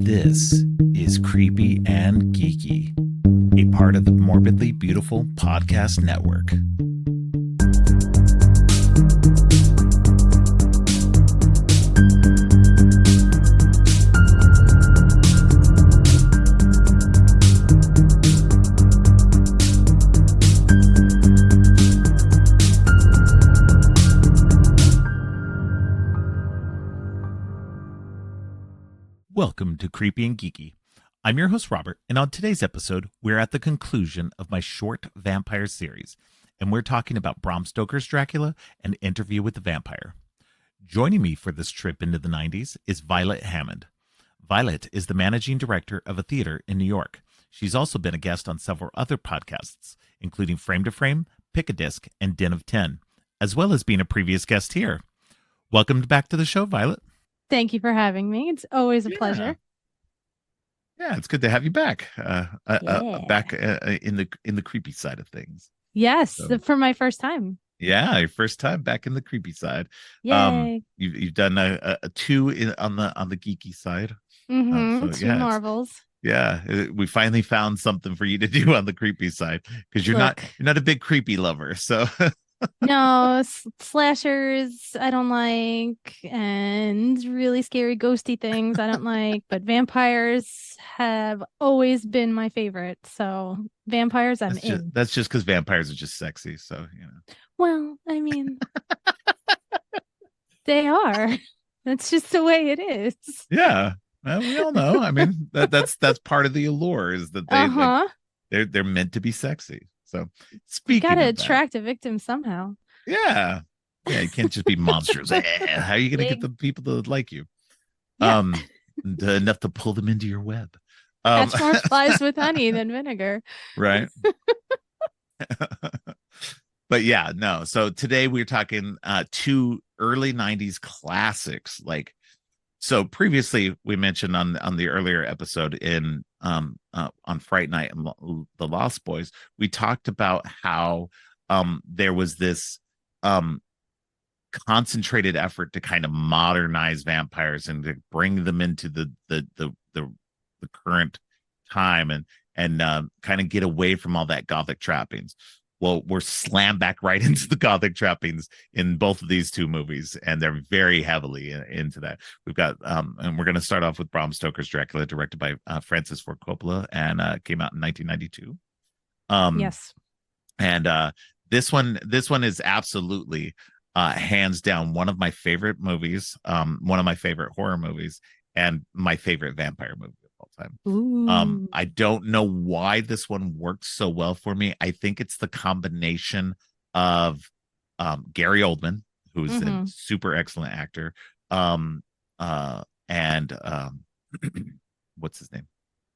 This is Creepy and Geeky, a part of the Morbidly Beautiful Podcast Network. Welcome to Creepy and Geeky. I'm your host, Robert, and on today's episode, we're at the conclusion of my short vampire series, and we're talking about Bram Stoker's Dracula and Interview with the Vampire. Joining me for this trip into the 90s is Violet Hammond. Violet is the managing director of a theater in New York. She's also been a guest on several other podcasts, including Frame to Frame, Pick a Disc, and Den of 10, as well as being a previous guest here. Welcome back to the show, Violet. Thank you for having me. It's always a pleasure. Yeah, it's good to have you back. Back in the creepy side of things. Yes, So, for my first time. yeah, your first time back in the creepy side. Yay! You've done a two on the geeky side. Two Marvels. We finally found something for you to do on the creepy side because you're not a big creepy lover. So. No, slashers I don't like, and really scary ghosty things I don't like, but vampires have always been my favorite. So vampires, That's just because vampires are just sexy. So, you know. Well, I mean, they are. That's just the way it is. Yeah, well, we all know. I mean, that's part of the allure is that they're meant to be sexy. So speaking, you gotta attract a victim somehow. Yeah, you can't just be monsters. How are you gonna get the people to like you? Yeah. Enough to pull them into your web. Catch more flies with honey than vinegar. Right. But yeah, no. So today we're talking two early 90s classics. So previously we mentioned on the earlier episode in on Fright Night and the Lost Boys, we talked about how there was this concentrated effort to kind of modernize vampires and to bring them into the current time and kind of get away from all that gothic trappings. Well, we're slammed back right into the gothic trappings in both of these two movies, and they're very heavily into that. We've got, and we're going to start off with Bram Stoker's Dracula, directed by Francis Ford Coppola, and came out in 1992. Yes, and this one is absolutely hands down one of my favorite movies, one of my favorite horror movies, and my favorite vampire movie of all time. Ooh. I don't know why this one works so well for me. I think it's the combination of Gary Oldman, who's a super excellent actor, and what's his name?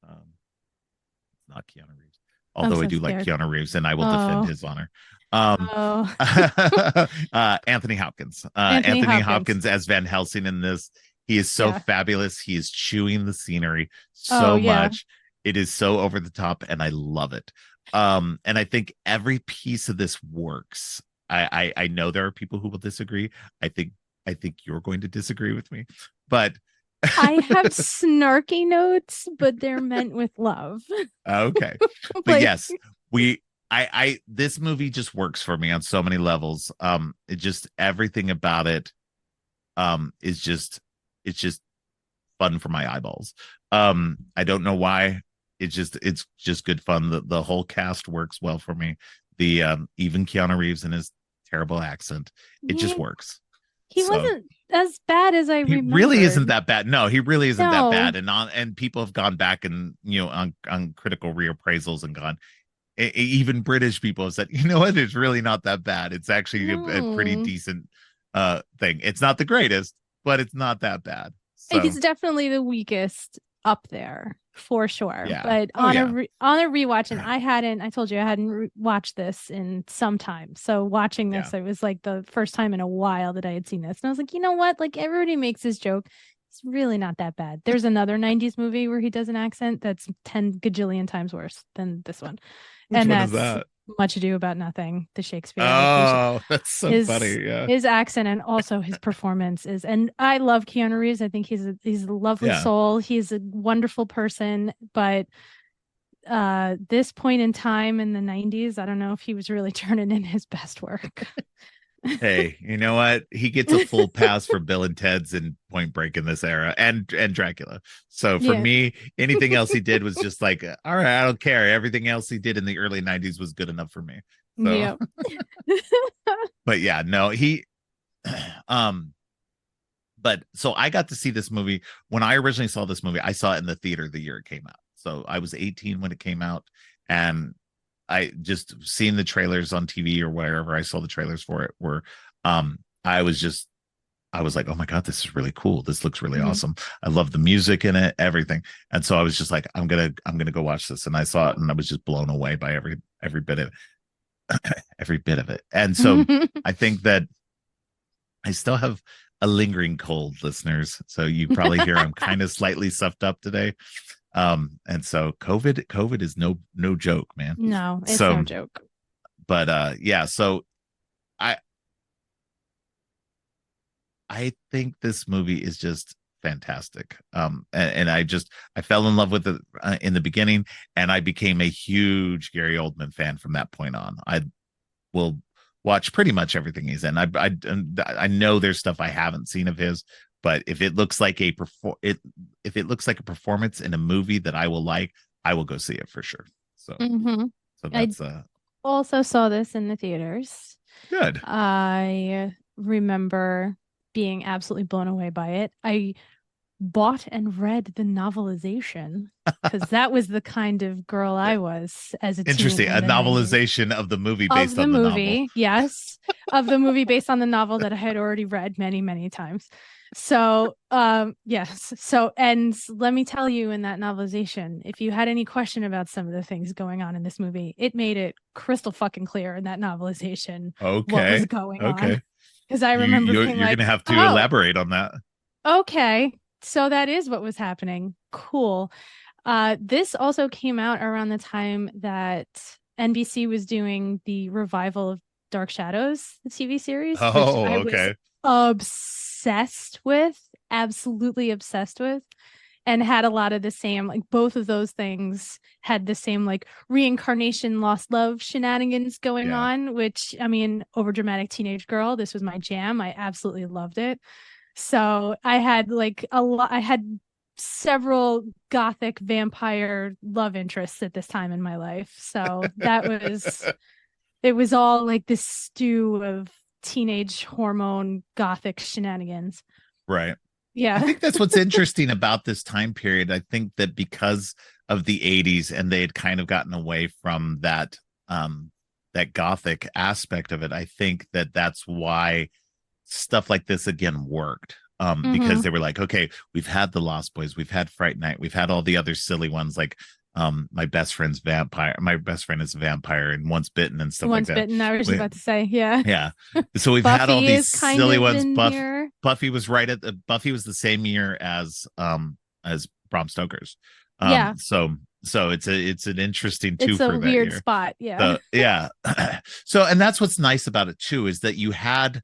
It's not Keanu Reeves, although I do like Keanu Reeves, and I will defend his honor. Anthony Hopkins. Anthony Hopkins as Van Helsing in this. He is so fabulous. He is chewing the scenery so much. It is so over the top, and I love it. And I think every piece of this works. I know there are people who will disagree. I think you're going to disagree with me, but I have snarky notes, but they're meant with love. Okay, but yes, this movie just works for me on so many levels. It just everything about it is just. It's just fun for my eyeballs. I don't know why. It's just good fun. The whole cast works well for me. The even Keanu Reeves and his terrible accent, it just works. He wasn't as bad as I remember. He really isn't that bad. No, he really isn't that bad. And people have gone back and on critical reappraisals and gone. Even British people have said, you know what, it's really not that bad. It's actually a pretty decent thing. It's not the greatest, but it's not that bad. So. He's definitely the weakest up there for sure. Yeah. But on a rewatch, and I told you I hadn't watched this in some time. So watching this, it was like the first time in a while that I had seen this. And I was like, you know what? Like everybody makes this joke. It's really not that bad. There's another 90s movie where he does an accent that's 10 gajillion times worse than this one. Which one is that? Much Ado About Nothing, the Shakespeare adaptation. Oh, that's so His funny. Yeah. his accent and also his performance is, and I love Keanu Reeves. I think he's a lovely Yeah. soul. He's a wonderful person, but this point in time in the 90s, I don't know if he was really turning in his best work. Hey, you know what? He gets a full pass for Bill and Ted's and Point Break in this era, and Dracula. So for Yeah. me, anything else he did was just like, all right, I don't care. Everything else he did in the early '90s was good enough for me. So, Yep. but yeah, no, he, um, but so I got to see this movie when I originally saw this movie. I saw it in the theater the year it came out. So I was 18 when it came out, and I just seeing the trailers on TV or wherever I saw the trailers for it were, I was just, I was like, oh my God, this is really cool. This looks really awesome. I love the music in it, everything. And so I was just like, I'm gonna go watch this. And I saw it and I was just blown away by every bit of every bit of it. And so I think that I still have a lingering cold, listeners. So you probably hear I'm kind of slightly stuffed up today. And so COVID is no joke, man. No, it's So no joke. but yeah, so I I think this movie is just fantastic. And I fell in love with it in the beginning, and I became a huge Gary Oldman fan from that point on. I will watch pretty much everything he's in. I know there's stuff I haven't seen of his, but if it looks like if it looks like a performance in a movie that I will like, I will go see it for sure. So so that's also saw this in the theaters. good. I remember being absolutely blown away by it. I bought and read the novelization because that was the kind of girl I was as a teen. Interesting. A novelization of the movie based on the novel. Yes, of the movie based on the novel that I had already read many, many times. So, yes. So, and let me tell you, in that novelization, if you had any question about some of the things going on in this movie, it made it crystal fucking clear in that novelization what was going on. Because I remember you're being gonna have to elaborate on that. Okay, so that is what was happening. Cool. This also came out around the time that NBC was doing the revival of Dark Shadows, the TV series, which I was obsessed with, absolutely obsessed with, and had a lot of the same, like both of those things had the same like reincarnation, lost love shenanigans going on, which I mean, overdramatic teenage girl, this was my jam. I absolutely loved it. So I had like I had several gothic vampire love interests at this time in my life. So it was all like this stew of teenage hormone gothic shenanigans. Right. Yeah. I think that's what's interesting about this time period. I think that because of the 80s and they had kind of gotten away from that that gothic aspect of it, I think that that's why stuff like this again worked. Because they were like, okay, we've had the Lost Boys, we've had Fright Night, we've had all the other silly ones like my best friend is a vampire and Once Bitten and stuff like that. Once Bitten, I was about to say, yeah. So we've had all these silly ones. Buffy was Buffy was the same year as Bram Stoker's. So it's an interesting two for that year. It's a weird spot, yeah. So and that's what's nice about it too, is that you had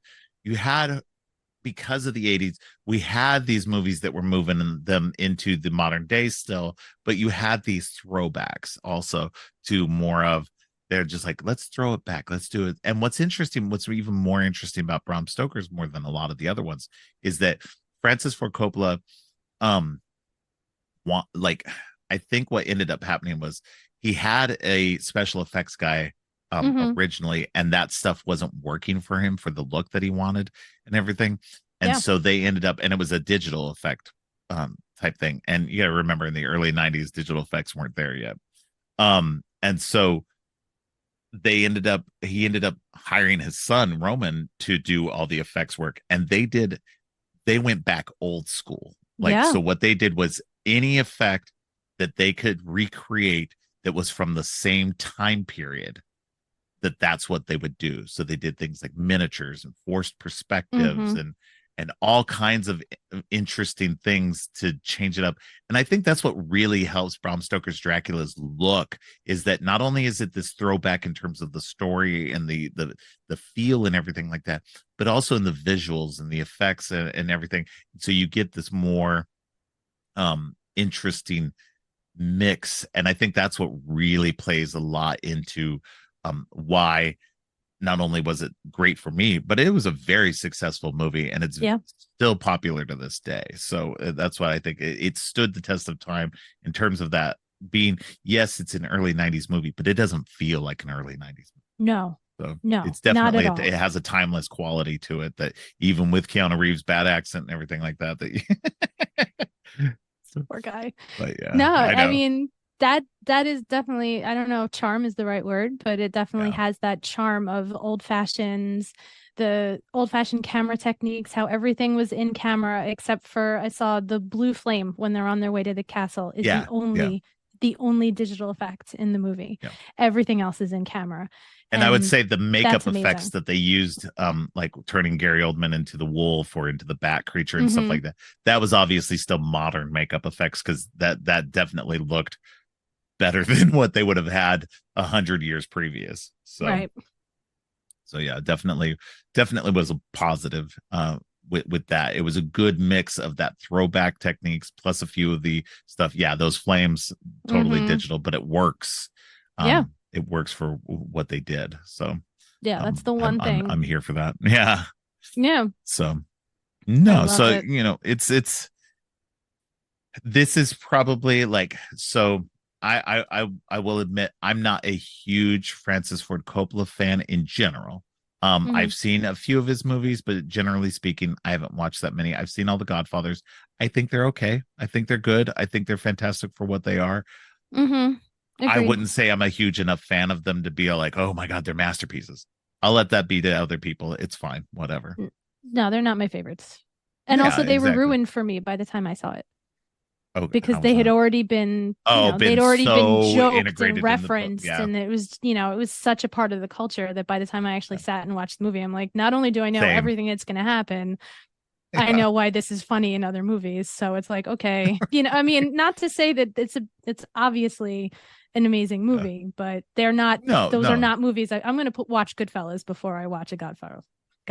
because of the 80s, we had these movies that were moving them into the modern day still, but you had these throwbacks also to more of, they're just like, let's throw it back, let's do it. And what's even more interesting about Bram Stoker's more than a lot of the other ones is that Francis Ford Coppola, I think what ended up happening was he had a special effects guy originally, and that stuff wasn't working for him for the look that he wanted and everything. And so they ended up, and it was a digital effect type thing. And you gotta remember, in the early 90s, digital effects weren't there yet. And so he ended up hiring his son Roman to do all the effects work, and they went back old school. So what they did was any effect that they could recreate that was from the same time period, that's what they would do. So they did things like miniatures and forced perspectives and and all kinds of interesting things to change it up. And I think that's what really helps Bram Stoker's Dracula's look, is that not only is it this throwback in terms of the story and the feel and everything like that, but also in the visuals and the effects and everything. So you get this more interesting mix. And I think that's what really plays a lot into why not only was it great for me, but it was a very successful movie, and it's still popular to this day. So that's why I think it stood the test of time in terms of that being, yes, it's an early 90s movie, but it doesn't feel like an early 90s movie. No. So no, it's definitely, not at all. it has a timeless quality to it that even with Keanu Reeves' bad accent and everything like that, poor guy. But yeah, no, I mean, that is definitely, I don't know if charm is the right word, but it definitely has that charm of the old fashioned camera techniques, how everything was in camera except for, I saw the blue flame when they're on their way to the castle is the only digital effect in the movie. Everything else is in camera. And I would say the makeup effects that they used, like turning Gary Oldman into the wolf or into the bat creature and stuff like that, that was obviously still modern makeup effects, because that definitely looked better than what they would have had 100 years previous. So, so yeah, definitely was a positive with that. It was a good mix of that throwback techniques plus a few of the stuff. Yeah, those flames totally digital, but it works. It works for what they did. So that's the one thing. I'm here for that. Yeah. So so it's this is probably like, so I will admit I'm not a huge Francis Ford Coppola fan in general. I've seen a few of his movies, but generally speaking, I haven't watched that many. I've seen all the Godfathers. I think they're okay. I think they're good. I think they're fantastic for what they are. I wouldn't say I'm a huge enough fan of them to be like, oh my God, they're masterpieces. I'll let that be to other people. It's fine. Whatever. No, they're not my favorites. And also they were ruined for me by the time I saw it. Because they had already been, they'd already been joked and referenced, and it was, it was such a part of the culture that by the time I actually sat and watched the movie, I'm like, not only do I know everything that's going to happen, I know why this is funny in other movies. So it's like, okay, I mean, not to say that it's obviously an amazing movie, but they're not. Those are not movies. I'm going to watch Goodfellas before I watch a Godfather.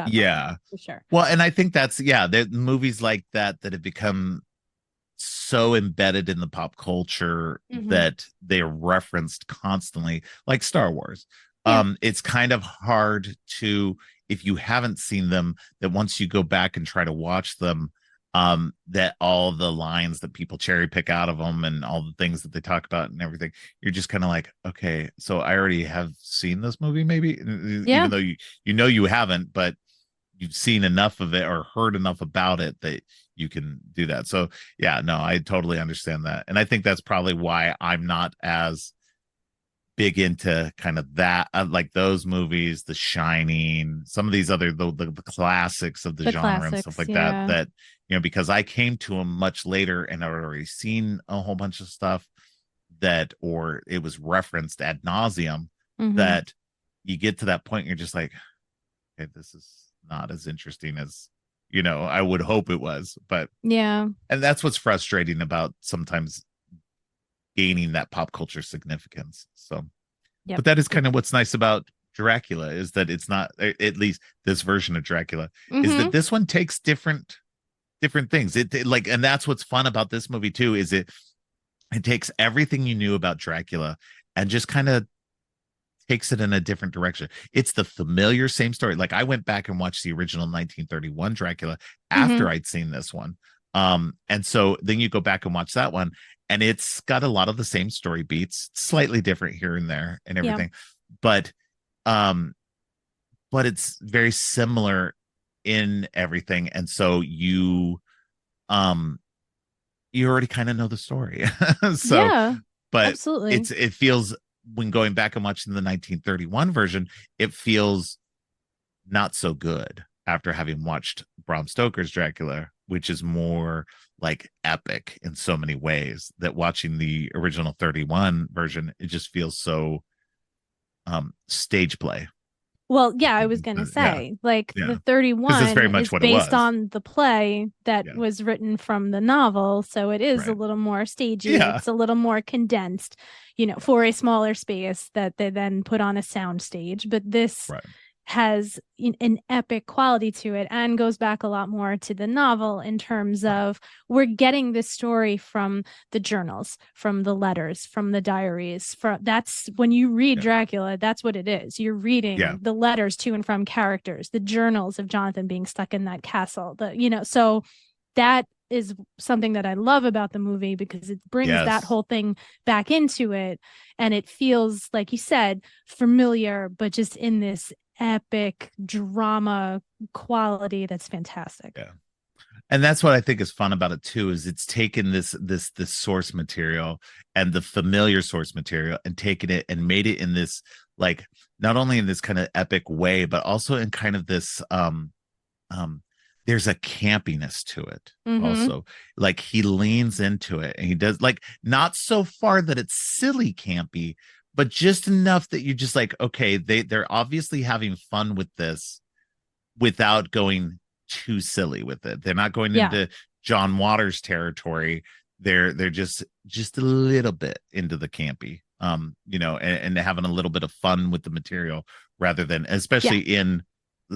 Yeah, for sure. Well, and I think that's there movies like that have become so embedded in the pop culture that they're referenced constantly, like Star Wars. It's kind of hard to, if you haven't seen them, that once you go back and try to watch them, that all the lines that people cherry pick out of them and all the things that they talk about and everything, you're just kind of like, okay, so I already have seen this movie, maybe, even though you haven't, but you've seen enough of it or heard enough about it that you can do that. So yeah, no, I totally understand that. And I think that's probably why I'm not as big into kind of that, like those movies, The Shining, some of these other the classics of the genre and stuff like that because I came to them much later and I'd already seen a whole bunch of stuff that, or it was referenced ad nauseum, that you get to that point and you're just like, okay, this is not as interesting as I would hope it was. But and that's what's frustrating about sometimes gaining that pop culture significance. So but that is kind of what's nice about Dracula, is that it's not, at least this version of Dracula, is that this one takes different things. It like, and that's what's fun about this movie too, is it takes everything you knew about Dracula and just kind of takes it in a different direction. It's the familiar same story. Like I went back and watched the original 1931 Dracula after I'd seen this one. And so then you go back and watch that one, and it's got a lot of the same story beats, slightly different here and there and everything. But it's very similar in everything. And so you already kind of know the story. But absolutely. It feels, when going back and watching the 1931 version, it feels not so good after having watched Bram Stoker's Dracula, which is more like epic in so many ways, that watching the original 31 version, it just feels so stage play. Well, yeah, I was gonna Yeah, say, like yeah, the because that's 31 very much is what it based was. on the play that Yeah, was written from the novel, so it is a right. little more stagey. Yeah, It's a little more condensed, yeah, for a smaller space that they then put on a sound stage. But this right. has an epic quality to it and goes back a lot more to the novel in terms Right. of we're getting this story from the journals, from the letters, from the diaries. That's when you read Yeah, Dracula, that's what it is. You're yeah, reading the letters to and from characters, the journals of Jonathan being stuck in that castle. So that is something that I love about the movie because it brings that yes. whole thing back into it, and it feels, like you said, familiar, but just in this epic drama quality that's fantastic. Yeah. And that's what I think is fun about it too, is it's taken this source material and the familiar source material and taken it and made it in this, like, not only in this kind of epic way, but also in kind of this um there's a campiness to it Mm-hmm. also. Like he leans into it and he does, like, not so far that it's silly campy, but just enough that you're just like, okay, they're obviously having fun with this without going too silly with it. They're not going Yeah. into John Waters territory. They're just a little bit into the campy, and having a little bit of fun with the material rather than, Yeah. especially in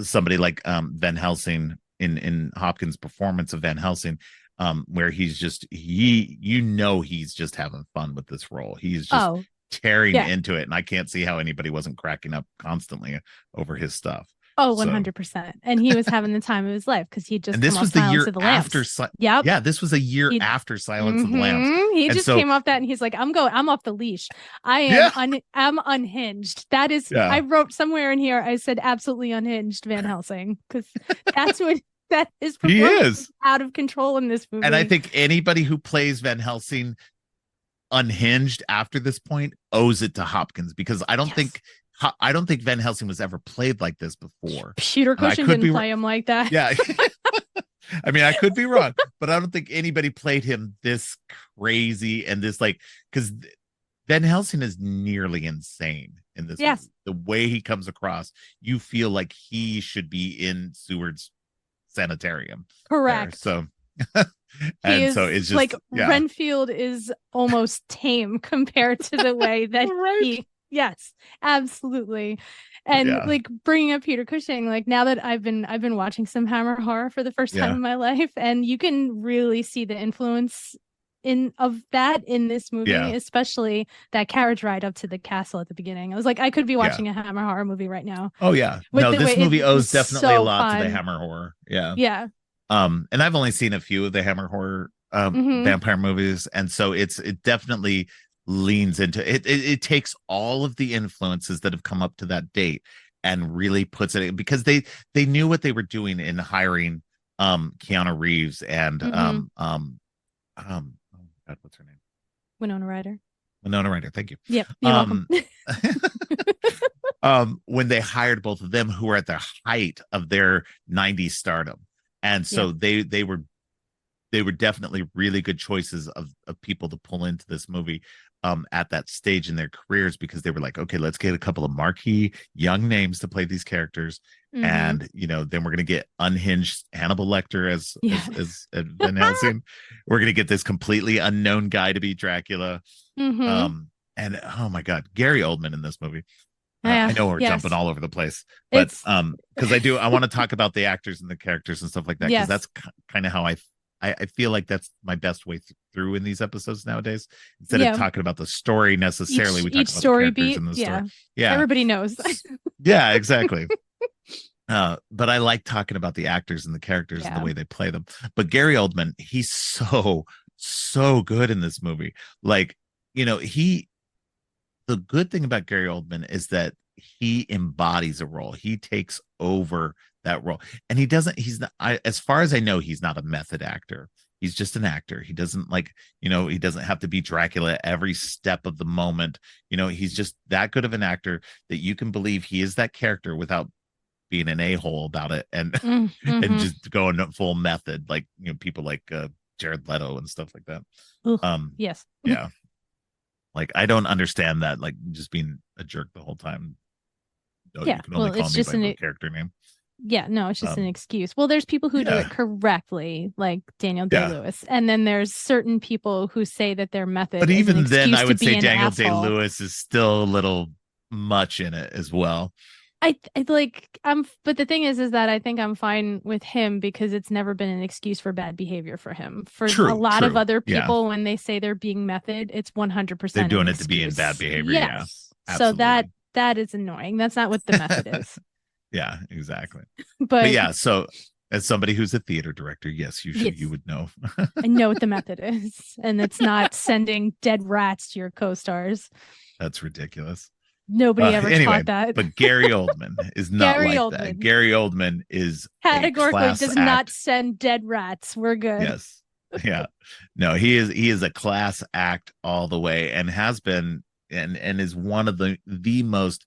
somebody like Van Helsing, in Hopkins' performance of Van Helsing, where he's just he's just having fun with this role. He's just Oh, tearing yeah. into it, and I can't see how anybody wasn't cracking up constantly over his stuff. Oh, So, 100%. And he was having the time of his life because he'd just and come this off was the Silence year of the after, Lambs. Yep. yeah, this was a year He after Silence of the Lambs. he And just so, came off that and he's like, I'm off the leash. yeah, I'm unhinged. That is, yeah, I wrote somewhere in here, I said absolutely unhinged Van Helsing, because that's what that his he performance is is. out of control in this And I movie. think anybody who plays Van Helsing unhinged after this point owes it to Hopkins, because Yes. I don't think Van Helsing was ever played like this before. Peter And I Cushing could didn't be, play him like that. yeah. I mean, I could be wrong, but I don't think anybody played him this crazy and this, like, because Van Helsing is nearly insane in this Yes. movie. The way he comes across, you feel like he should be in Seward's sanitarium there. Correct. So, He and so is it's like just, yeah, Renfield is almost tame compared to the way that right, yes, absolutely. And yeah, like bringing up Peter Cushing, like now that I've been watching some Hammer horror for the first time yeah, in my life, and you can really see the influence of that in this movie, yeah, especially that carriage ride up to the castle at the beginning. I was like, I could be yeah. watching a Hammer horror movie right now Oh yeah, with no, the way this it movie was owes definitely a so lot to the fun. Hammer horror. Yeah. Yeah. And I've only seen a few of the Hammer horror Mm-hmm. vampire movies, and so it definitely leans into it. It takes all of the influences that have come up to that date and really puts it in, because they knew what they were doing in hiring Keanu Reeves and Mm-hmm. oh God, what's her name? Winona Ryder. Winona Ryder. Thank you. Yep, you're welcome. Um, when they hired both of them, who were at the height of their 90s stardom, and Yep. so they were definitely really good choices of people to pull into this movie at that stage in their careers, because they were like, okay, let's get a couple of marquee young names to play these characters. Mm-hmm. And then we're gonna get unhinged Hannibal Lecter Yeah. as Van Helsing. We're gonna get this completely unknown guy to be Dracula. Mm-hmm. And oh my God, Gary Oldman in this movie. Yeah. I know we're jumping Yes. all over the place, but It's because I want to talk about the actors and the characters and stuff like that, because yes. that's kind of how I feel like that's my best way through in these episodes nowadays. Instead of Yeah. talking about the story necessarily, we talk Each about the story characters beat. in the story. Yeah. Yeah, Everybody knows. yeah, exactly. But I like talking about the actors and the characters and the Yeah. way they play them. But Gary Oldman, he's so good in this movie. Like, he the good thing about Gary Oldman is that he embodies a role. He takes over that role. And he's not, as far as I know, he's not a method actor. He's just an actor. He doesn't he doesn't have to be Dracula every step of the moment. He's just that good of an actor that you can believe he is that character without being an a-hole about it, and and Mm-hmm. just going full method, like, people like Jared Leto and stuff like that. Ugh. Um, Yes. yeah. Like, I don't understand that, like, just being a jerk the whole time. Oh, Yeah. you can only Well, call it's me just by my character name. yeah, no, it's just an Um, excuse. Well, there's people who do yeah, it correctly, like Daniel yeah. Day-Lewis, and then there's certain people who say that their method But is an even then, excuse I to would be say an Daniel Day asshole. Lewis is still a little much in it as well. I like but the thing is that I think I'm fine with him because it's never been an excuse for bad behavior for him. For a True, lot of true. other Yeah, people, when they say they're being method, it's they're 100% an doing it to be in bad excuse. behavior. Yeah, Yes. So absolutely. that is annoying. That's not what the method is. Yeah, exactly. But But yeah, so as somebody who's a theater director, yes, you yes, would know. I know what the method is, and it's not sending dead rats to your co-stars. That's ridiculous. Nobody ever Anyway, taught that. but Gary Oldman is not Gary like that. Oldman Gary Oldman is a categorically class does not act. send dead rats. We're good. Yes. Yeah. No, he is a class act all the way and has been and is one of the most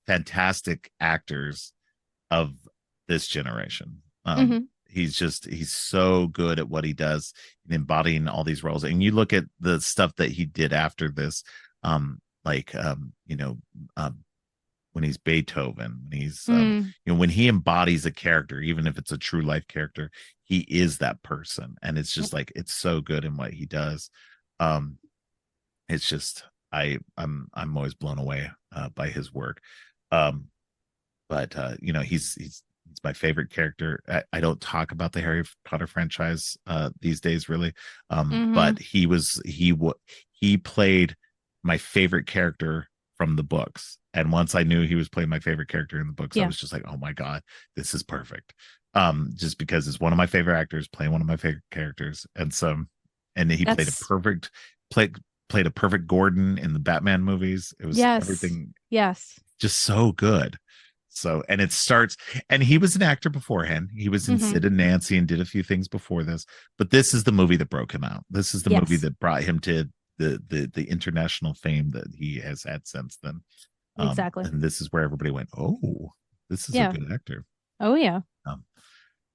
fantastic actors of this generation. Mm-hmm. He's so good at what he does in embodying all these roles. And you look at the stuff that he did after this, like when he's Beethoven, when he's when he embodies a character, even if it's a true life character, he is that person. And it's just like it's so good in what he does. Um, it's just I'm always blown away by his work. Um, but he's my favorite character. I don't talk about the Harry Potter franchise these days really, Mm-hmm. but he played my favorite character from the books. And once I knew he was playing my favorite character in the books, I Yeah. was just like, oh my god, this is perfect. Just because it's one of my favorite actors playing one of my favorite characters, and he played a That's perfect played a perfect Gordon in the Batman movies. It was yes. everything Yes. just so good. So, and it starts, and he was an actor beforehand. He was in Mm-hmm. Sid and Nancy and did a few things before this, but this is the movie that broke him out. This is the movie Yes. that brought him to the international fame that he has had since then. Exactly. And this is where everybody went, oh, this is a Yeah. good actor. Oh yeah. Um,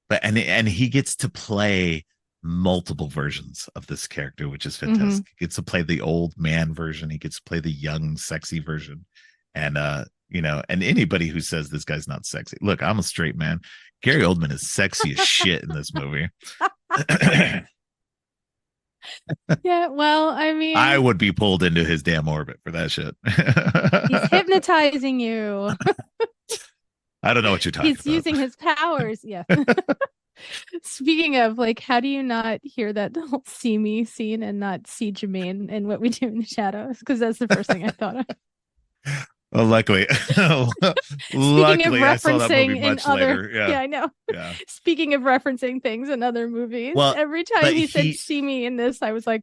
but and he gets to play multiple versions of this character, which is Mm-hmm. fantastic. He gets to play the old man version. He gets to play the young, sexy version. And and anybody who says this guy's not sexy, look, I'm a straight man. Gary Oldman is sexy as shit in this movie. Yeah. Well, I I mean, would be pulled into his damn orbit for that shit. he's hypnotizing you. I don't know what you're talking He's about. using his powers. Yeah. Speaking of, like, how do you not hear that whole see me scene and not see Jermaine and what we do in the shadows? Because that's the first thing I thought of. Well, luckily, Speaking of luckily, I saw that movie referencing in much other, later. Yeah, yeah, I know. yeah. Speaking of referencing things in other movies, Well, every time but he said "see me" in this, I was like,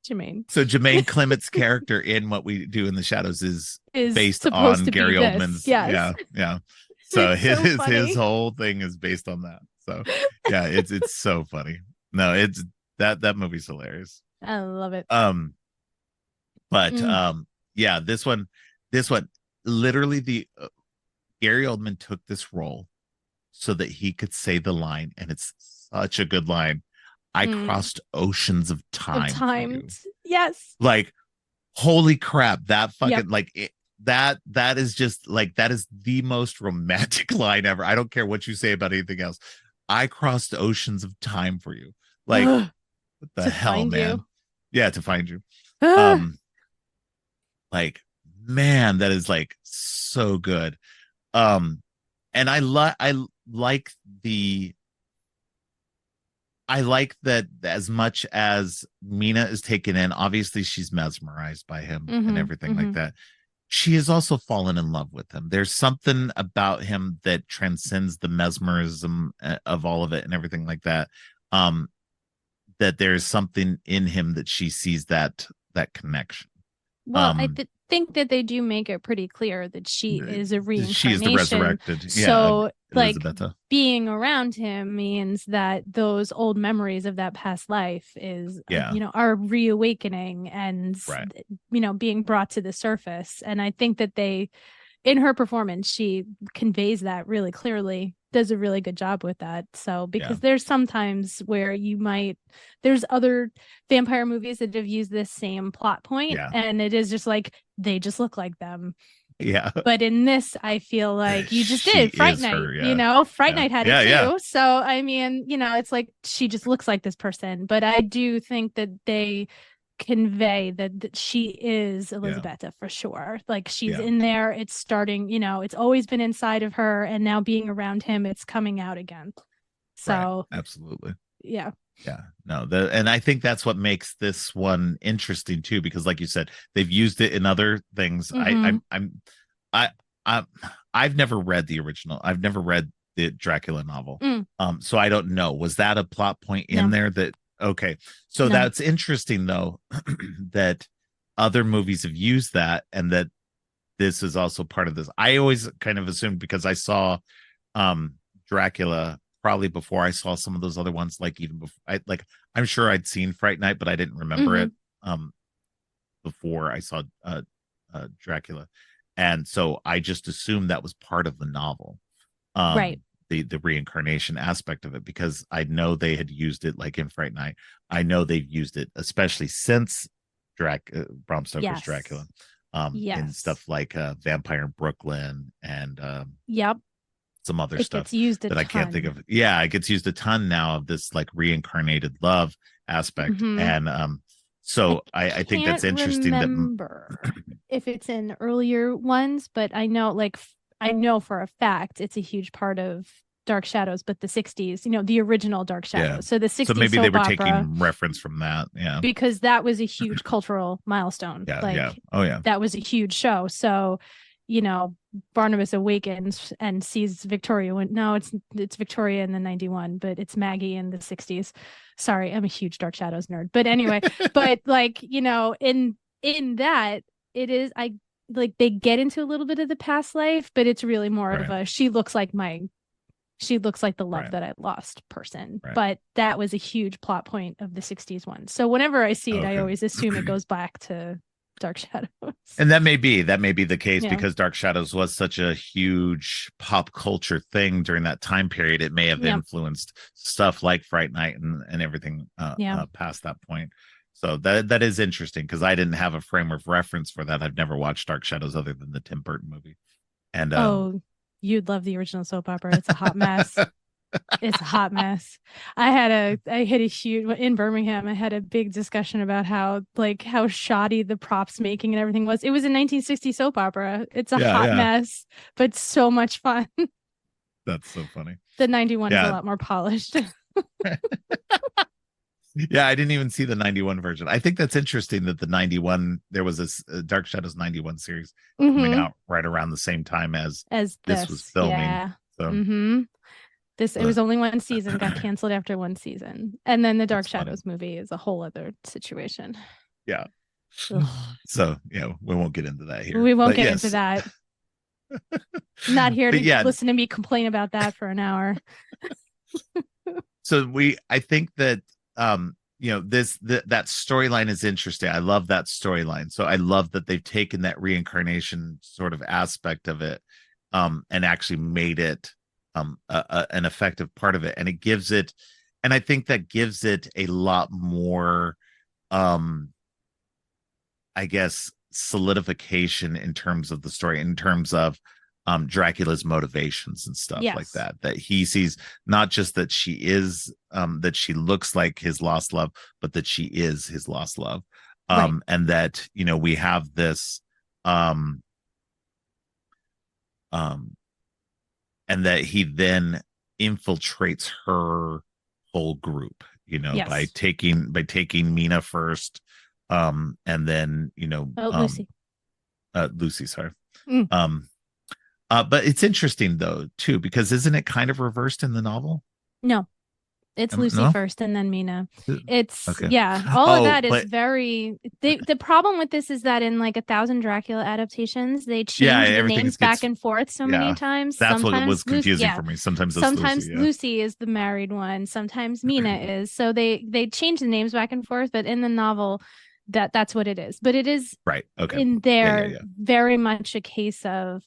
Jermaine so Jermaine Clement's character in What We Do in the Shadows is is based supposed on to be Gary this. Oldman's. Yes, Yeah, yeah. So it's so his funny. whole thing is based on that. So yeah, it's so funny. No, it's that movie's hilarious. I love it. Um, but Mm, yeah, this one, literally the Gary Oldman took this role so that he could say the line, and it's such a good line. I mm. crossed oceans of Of time for time. you. Yes. Like, holy crap, that Yep. fucking that is just like that is the most romantic line ever. I don't care what you say about anything else. I crossed oceans of time for you. Like, Ugh, what the to hell, find man? you. Yeah, to find you. Ugh. Um, like, man, that is like so good. Um, and like the I like that as much as Mina is taken in, obviously she's mesmerized by him and Mm-hmm. everything like Mm-hmm. that. She has also fallen in love with him. There's something about him that transcends the mesmerism of all of it and everything like that. Um, that there's something in him that she sees that connection. Well, I Um, think that they do make it pretty clear that she is a she is the reincarnation. resurrected, yeah, So, like, Elizabeth. being around him means that those old memories of that past life is, Yeah, are reawakening and, right. being brought to the surface. And I think that in her performance, she conveys that really clearly, does a really good job with that. So, Yeah, because there's sometimes where there's other vampire movies that have used this same plot point, yeah. and it is just like, they just look like them. Yeah. But in this, I feel like you just She did Fright is Night, her. you Yeah. know, Fright Yeah. Night had it Yeah. Yeah. too. So, I mean, it's like she just looks like this person. But I do think that they convey that she is Yeah. Elizabetta for sure. Like she's Yeah. in there. It's starting, it's always been inside of her. And now being around him, it's coming out again. Right. So, Absolutely. yeah. Yeah, no, and I think that's what makes this one interesting too, because like you said, they've used it in other things. Mm-hmm. I, I, I've never read the original. I've never read the Dracula novel. Mm. So I don't know. Was that a plot point in No. there that, okay. So No. that's interesting though, that other movies have used that and that this is also part of this. I always kind of assumed because I saw Dracula probably before I saw some of those other ones, like even before I'm sure I'd seen Fright Night, but I didn't remember Mm-hmm. it before I saw Dracula. And so I just assumed that was part of the novel. Right. The reincarnation aspect of it, because I know they had used it like in Fright Night. I know they've used it especially since Bram Stoker's Yes. Dracula. Yes. In stuff like Vampire in Brooklyn and Yep. some other It stuff gets used a that I can't think ton. of. Yeah, it gets used a ton now of this like reincarnated love aspect. Mhm. And so I think that's interesting that remember if it's in earlier ones, but I know for a fact it's a huge part of Dark Shadows, but the 60s, the original Dark Shadows. yeah. So the 60s So maybe they soap were opera, taking reference from that. Yeah. because that was a huge cultural milestone. Yeah. Like Yeah. Oh yeah. that was a huge show. So, Barnabas awakens and sees Victoria no, it's Victoria in the 91, but it's Maggie in the 60s. Sorry, I'm a huge Dark Shadows nerd. But anyway, but like, in that it is they get into a little bit of the past life, but it's really more Right. of a she looks like the love Right. that I lost person. Right. But that was a huge plot point of the 60s one. So whenever I see it, I always assume it goes back to Dark Shadows. And that may be the case Yeah. because Dark Shadows was such a huge pop culture thing during that time period. It may have Yep. influenced stuff like Fright Night and everything past that point. So that is interesting because I didn't have a frame of reference for that. I've never watched Dark Shadows other than the Tim Burton movie. And you'd love the original soap opera. It's a hot mess. It's a hot mess. I had a huge in Birmingham. I had a big discussion about how shoddy the props making and everything was. It was a 1960s soap opera. It's a hot mess, but so much fun. That's so funny. The 91 is a lot more polished. Yeah, I didn't even see the 91 version. I think that's interesting that the 91 there was a Dark Shadows 91 series coming out right around the same time as this was filming. Yeah. So it was only one season, got canceled after one season. And then the Dark Shadows movie is a whole other situation. Yeah. So, we won't get into that here. We won't get into that. Not here to listen to me complain about that for an hour. So I think that that storyline is interesting. I love that storyline. So I love that they've taken that reincarnation sort of aspect of it and actually made it an effective part of it. And it gives it, and I think that gives it a lot more I guess solidification in terms of the story, in terms of Dracula's motivations and stuff like that he sees not just that she is that she looks like his lost love, but that she is his lost love. And that we have this and that he then infiltrates her whole group by taking Mina first and then Lucy, sorry. But it's interesting though too, because isn't it kind of reversed in the novel? No, it's Lucy first and then Mina. It's all of that is very. The problem with this is that in like 1,000 Dracula adaptations, they change the names back and forth so many times. That's sometimes what was confusing for me. Sometimes Lucy is the married one. Sometimes Mina is. So they change the names back and forth, but in the novel, that's what it is. But it is in there very much a case of.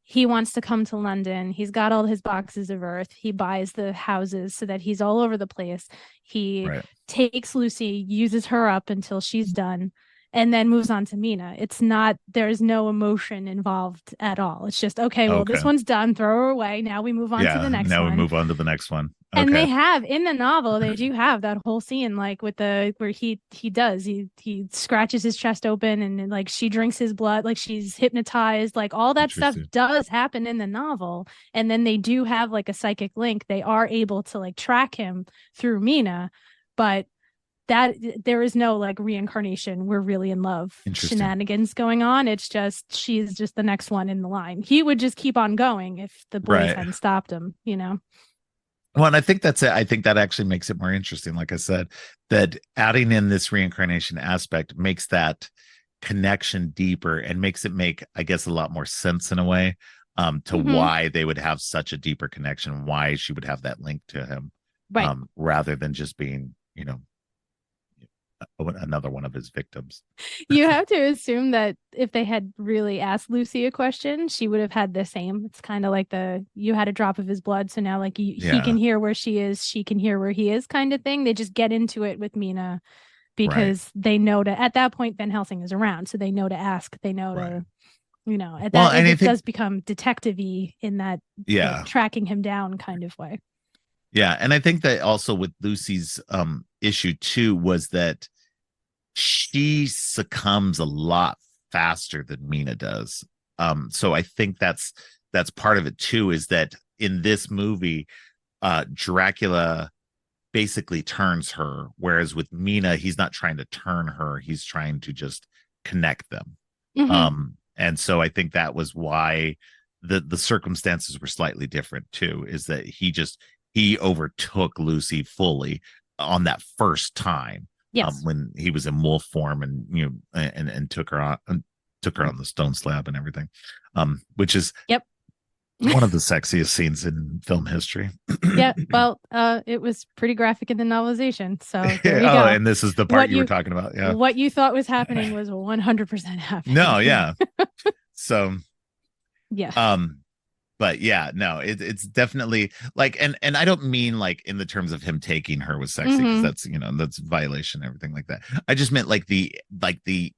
He wants to come to London. He's got all his boxes of earth. He buys the houses so that he's all over the place. He takes Lucy, uses her up until she's done, and then moves on to Mina. It's not, there's no emotion involved at all. It's just, okay, well, this Okay. one's done, throw her away. Now we move on to the Yeah. next Now we one. move on to the next one. And they Okay. have in the novel, they do have that whole scene like with the where he scratches his chest open and like she drinks his blood, like she's hypnotized, like all that stuff Interesting. does happen in the novel. And then they do have like a psychic link. They are able to like track him through Mina, but that there is no like reincarnation, we're really in love Interesting. shenanigans going on. It's just she's just the next one in the line. He would just keep on going if the boys Right. hadn't stopped him, you know. Well, and I think that's it. I think that actually makes it more interesting. Like I said, that adding in this reincarnation aspect makes that connection deeper and makes it make, I guess, a lot more sense in a way, to why they would have such a deeper connection, why she would have that link to him, Right. rather than just being, another one of his victims. You have to assume that if they had really asked Lucy a question, she would have had the same. It's kind of like you had a drop of his blood, so now like he can hear where she is, she can hear where he is, kind of thing. They just get into it with Mina because they know to, at that point Van Helsing is around, so they know to ask, they know to, at that it does become detective-y in that like, tracking him down kind of way. Yeah, and I think that also with Lucy's issue too was that she succumbs a lot faster than Mina does. So I think that's part of it too, is that in this movie, Dracula basically turns her, whereas with Mina, he's not trying to turn her, he's trying to just connect them. And so I think that was why the circumstances were slightly different too, is that he overtook Lucy fully on that first time. Yes. When he was in wolf form and and took her on the stone slab and everything, which is one of the sexiest scenes in film history. Yeah, well, it was pretty graphic in the novelization, so there you go. And this is the part you were talking about. Yeah, what you thought was happening was 100% happening. No, yeah. So yeah. But yeah, no, it's definitely like, and I don't mean like in the terms of him taking her was sexy, because that's that's violation and everything like that. I just meant like the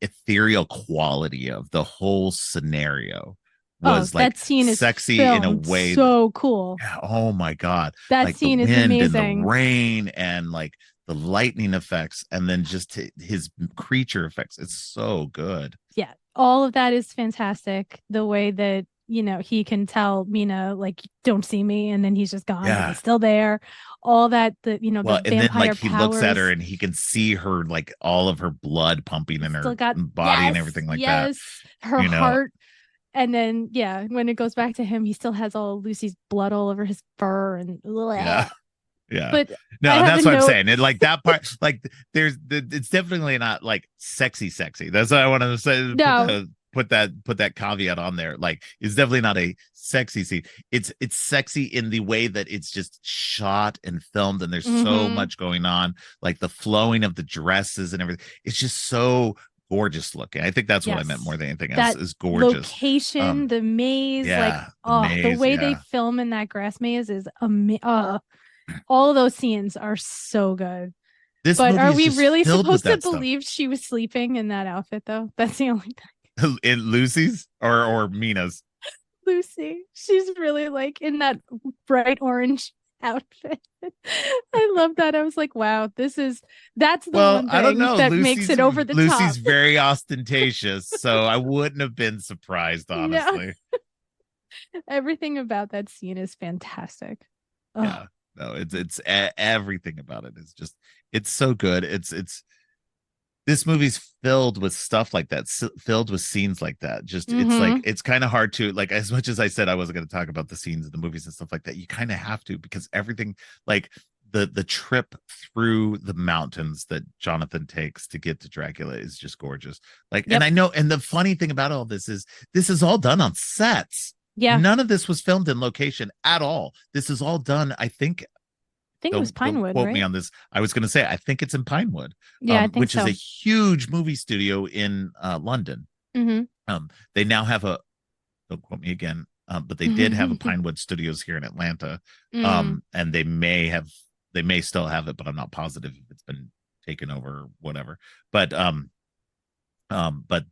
ethereal quality of the whole scenario was like that scene is sexy in a way so cool. Yeah, oh my god, that like scene the wind is amazing, and the rain and like the lightning effects, and then just his creature effects. It's so good. Yeah, all of that is fantastic. The way that he can tell Mina, like, don't see me, and then he's just gone, but he's still there. All that, the the vampire and then like he powers. looks at her and he can see her, like all of her blood pumping in her body and everything like that. Her heart. And then when it goes back to him, he still has all Lucy's blood all over his fur and yeah. But no, that's what I'm saying. And like that part, like it's definitely not like sexy. That's what I want to say. No. Put that caveat on there. Like, it's definitely not a sexy scene. It's sexy in the way that it's just shot and filmed, and there's so much going on, like the flowing of the dresses and everything. It's just so gorgeous looking. I think that's what I meant more than anything else. Is gorgeous location, the maze, the way they film in that grass maze is amazing. All of those scenes are so good. But are we really supposed to believe she was sleeping in that outfit though? That's the only thing. In Lucy's or Mina's? Lucy. She's really like in that bright orange outfit. I love that. I was like, wow, that's the one thing that makes it over the top. Lucy's very ostentatious, so I wouldn't have been surprised, honestly. No. Everything about that scene is fantastic. Yeah. No, it's everything about it is just, it's so good. This movie's filled with stuff like that, filled with scenes like that. Just it's like, it's kind of hard to, like, as much as I said I wasn't going to talk about the scenes in the movies and stuff like that, you kind of have to, because everything, like the trip through the mountains that Jonathan takes to get to Dracula is just gorgeous. Like, and I know, and the funny thing about all this is all done on sets. Yeah, none of this was filmed in location at all. This is all done, I think it was Pinewood. Quote right? me on this. I was going to say, I think it's in Pinewood, I think which is a huge movie studio in London. They now have don't quote me again, but they did have a Pinewood Studios here in Atlanta, and they may still have it, but I'm not positive if it's been taken over or whatever. But But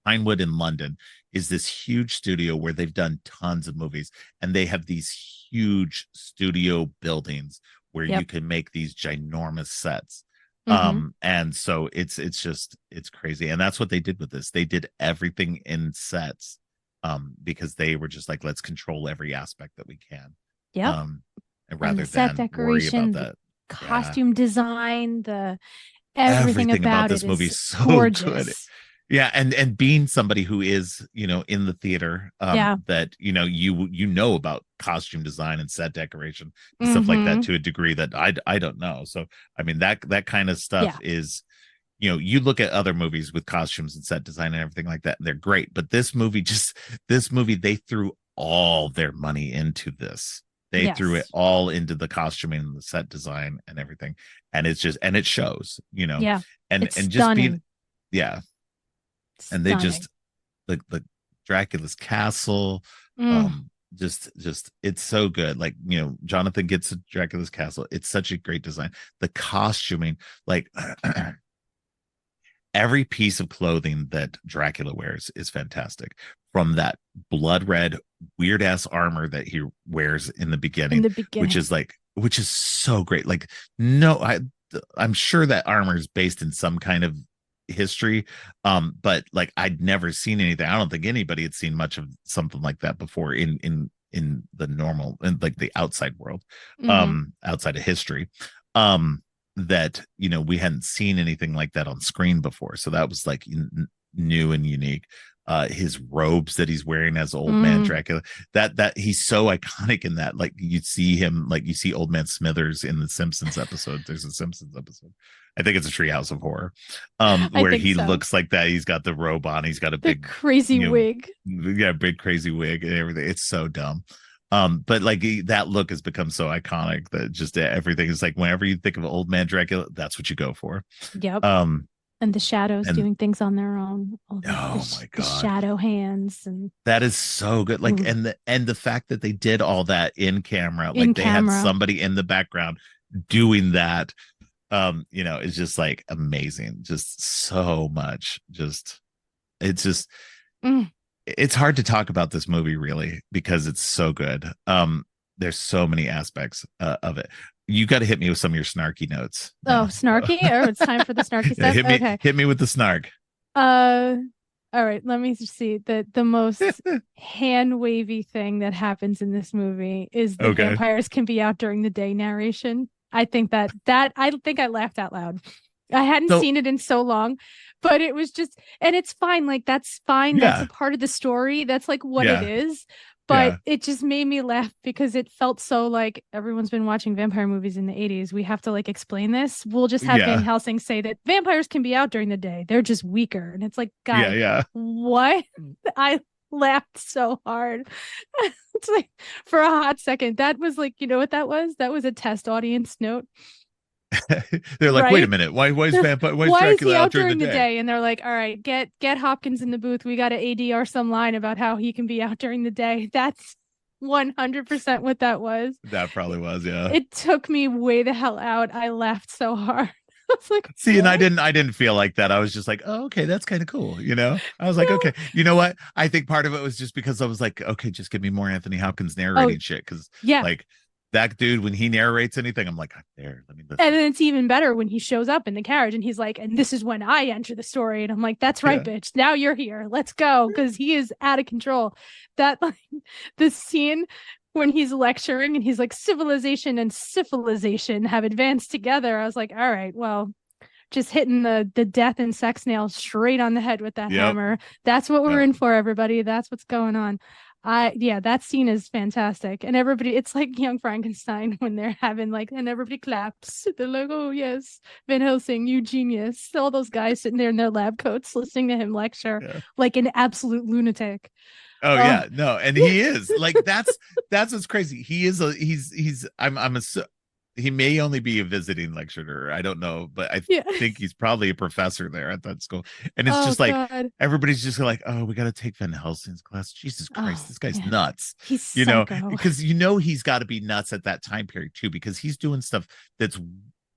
Pinewood in London is this huge studio where they've done tons of movies, and they have these huge studio buildings where you Yep. can make these ginormous sets. Mm-hmm. And so it's crazy. And that's what they did with this. They did everything in sets because they were just like, let's control every aspect that we can. Yep. Um and And the rather set than worry about decoration, the that. Yeah. costume design, the everything Everything about about this it movie is is so good. gorgeous. Yeah, and being somebody who is, in the theater, Yeah. that you know about costume design and set decoration and stuff like that Mm-hmm. to a degree that I don't know. So I mean that kind of stuff Yeah. is, you look at other movies with costumes and set design and everything like that, and they're great. But this movie, they threw all their money into this. They threw it Yes. all into the costuming and the set design and everything. And it shows, Yeah. It's and just being, stunning. yeah. And they Stunning. just, the Dracula's castle, Mm. um, just it's so good. Like, Jonathan gets to Dracula's castle. It's such a great design. The costuming, like every piece of clothing that Dracula wears is fantastic. From that blood red weird ass armor that he wears in the In beginning, the beginning. which is so great. Like, no, I'm sure that armor is based in some kind of history, but like I'd never seen anything. I don't think anybody had seen much of something like that before in the normal, and like the outside world, Mm-hmm. outside of history. That we hadn't seen anything like that on screen before, so that was like new and unique. His robes that he's wearing as old man Mm. Dracula, that he's so iconic in that. Like, you see him, like you see old man Smithers in the Simpsons episode. There's a Simpsons episode, I think it's a Treehouse of Horror, I where think he so. looks like that. He's got the robe on, he's got a The big, crazy wig. yeah, big crazy wig and everything. It's so dumb. But like that look has become so iconic that just everything is like, whenever you think of old man Dracula, that's what you go for. Yep. um And the shadows and doing things on their own. All oh my the god, shadow hands and that is so good. Like, ooh, and the fact that they did all that in camera, in like they had camera. somebody in the background doing that, is just like amazing. Just so much. It's just Mm. it's hard to talk about this movie really because it's so good. There's so many aspects of it. You got to hit me with some of your snarky notes Oh, now. snarky. Oh, it's time for the snarky Yeah, stuff. Okay. hit me with the snark. Uh, all right. Let me see. The most hand wavy thing that happens in this movie is the Okay. vampires can be out during the day narration. I think that I think I laughed out loud. I hadn't So seen it in so long, but it was just, and it's fine. Like, that's fine. That's a yeah, part of the story. That's like what it yeah, is. But yeah, it just made me laugh because it felt so like everyone's been watching vampire movies in the 80s. We have to like explain this. We'll just have Van yeah, Helsing say that vampires can be out during the day. They're just weaker. And it's like, yeah, guy, yeah. what? I laughed so hard. It's like for a hot second, that was like, you know what that was? That was a test audience note, They're like, wait a right? minute, why is Why is he Dracula out out during the during the day? day? And they're like, all right, get Hopkins in the booth. We got to ADR some line about how he can be out during the day. That's 100% what that was. That probably was, yeah. It took me way the hell out. I laughed so hard. I was like, See, and what? I didn't feel like that. I was just like, oh, okay, that's kind of cool. I was like, No. okay, you know what? I think part of it was just because I was like, okay, just give me more Anthony Hopkins Oh, narrating shit. Cause yeah. like that dude, when he narrates anything, I'm like, there, let me And listen. then it's even better when he shows up in the carriage and he's like, and this is when I enter the story. And I'm like, that's right, Yeah. bitch. Now you're here. Let's go. Cause he is out of control. That like the scene when he's lecturing and he's like, civilization and civilization have advanced together. I was like, all right, well, just hitting the death and sex nail straight on the head with that Yep. hammer. That's what we're Yep. in for, everybody. That's what's going on. Yeah, that scene is fantastic. And everybody, it's like Young Frankenstein when they're having like, and everybody claps. They're like, oh yes, Van Helsing, you genius. All those guys sitting there in their lab coats listening to him lecture Yeah. like an absolute lunatic. Oh yeah, no, and he is like that's what's crazy. He may only be a visiting lecturer. I don't know, but I Yeah. think he's probably a professor there at that school. And it's Oh just like God. everybody's just like, oh, we got to take Van Helsing's class. Jesus Christ, Oh this guy's man. nuts. He's psycho. Because he's got to be nuts at that time period too, because he's doing stuff that's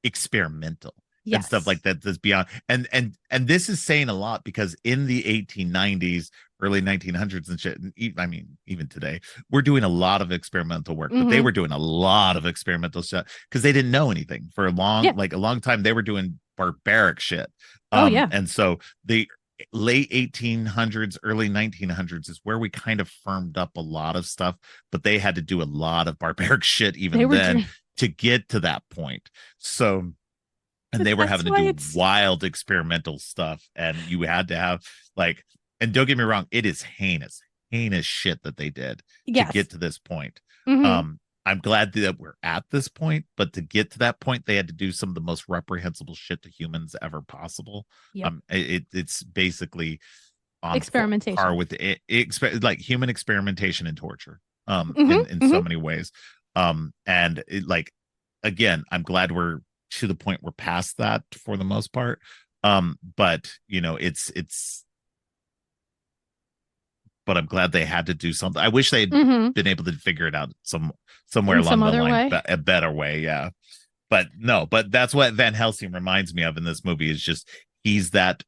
experimental. and stuff Yes. like that. That's beyond, and this is saying a lot because in the 1890s, early 1900s and shit, and I mean, even today, we're doing a lot of experimental work, but they were doing a lot of experimental stuff because they didn't know anything for a long, like a long time. They were doing barbaric shit. And so the late 1800s, early 1900s is where we kind of firmed up a lot of stuff, but they had to do a lot of barbaric shit even then to get to that point. So, and they were having to do wild experimental stuff, and you had to have like, and don't get me wrong, it is heinous shit that they did to get to this point. I'm glad that we're at this point, but to get to that point, they had to do some of the most reprehensible shit to humans ever possible. It's basically on experimentation par with like human experimentation and torture in so many ways. And like, again, I'm glad we're to the point we're past that for the most part. But you know, it's but I'm glad they had to do something. I wish they'd been able to figure it out somewhere along the line, a better way. Yeah. But no, but that's what Van Helsing reminds me of in this movie, is just he's that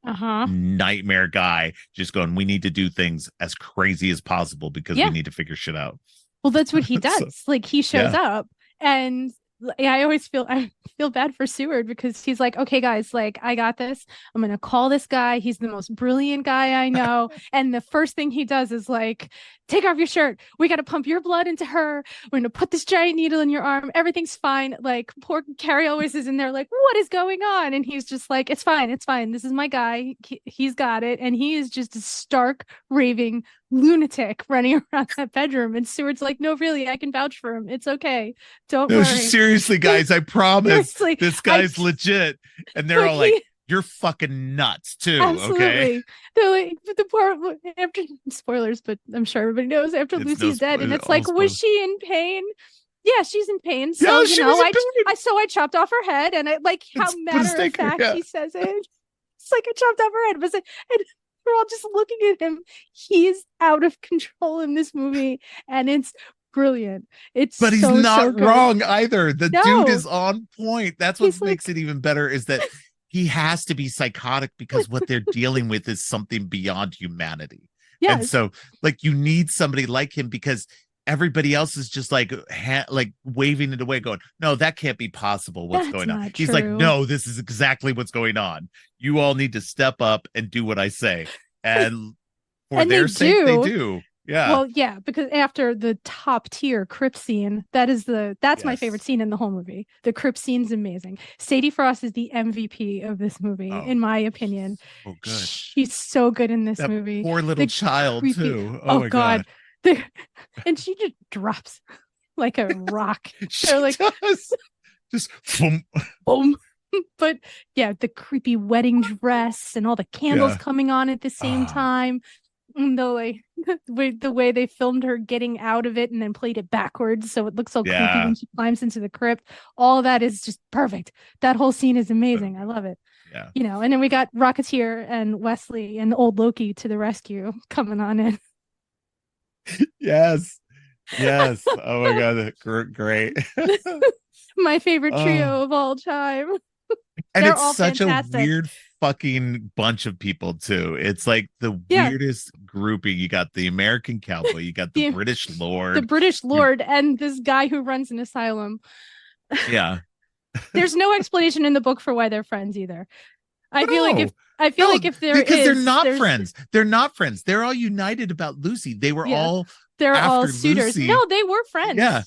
nightmare guy just going, we need to do things as crazy as possible because we need to figure shit out. Well, that's what he does. Like, he shows up, and I feel bad for Seward because he's like, okay, guys, like, I got this. I'm going to call this guy. He's the most brilliant guy I know. And the first thing he does is like, take off your shirt. We got to pump your blood into her. We're going to put this giant needle in your arm. Everything's fine. Like, poor Carrie always is in there like, what is going on? And he's just like, it's fine. It's fine. This is my guy. He's got it. And he is just a stark, raving lunatic running around that bedroom. And Seward's like, no, really, I can vouch for him. It's okay. Don't worry. Seriously, guys, I promise this guy's legit. And they're all like, you're fucking nuts too. Absolutely. Okay. They're like, the part after, spoilers, but I'm sure everybody knows, after Lucy's dead, and it's like, was she in pain? Yeah, she's in pain. So you know, I chopped off her head, and like, how matter of fact he says it. It's like, I chopped off her head, and we're all just looking at him. He's out of control in this movie, and it's brilliant. But he's not wrong either. The dude is on point. That's what makes it even better, is that he has to be psychotic because what they're dealing with is something beyond humanity. Yes. And so, like, you need somebody like him because everybody else is just like waving it away, going, no, that can't be possible. What's going on? He's like, no, this is exactly what's going on. You all need to step up and do what I say. And for their sake, they do. Yeah. Well, yeah, because after the top tier crypt scene, that's my favorite scene in the whole movie. The crypt scene's amazing. Sadie Frost is the MVP of this movie, in my opinion. Oh, good. She's so good in this movie. Poor little child too. Oh my God. And she just drops like a rock. She like does. Just boom. Boom. But yeah, the creepy wedding dress and all the candles coming on at the same time. The way they filmed her getting out of it and then played it backwards, so it looks so creepy when she climbs into the crypt. All of that is just perfect. That whole scene is amazing. I love it. Yeah, you know. And then we got Rocketeer and Wesley and old Loki to the rescue coming on in. Yes. Oh my God, great. My favorite trio of all time. And it's such fantastic. A weird fucking bunch of people too. It's like the weirdest grouping. You got the American cowboy, you got the British Lord, and this guy who runs an asylum. Yeah. There's no explanation in the book for why they're friends either. I feel like if they're not friends. They're not friends. They're all united about Lucy. They were all suitors. Lucy. No, they were friends. Yeah.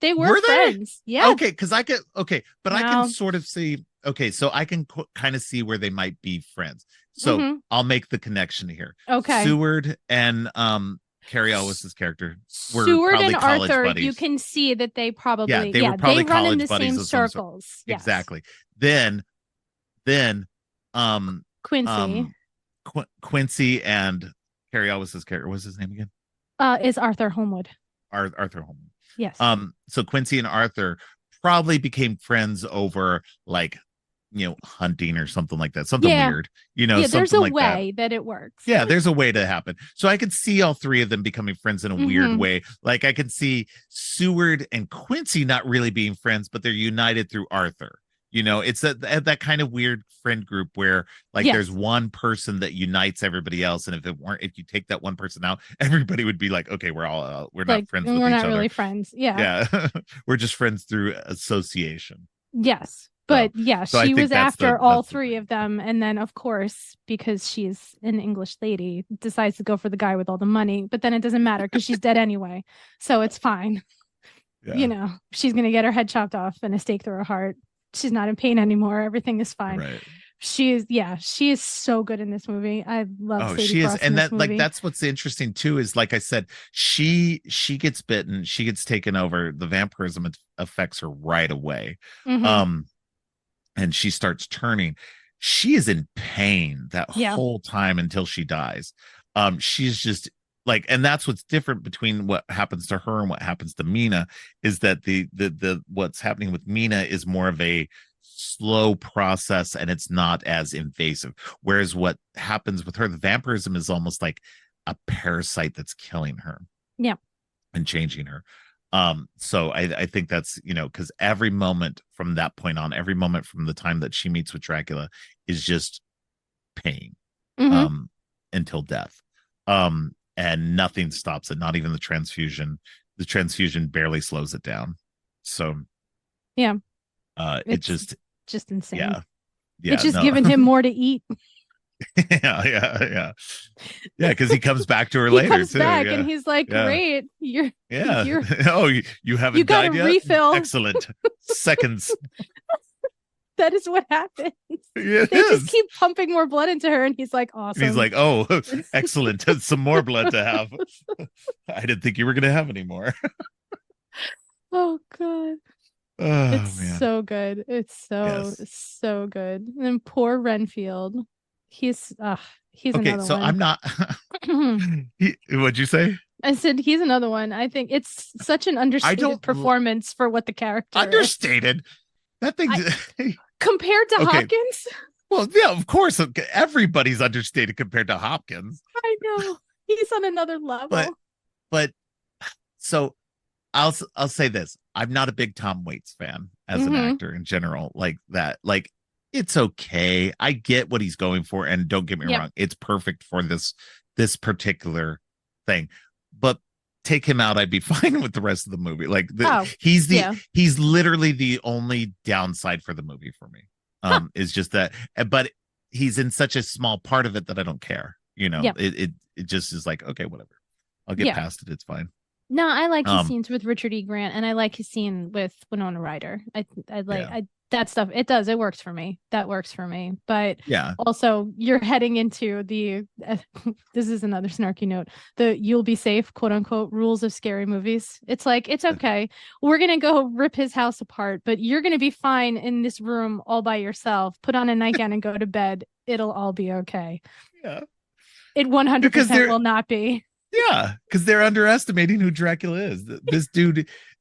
They were friends. They? Yeah. Okay, because I can sort of see. Okay, so I can kind of see where they might be friends. So I'll make the connection here. Okay. Seward and Carrie Elwes's character were Seward and college Arthur. buddies. You can see that they probably they were probably they run in the buddies same circles. Yes. Exactly. Then Quincy and Carrie Elwes's character. What's his name again? Is Arthur Homewood. Arthur Homewood. Yes. So Quincy and Arthur probably became friends over like, you know, hunting or something like that. Something weird. You know, there's a like way that it works. Yeah, there's a way to happen. So I could see all three of them becoming friends in a weird way. Like I could see Seward and Quincy not really being friends, but they're united through Arthur. It's that kind of weird friend group where like there's Yes. one person that unites everybody else, and if you take that one person out, everybody would be like, okay, we're not Like friends with we're each not other. really friends. Yeah. Yeah, we're just friends through association. Yes. So But yeah, so I she think was after all that's the three thing. of them. And then, of course, because she's an English lady, decides to go for the guy with all the money. But then it doesn't matter because she's dead anyway. So it's fine. Yeah, She's going to get her head chopped off and a stake through her heart. She's not in pain anymore. Everything is fine. right. She is so good in this movie. I love Oh, Sadie she is, Frost in and this movie. that's what's interesting too. Is like I said, she gets bitten, she gets taken over. The vampirism affects her right away, Mm-hmm. um, and she starts turning. She is in pain that Yeah. whole time until she dies. She's just like, and that's what's different between what happens to her and what happens to Mina is that the what's happening with Mina is more of a slow process and it's not as invasive. Whereas what happens with her, the vampirism is almost like a parasite that's killing her. Yeah. And changing her. So I think that's, because every moment from that point on, every moment from the time that she meets with Dracula is just pain, Mm-hmm. until death. And nothing stops it, not even the transfusion. The transfusion barely slows it down. So Yeah. it It's just insane. yeah, It's just no. giving him more to eat. Yeah, because he comes back to her He later comes too. back and Yeah, he's like, yeah. "Great, Yeah. you're Oh, you you haven't got a died yet? refill." Excellent. Seconds. That is what happens. It They just is. keep pumping more blood into her, and he's like, And he's "Awesome." like, oh, excellent. Some more blood to have. I didn't think you were going to have any more. Oh god. It's Oh, man. so good. It's Yes. so good. And then poor Renfield. He's he's Okay. another So one. I'm not. What'd you say? I said he's another one. I think it's such an I understated don't performance for what the character is. understated. That thing. I compared to Okay. Hopkins. Well, yeah, of course. Everybody's understated compared to Hopkins. I know. He's on another But, level. but, so I'll say this. I'm not a big Tom Waits fan as an Mm-hmm. actor in general, like that. Like it's okay. I get what he's going for, and don't get me Yep. wrong, it's perfect for this particular thing. But take him out, I'd be fine with the rest of the movie. Like Oh, yeah. he's literally the only downside for the movie for me. Huh. Is just that, but he's in such a small part of it that I don't care. Yep. It just is like, okay, whatever. I'll get Yeah. past it. It's fine. No, I like his Um, scenes with Richard E. Grant, and I like his scene with Winona Ryder. I like yeah, that stuff. It works for me. That works for me. But yeah. also, you're heading into the this is another snarky note. The "you'll be safe" quote unquote rules of scary movies. It's like it's okay. We're gonna go rip his house apart, but you're gonna be fine in this room all by yourself. Put on a nightgown and go to bed. It'll all be okay. Yeah. It Because 100% they're will not be. Yeah, because they're underestimating who Dracula is.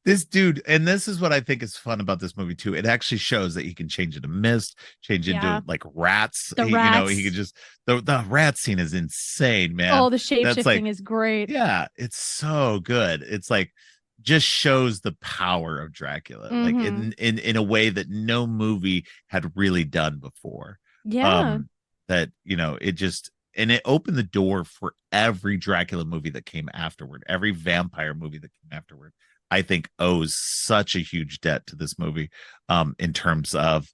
This dude, and this is what I think is fun about this movie too. It actually shows that he can change into mist, change Yeah. into like rats. The He rats. could just the rat scene is insane, man. Oh, the shape That's shifting like, is great. yeah, it's so good. It's like just shows the power of Dracula, like Mm-hmm. in a way that no movie had really done before. Yeah. Um, that it just and it opened the door for every Dracula movie that came afterward, every vampire movie that came afterward. I think owes such a huge debt to this movie, in terms of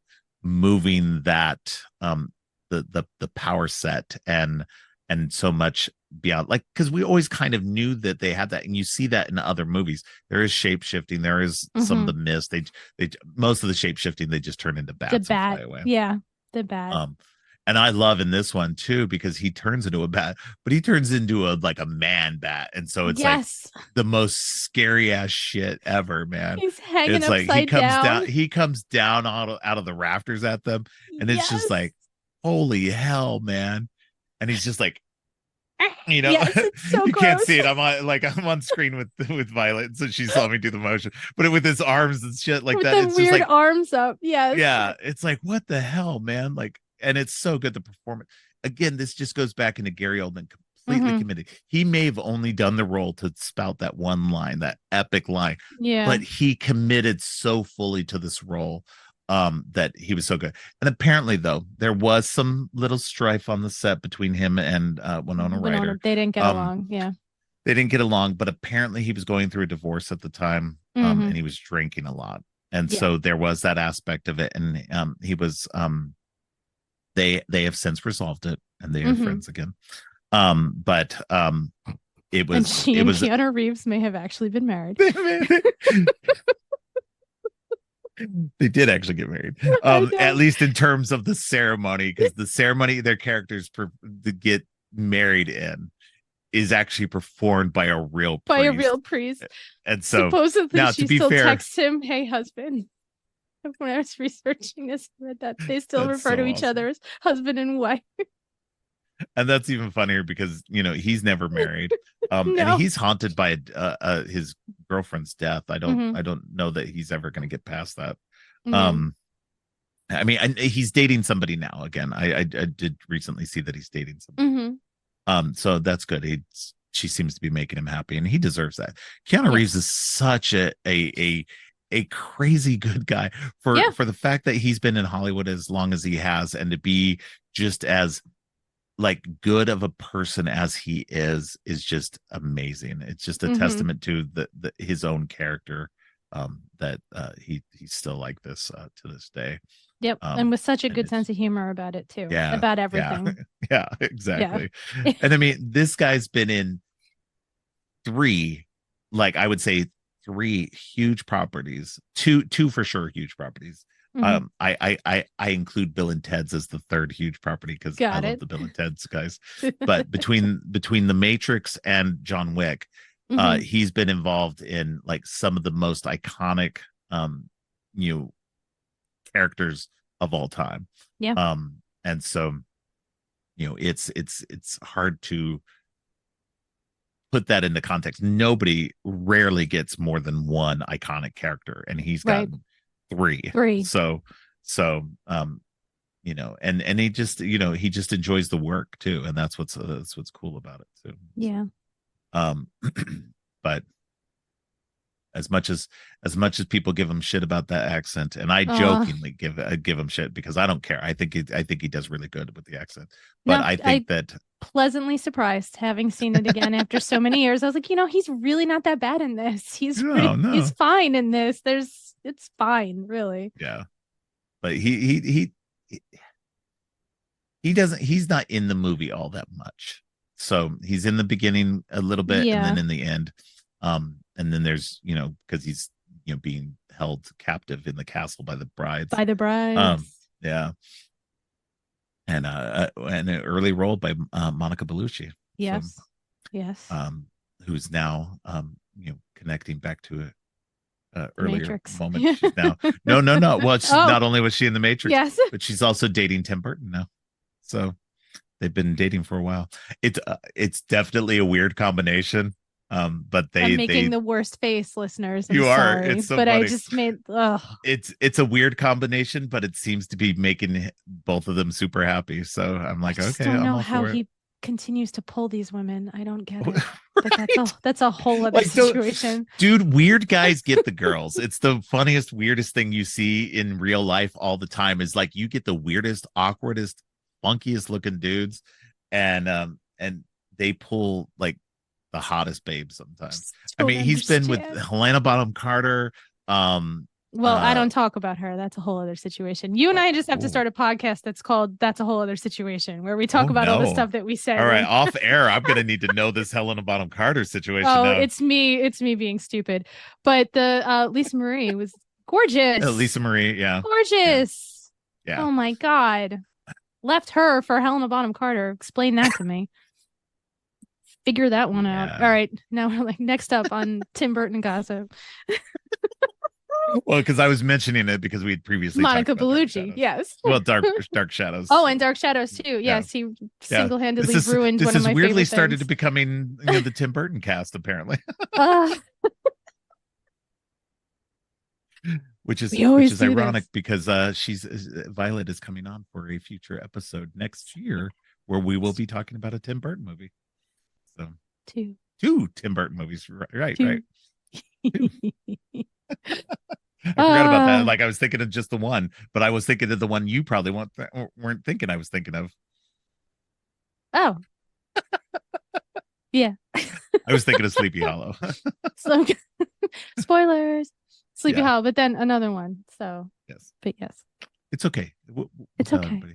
moving that the power set and so much beyond, like, because we always kind of knew that they had that, and you see that in other movies. There is shape shifting, there is some of the mist. They most of the shape shifting they just turn into bats and fly away. Yeah, the bat. And I love in this one too, because he turns into a bat, but he turns into a man bat. And so it's like the most scary ass shit ever, man. He's hanging It's like upside down. he comes down out of the rafters at them, and it's just Yes. like, holy hell, man. And he's just like, Yes, it's so you can't gross. see it. I'm on screen with Violet, so she saw me do the motion, but with his arms and shit like With that, the it's weird just like, arms up. Yes. yeah, it's like, what the hell, man? Like, and it's so good, the performance. Again, this just goes back into Gary Oldman, completely committed. He may have only done the role to spout that one line, that epic line, Yeah. but he committed so fully to this role. that he was so good. And apparently, though, there was some little strife on the set between him and Winona Ryder. They didn't get along. Yeah. They didn't get along, but apparently he was going through a divorce at the time, and he was drinking a lot. And so there was that aspect of it. And he was they have since resolved it, and they are friends again. But it was, and she and Keanu Reeves may have actually been married. They did actually get married, at least in terms of the ceremony, because the ceremony their characters to get married in is actually performed by a real priest. And so supposedly now, she still texts him, "Hey, husband." When I was researching this, I read that they still refer to each other as husband and wife. And that's even funnier because, you know, he's never married. No. And he's haunted by his girlfriend's death. I don't know that he's ever going to get past that. I mean, he's dating somebody now. Again, I did recently see that he's dating somebody. So that's good. She seems to be making him happy, and he deserves that. Keanu Reeves is such a crazy good guy for the fact that he's been in Hollywood as long as he has, and to be just as like good of a person as he is just amazing. It's just a testament to his own character, that he's still like this to this day. Yep. And with such a good sense of humor about it too. Yeah. About everything. Yeah, exactly. Yeah. And I mean, this guy's been in three huge properties, two for sure huge properties. I include Bill and Ted's as the third huge property because I love the Bill and Ted's guys. But between The Matrix and John Wick, he's been involved in like some of the most iconic characters of all time. Yeah. And so, you know, it's hard to put that into context. Nobody rarely gets more than one iconic character, and he's gotten three. So you know, and he just, you know, he just enjoys the work too, and that's what's cool about it too. Yeah. But as much as people give him shit about that accent, and I jokingly give him shit because I don't care. I think he does really good with the accent. But I think that pleasantly surprised having seen it again after so many years. I was like, you know, he's really not that bad in this. He's fine in this. It's fine, really. Yeah. But he doesn't, he's not in the movie all that much. So he's in the beginning a little bit, and then in the end. And then there's, you know, because he's, you know, being held captive in the castle by the brides. Yeah. And an early role by Monica Bellucci. Yes. Yes. Who's now you know, connecting back to a earlier Matrix moment. She's now no. Well, not only was she in the Matrix, but she's also dating Tim Burton now. So they've been dating for a while. It's definitely a weird combination. But I'm making the worst face, listeners. You are. It's so funny. I just made. It's a weird combination, but it seems to be making both of them super happy. So I'm like, okay, I don't know how he continues to pull these women. I don't get it. But that's a whole other situation. Dude, weird guys get the girls. It's the funniest, weirdest thing you see in real life all the time. Is like you get the weirdest, awkwardest, funkiest looking dudes, and they pull like the hottest babe sometimes. I mean, he's been with Helena Bonham Carter. Well, I don't talk about her. That's a whole other situation. You and I just have to start a podcast that's called That's a Whole Other Situation, where we talk about all the stuff that we say. All right, off air, I'm going to need to know this Helena Bonham Carter situation. Now. It's me being stupid. But the Lisa Marie was gorgeous. Lisa Marie, yeah. Gorgeous. Yeah. Oh my God. Left her for Helena Bonham Carter. Explain that to me. Figure that one out. All right. Now we're like next up on Tim Burton gossip. Well, because I was mentioning it because we had previously Monica Bellucci. Yes. Well, Dark Shadows. Oh, and Dark Shadows too. Yes, he single-handedly ruined one of my favorite weirdly things. Started to becoming, you know, the Tim Burton cast apparently. Which is ironic because Violet is coming on for a future episode next year where we will be talking about a Tim Burton movie. So two Tim Burton movies, right. I forgot about that. Uh Like I was thinking of just the one, but I was thinking of the one you probably weren't thinking I was thinking of. oh, yeah. I was thinking of Sleepy Hollow. So spoilers. Sleepy Yeah. Hollow, but then another one. So, Yes. but yes, It's okay. We'll it's tell okay. everybody.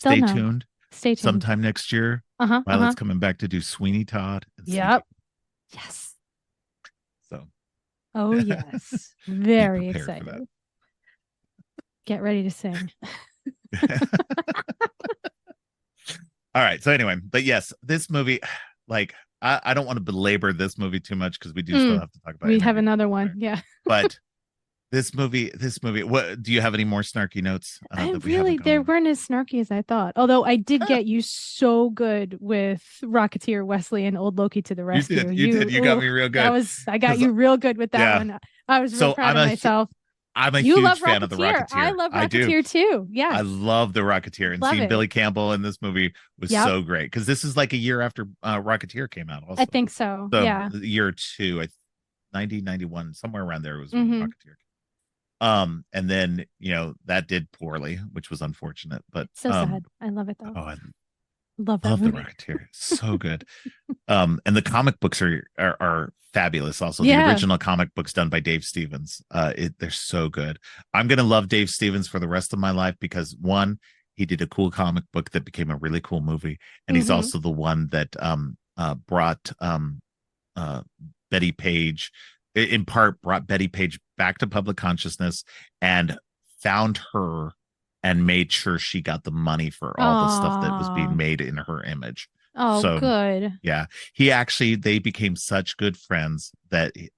They'll Stay know. tuned. Stay tuned. Sometime next year, Uh-huh. Violet's Uh-huh. coming back to do Sweeney Todd and Sleepy. Yep. Yes. So Oh, yes. be Very prepared for excited. Get ready to sing. that. All right. So anyway, but yes, this movie, like I don't want to belabor this movie too much because we do still have to talk about We have Interview. another one. Yeah. But this movie, what do you have any more snarky notes that we haven't They gone over? weren't as snarky as I thought. Although I did get you so good with Rocketeer Wesley and Old Loki to the rescue. You did. You got me real good. I got Because you real good with that yeah. one. I was real So proud of myself. I'm a You huge love fan of the Rocketeer. I Rocketeer. love I do. Rocketeer too. Yes. I love the Rocketeer, and Love seeing it. Billy Campbell in this movie was Yep. so great because this is like a year after Rocketeer came out. Also, I think so. so Yeah. a year or two, 90, 91, somewhere around there was when Mhm. Rocketeer. And then that did poorly, which was unfortunate. But So sad. I love it though. oh, I Love that love the movie. Rocketeer, so good. And the comic books are fabulous. Also, the Yeah. original comic books done by Dave Stevens, they're so good. I'm gonna love Dave Stevens for the rest of my life because one, he did a cool comic book that became a really cool movie, and he's also the one that brought Betty Page, in part brought Betty Page back to public consciousness and found her and made sure she got the money for all the stuff that was being made in her image. Oh, So good. yeah, they became such good friends that he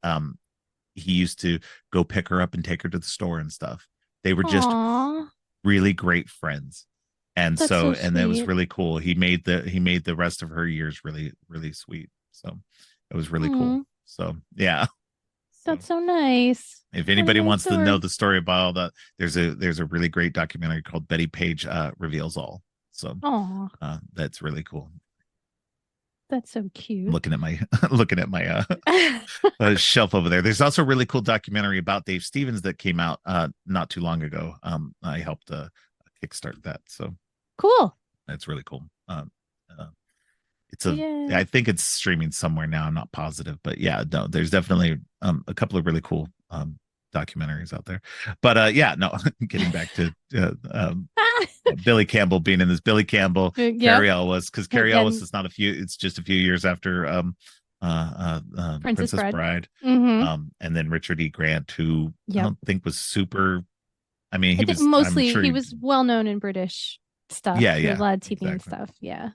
used to go pick her up and take her to the store and stuff. They were just Aww. really great friends. And That's so so and that was sweet. really cool. He made the rest of her years really, really sweet. So it was really cool. So yeah. That's so nice. If anybody wants to know story. the story about all that, there's a really great documentary called Betty Page Reveals All. So that's really cool. That's so cute. I'm looking at my shelf over there. There's also a really cool documentary about Dave Stevens that came out not too long ago. I helped kickstart that, so cool. that's really cool. I think it's streaming somewhere now. I'm not positive, but yeah, no, there's definitely a couple of really cool documentaries out there. But yeah, no, getting back to Billy Campbell being in this. Billy Campbell, Carrie Elwes, because Carrie Elwes is it's just a few years after Princess Bride. And then Richard E. Grant, who I don't think was super. I mean, he was mostly sure he was well known in British stuff. Yeah, a lot of TV and stuff. Yeah.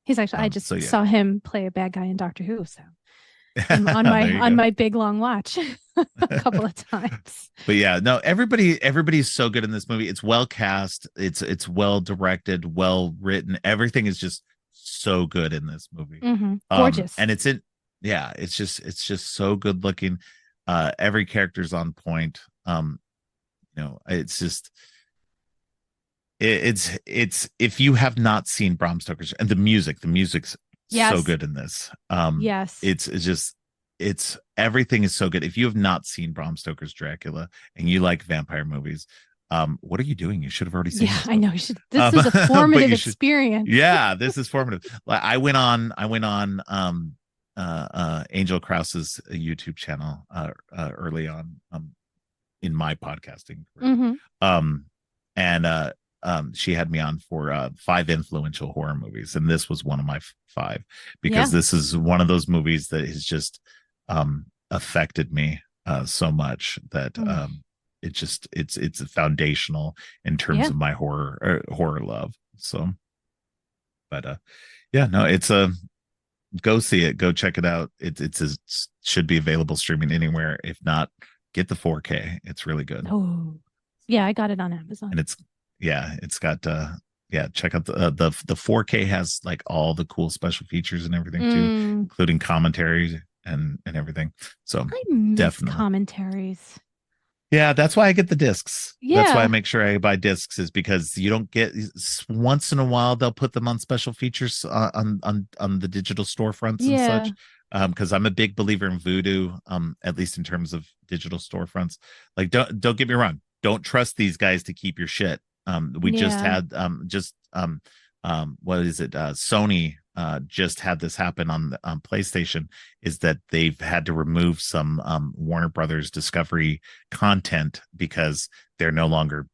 He's actually I just saw him play a bad guy in Doctor Who, so on my big long watch a couple of times. But yeah, no, everybody's so good in this movie. It's well cast, it's well directed, well written. Everything is just so good in this movie. Gorgeous. And it's just so good looking. Every character's on point. It's just it's if you have not seen Bram Stoker's, and the music's so good in this. Yes. It's everything is so good. If you have not seen Bram Stoker's Dracula and you like vampire movies, what are you doing? You should have already seen this. I know. This is a formative experience. Yeah, this is formative. I went on Angel Krause's YouTube channel early on in my podcasting career. And she had me on for 5 influential horror movies, and this was one of my 5 because this is one of those movies that has just affected me so much that it's foundational in terms of my horror love. So, but yeah, no, it's go see it, go check it out. It should be available streaming anywhere. If not, get the 4K. It's really good. Oh, yeah, I got it on Amazon, and it's got check out the 4K has like all the cool special features and everything too, including commentaries and everything. So I miss commentaries. Yeah, that's why I get the discs. That's why I Yeah. make sure I buy discs, is because you don't get, once in a while they'll put them on special features on the digital storefronts and Yeah. such. Because I'm a big believer in Voodoo, at least in terms of digital storefronts. Like, don't get me wrong, don't trust these guys to keep your shit. We just Yeah. had what is it? Sony just had this happen on the PlayStation, is that they've had to remove some Warner Brothers Discovery content because they're no longer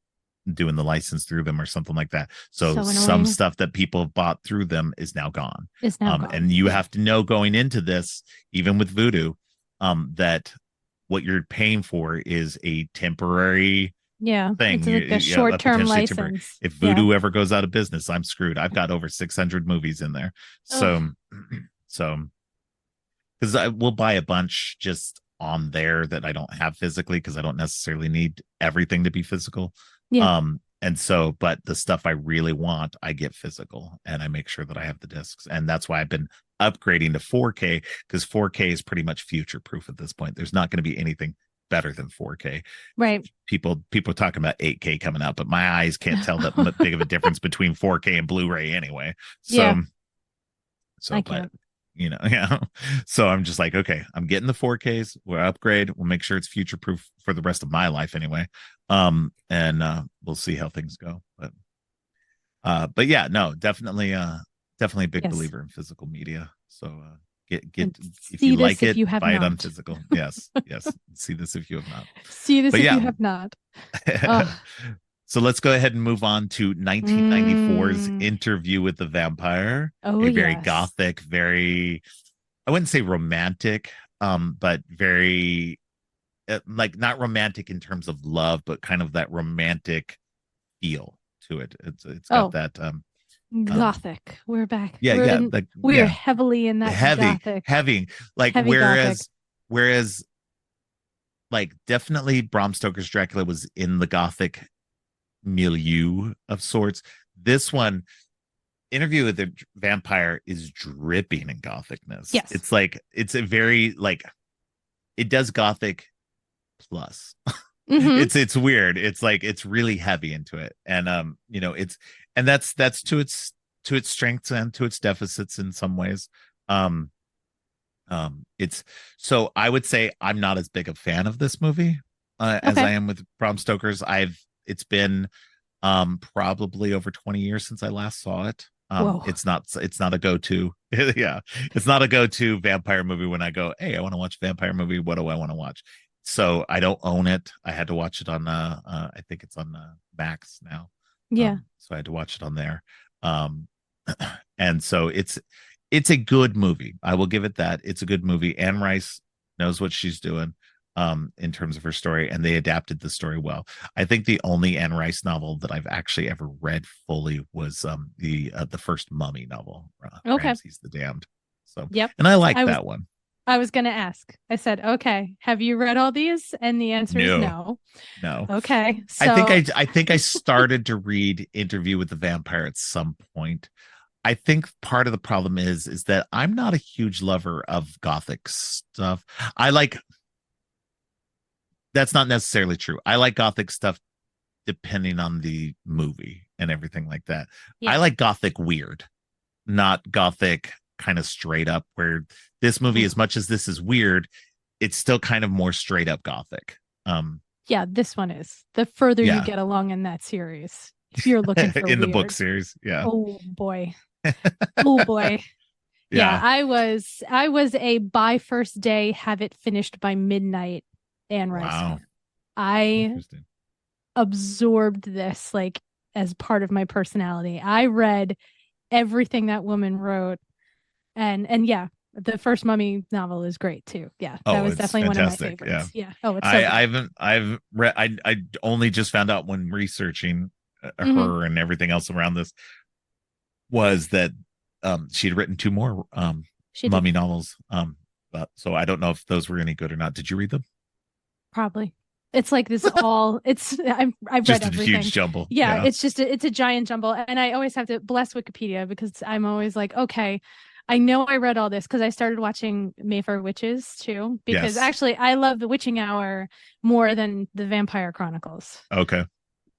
doing the license through them or something like that. So So some annoying. stuff that people have bought through them is now gone. It's now gone. And you Yeah. have to know going into this, even with Voodoo, that what you're paying for is a temporary Yeah. thing. It's like a Yeah, short-term potentially temporary. license. If Yeah. Voodoo ever goes out of business, I'm screwed. I've got over 600 movies in there. Ugh. So, so because I will buy a bunch just on there that I don't have physically, because I don't necessarily need everything to be physical. Yeah. And so, but the stuff I really want, I get physical, and I make sure that I have the discs. And that's why I've been upgrading to 4K, because 4K is pretty much future proof at this point. There's not going to be anything better than 4K. Right. People talking about 8K coming out, but my eyes can't tell that big of a difference between 4K and Blu-ray anyway. So, Yeah. I but can't. yeah. So I'm just like, okay, I'm getting the 4Ks. We'll upgrade. We'll make sure it's future proof for the rest of my life anyway. And we'll see how things go. But yeah, no, definitely a big Yes. believer in physical media. So get And if you see like this if it, you have buy it on not. physical. Yes, yes. See this if you have not. See this But if you yeah. have not. Oh. So let's go ahead and move on to 1994's Mm. Interview with the Vampire. Oh A very yes. gothic, very, I wouldn't say romantic, but very, like, not romantic in terms of love, but kind of that romantic feel to it. It's got Oh, that um gothic. We're back. yeah, We're yeah, in. like, We're yeah, heavily in that heavy, gothic, heavy, like, heavy gothic. whereas like, definitely Bram Stoker's Dracula was in the gothic milieu of sorts. This one, Interview with the Vampire, is dripping in gothicness. Yes. It's like, it's a very, like, it does gothic plus. Mm-hmm. It's weird. It's like, it's really heavy into it. And it's, and that's to its strengths and to its deficits in some ways. Um it's, so I would say I'm not as big a fan of this movie as Okay. I am with Bram Stoker's. It's been probably over 20 years since I last saw it. Whoa. It's not a go-to. Yeah, it's not a go-to vampire movie. When I go, hey, I want to watch a vampire movie, what do I want to watch? So I don't own it. I had to watch it on I think it's on Max now. Yeah. So I had to watch it on there. um and so it's a good movie. I will give it that. It's a good movie. Anne Rice knows what she's doing in terms of her story, and they adapted the story well. I think the only Anne Rice novel that I've actually ever read fully was the first Mummy novel, Okay. Ramses the Damned. So, Yep. and I like I was that one. I was gonna ask. I said, okay, have you read all these? And the answer is No, no. no. Okay. I think So I started to read Interview with the Vampire at some point. I think part of the problem is that I'm not a huge lover of gothic stuff. I like, that's not necessarily true. I like gothic stuff depending on the movie and everything like that. yeah. I like gothic weird, not gothic kind of straight up, where this movie, as much as this is weird, it's still kind of more straight up gothic. Yeah, this one is. The further you Yeah. get along in that series, if you're looking for In the weird. book series. Yeah. Oh boy. Oh boy. Yeah, Yeah. I was a by first day, have it finished by midnight Anne Rice Wow. fan. I Interesting. absorbed this like as part of my personality. I read everything that woman wrote, and yeah, the first Mummy novel is great too. Yeah, that Oh, was it's definitely one of my fantastic. Yeah. favorites. Yeah. Oh, it's so good. I've read, I only just found out when researching Mhm. her and everything else around this, was that she'd written two more She did Mummy novels. But so I don't know if those were any good or not. Did you read them? probably. It's like this all. I've Just read a everything. huge jumble. Yeah, it's just it's a giant jumble, and I always have to bless Wikipedia because I'm always like, okay, I know I read all this because I started watching Mayfair Witches too, because Yes. actually I love The Witching Hour more than the Vampire Chronicles. Okay.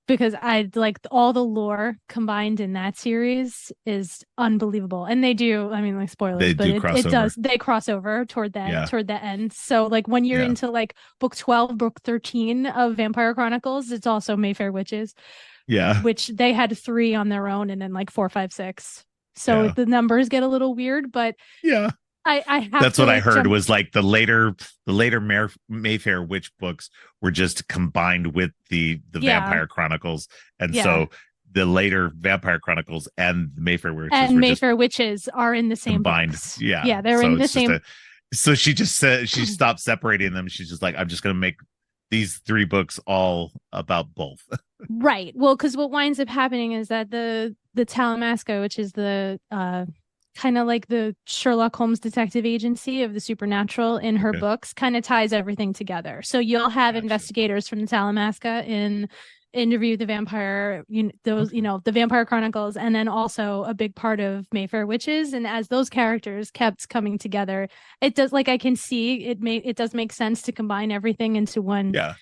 Because I like all the lore combined in that series is unbelievable. And they do, I mean, like spoilers, They but do it crossover. does, they cross over Yeah. toward the end. So like when you're Yeah. into like book 12, book 13 of Vampire Chronicles, it's also Mayfair Witches, Yeah. which they had three on their own and then like four, five, six. So Yeah. the numbers get a little weird, but Yeah. I have That's to what I like heard jump. was like the later Mayfair witch books were just combined with the Yeah. Vampire Chronicles, and Yeah. so the later Vampire Chronicles and the Mayfair witches And were just Mayfair Witches are in the same combined. books. Yeah, Yeah, they're so in the it's just same. a. So she just said she stopped separating them. She's just like, I'm just gonna make these three books all about both. Right. Well, because what winds up happening is that the Talamasca, which is the kind of like the Sherlock Holmes detective agency of the supernatural in her Okay, books, kind of ties everything together. So you'll have gotcha. investigators from the Talamasca in Interview with the Vampire, those, Okay. the Vampire Chronicles, and then also a big part of Mayfair Witches. And as those characters kept coming together, it does, like, I can see it does make sense to combine everything into one Yeah,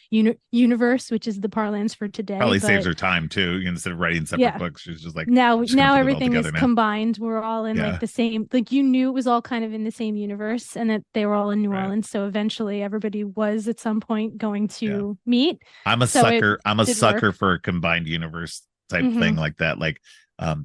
universe, which is the parlance for today. probably saves But her time too. Instead of writing separate yeah, books, she's just like, now I'm just gonna now put it all everything is together now. combined. We're all in like Yeah, the same, like you knew it was all kind of in the same universe and that they were all in New right. Orleans. So eventually everybody was at some point going Yeah. to meet. I'm a So it sucker. I'm a did work. sucker for a combined universe type thing Hmm. like that. Like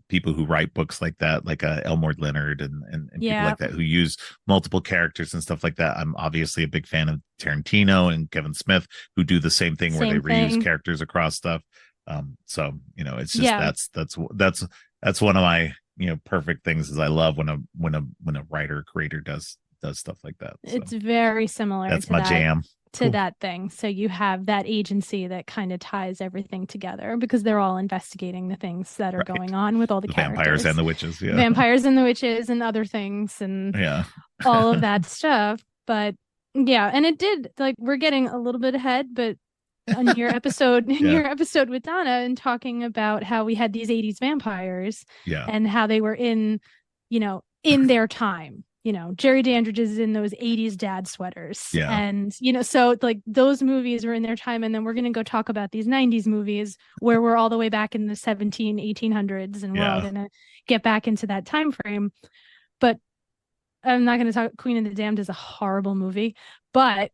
people who write books like that, like Elmore Leonard and people Yeah. like that who use multiple characters and stuff like that. I'm obviously a big fan of Tarantino and Kevin Smith who do the same thing where they Same reuse thing. characters across stuff. So it's just Yeah. that's one of my perfect things is I love when a writer creator does stuff like that. So It's very similar that's my jam. to Cool. that thing. So you have that agency that kind of ties everything together because they're all investigating the things that are Right. going on with all the The vampires and characters. the witches. Yeah. Vampires and the witches and other things and Yeah. all of that stuff. But yeah, and it did, like, we're getting a little bit ahead, but on your episode in Yeah. your episode with Donna and talking about how we had these 80s vampires Yeah. and how they were in their time. Jerry Dandridge is in those 80s dad sweaters. Yeah. And, so like those movies were in their time. And then we're going to go talk about these 90s movies where we're all the way back in the 1800s and we're all Yeah. going to get back into that time frame. But I'm not going to talk. Queen of the Damned is a horrible movie, but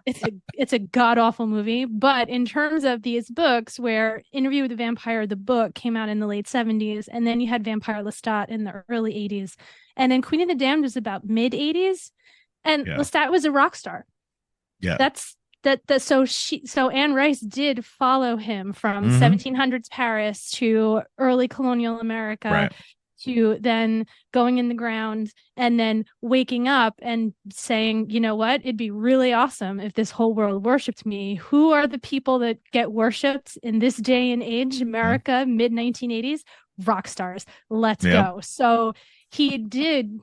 it's a god awful movie. But in terms of these books, where Interview with the Vampire, the book came out in the late 70s, and then you had Vampire Lestat in the early 80s, and then Queen of the Damned was about mid 80s, and Yeah. Lestat was a rock star. Yeah. That's so Anne Rice did follow him from Mhm. 1700s Paris to early colonial America. Right. To then going in the ground and then waking up and saying, you know what, it'd be really awesome if this whole world worshipped me. Who are the people that get worshipped in this day and age, America, mid 1980s? Rock stars. Let's Yep. go. So he did,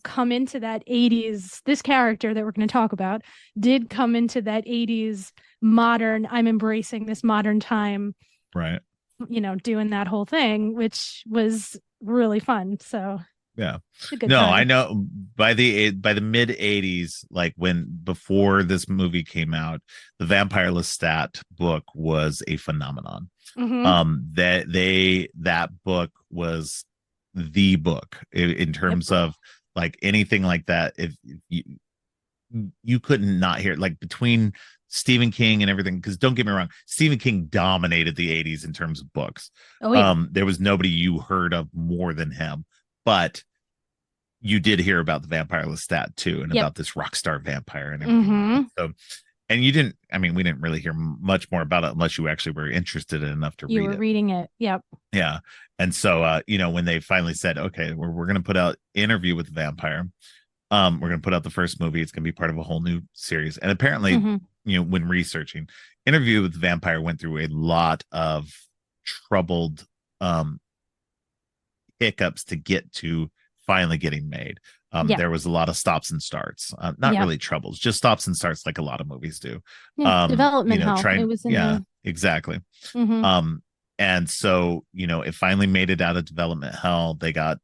come into that 80s, this character that we're going to talk about did come into that 80s modern, I'm embracing this modern time, Right. doing that whole thing, which was really fun. So Yeah. it's a good No, time. I know by the mid 80s, like before this movie came out, the Vampire Lestat book was a phenomenon. Mm-hmm. That book was the book in terms of like anything like that. If you couldn't not hear it, like between Stephen King and everything, because don't get me wrong, Stephen King dominated the 80s in terms of books. Oh yeah. There was nobody you heard of more than him, but you did hear about the Vampire Lestat too, and about this rock star vampire and everything. Mm-hmm. So, and we didn't really hear much more about it unless you actually were interested enough to read it. You were reading it. Yep. Yeah. And so, when they finally said, okay, we're going to put out Interview with the Vampire, we're going to put out the first movie. It's going to be part of a whole new series. And apparently, when researching, Interview with the Vampire went through a lot of troubled hiccups to get to finally getting made. There was a lot of stops and starts, not really troubles, just stops and starts like a lot of movies do. Development hell. It was exactly. Mm-hmm. And so, it finally made it out of development hell. They got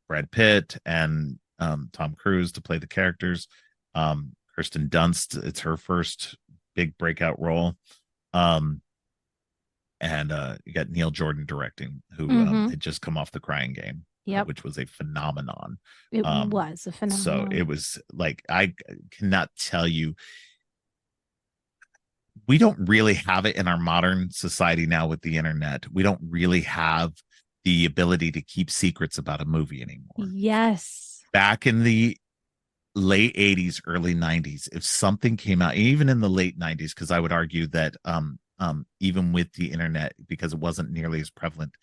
Brad Pitt and Tom Cruise to play the characters. Kirsten Dunst, it's her first big breakout role. And you got Neil Jordan directing, who had just come off The Crying Game, which was a phenomenon. It was a phenomenon. So it was like, I cannot tell you. We don't really have it in our modern society now with the internet. We don't really have the ability to keep secrets about a movie anymore. Yes. Back in the late 80s, early 90s, if something came out, even in the late 90s, because I would argue that even with the internet, because it wasn't nearly as prevalent,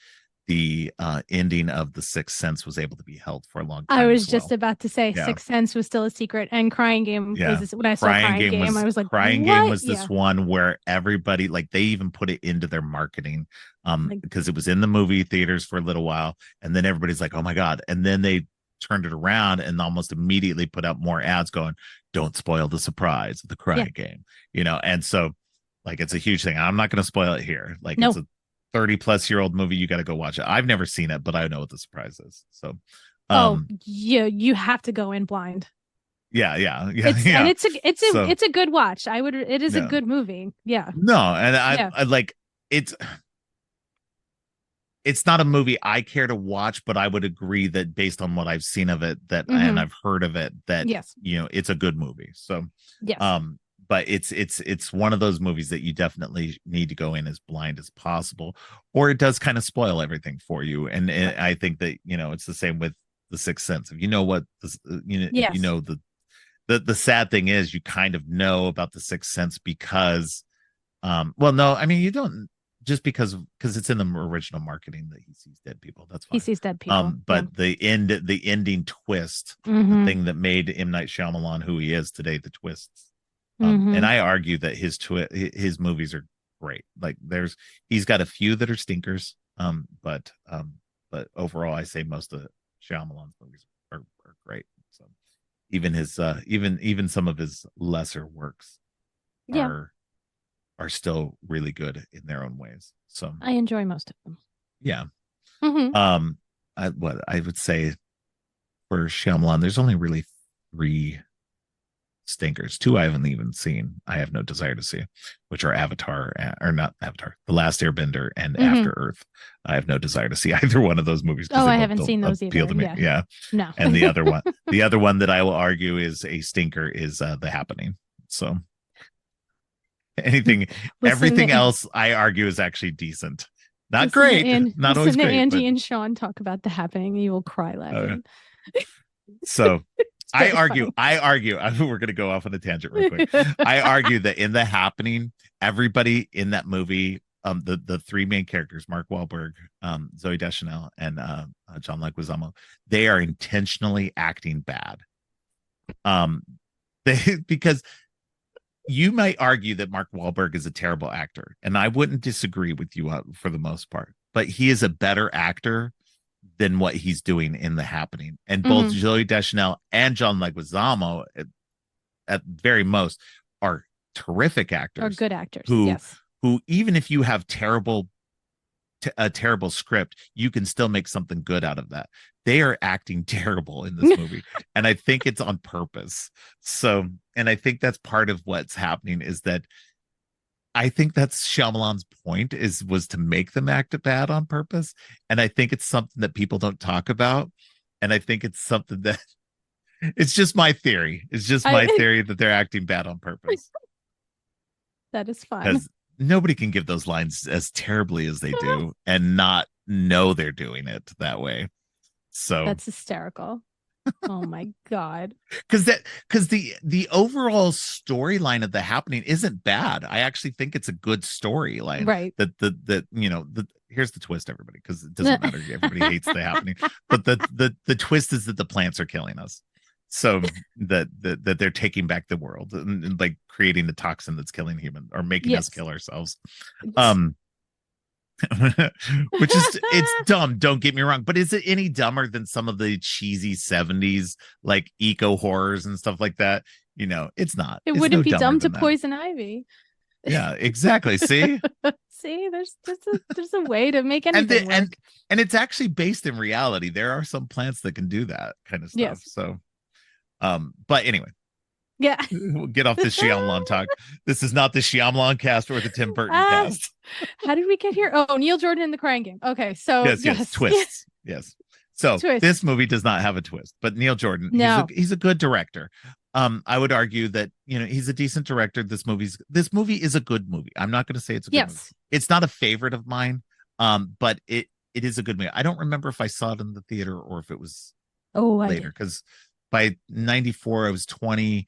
the ending of The Sixth Sense was able to be held for a long time. I was just about to say Sixth Sense was still a secret, and Crying Game was when I saw Crying Game, I was like, Crying Game was this one where everybody, like, they even put it into their marketing because it was in the movie theaters for a little while, and then everybody's like, oh my God. And then they turned it around and almost immediately put out more ads going, don't spoil the surprise of The Crying Game, and so, like, it's a huge thing. I'm not going to spoil it here. Like, it's a 30-plus-year-old movie. You got to go watch it. I've never seen it, but I know what the surprise is. So, you have to go in blind. Yeah. And it's a good watch. It is a good movie. Yeah. No, and I like it's not a movie I care to watch, but I would agree that based on what I've seen of it, that and I've heard of it, that it's a good movie. So but it's one of those movies that you definitely need to go in as blind as possible, or it does kind of spoil everything for you. And I think that it's the same with The Sixth Sense. If you know what the sad thing is, you kind of know about The Sixth Sense because you don't, just because it's in the original marketing that he sees dead people. That's fine. He sees dead people. But the ending twist, the thing that made M. Night Shyamalan who he is today, the twists. And I argue that his movies are great. Like, he's got a few that are stinkers. But overall, I say most of Shyamalan's movies are great. So even his even some of his lesser works are still really good in their own ways. So I enjoy most of them. Yeah. I would say for Shyamalan, there's only really 3 stinkers. 2 I haven't even seen. I have no desire to see, which are Avatar, or not Avatar, The Last Airbender, and After Earth. I have no desire to see either one of those movies. I haven't seen those either. To me. Yeah. No. And the other one that I will argue is a stinker is The Happening. So everything else I argue is actually decent. Not great. Not always great. Andy and Sean talk about The Happening, and you will cry laughing. So I argue, we're going to go off on a tangent real quick. I argue that in The Happening, everybody in that movie, the 3 main characters, Mark Wahlberg, Zooey Deschanel, and John Leguizamo, they are intentionally acting bad. Because you might argue that Mark Wahlberg is a terrible actor, and I wouldn't disagree with you for the most part, but he is a better actor than what he's doing in The Happening. And both Zooey Deschanel and John Leguizamo, at very most, are terrific actors. Are good actors, who even if you have a terrible script, you can still make something good out of that. They are acting terrible in this movie, and I think it's on purpose. So, and I think that's part of what's happening, is that I think that's Shyamalan's point, was to make them act bad on purpose. And I think it's something that people don't talk about. And I think it's something that it's just my theory. It's just my theory that they're acting bad on purpose. That is fun. Because nobody can give those lines as terribly as they do and not know they're doing it that way. So that's hysterical. Oh my God. Because the overall storyline of The Happening isn't bad. I actually think it's a good storyline. Right. Here's the twist, everybody, because it doesn't matter. Everybody hates The Happening. But the twist is that the plants are killing us. So that they're taking back the world and like creating the toxin that's killing human, or making us kill ourselves. Which is, it's dumb, don't get me wrong, but is it any dumber than some of the cheesy 70s like eco horrors and stuff like that? It's not. It wouldn't be dumb to poison ivy. Yeah, exactly. See there's a way to make anything work. And it's actually based in reality. There are some plants that can do that kind of stuff. Yes. So But anyway, Yeah. we'll get off the Shyamalan talk. This is not the Shyamalan cast or the Tim Burton Ah, cast. how did we get here? Oh, Neil Jordan in The Crying Game. Okay, so Yes, twists. Yes. So twist. this movie does not have a twist, but Neil Jordan, No. he's a good director. I would argue that, you know, he's a decent director. This movie is a good movie. I'm not going to say it's a good movie. It's not a favorite of mine, but it is a good movie. I don't remember if I saw it in the theater or if it was later, because by 94 I was 20.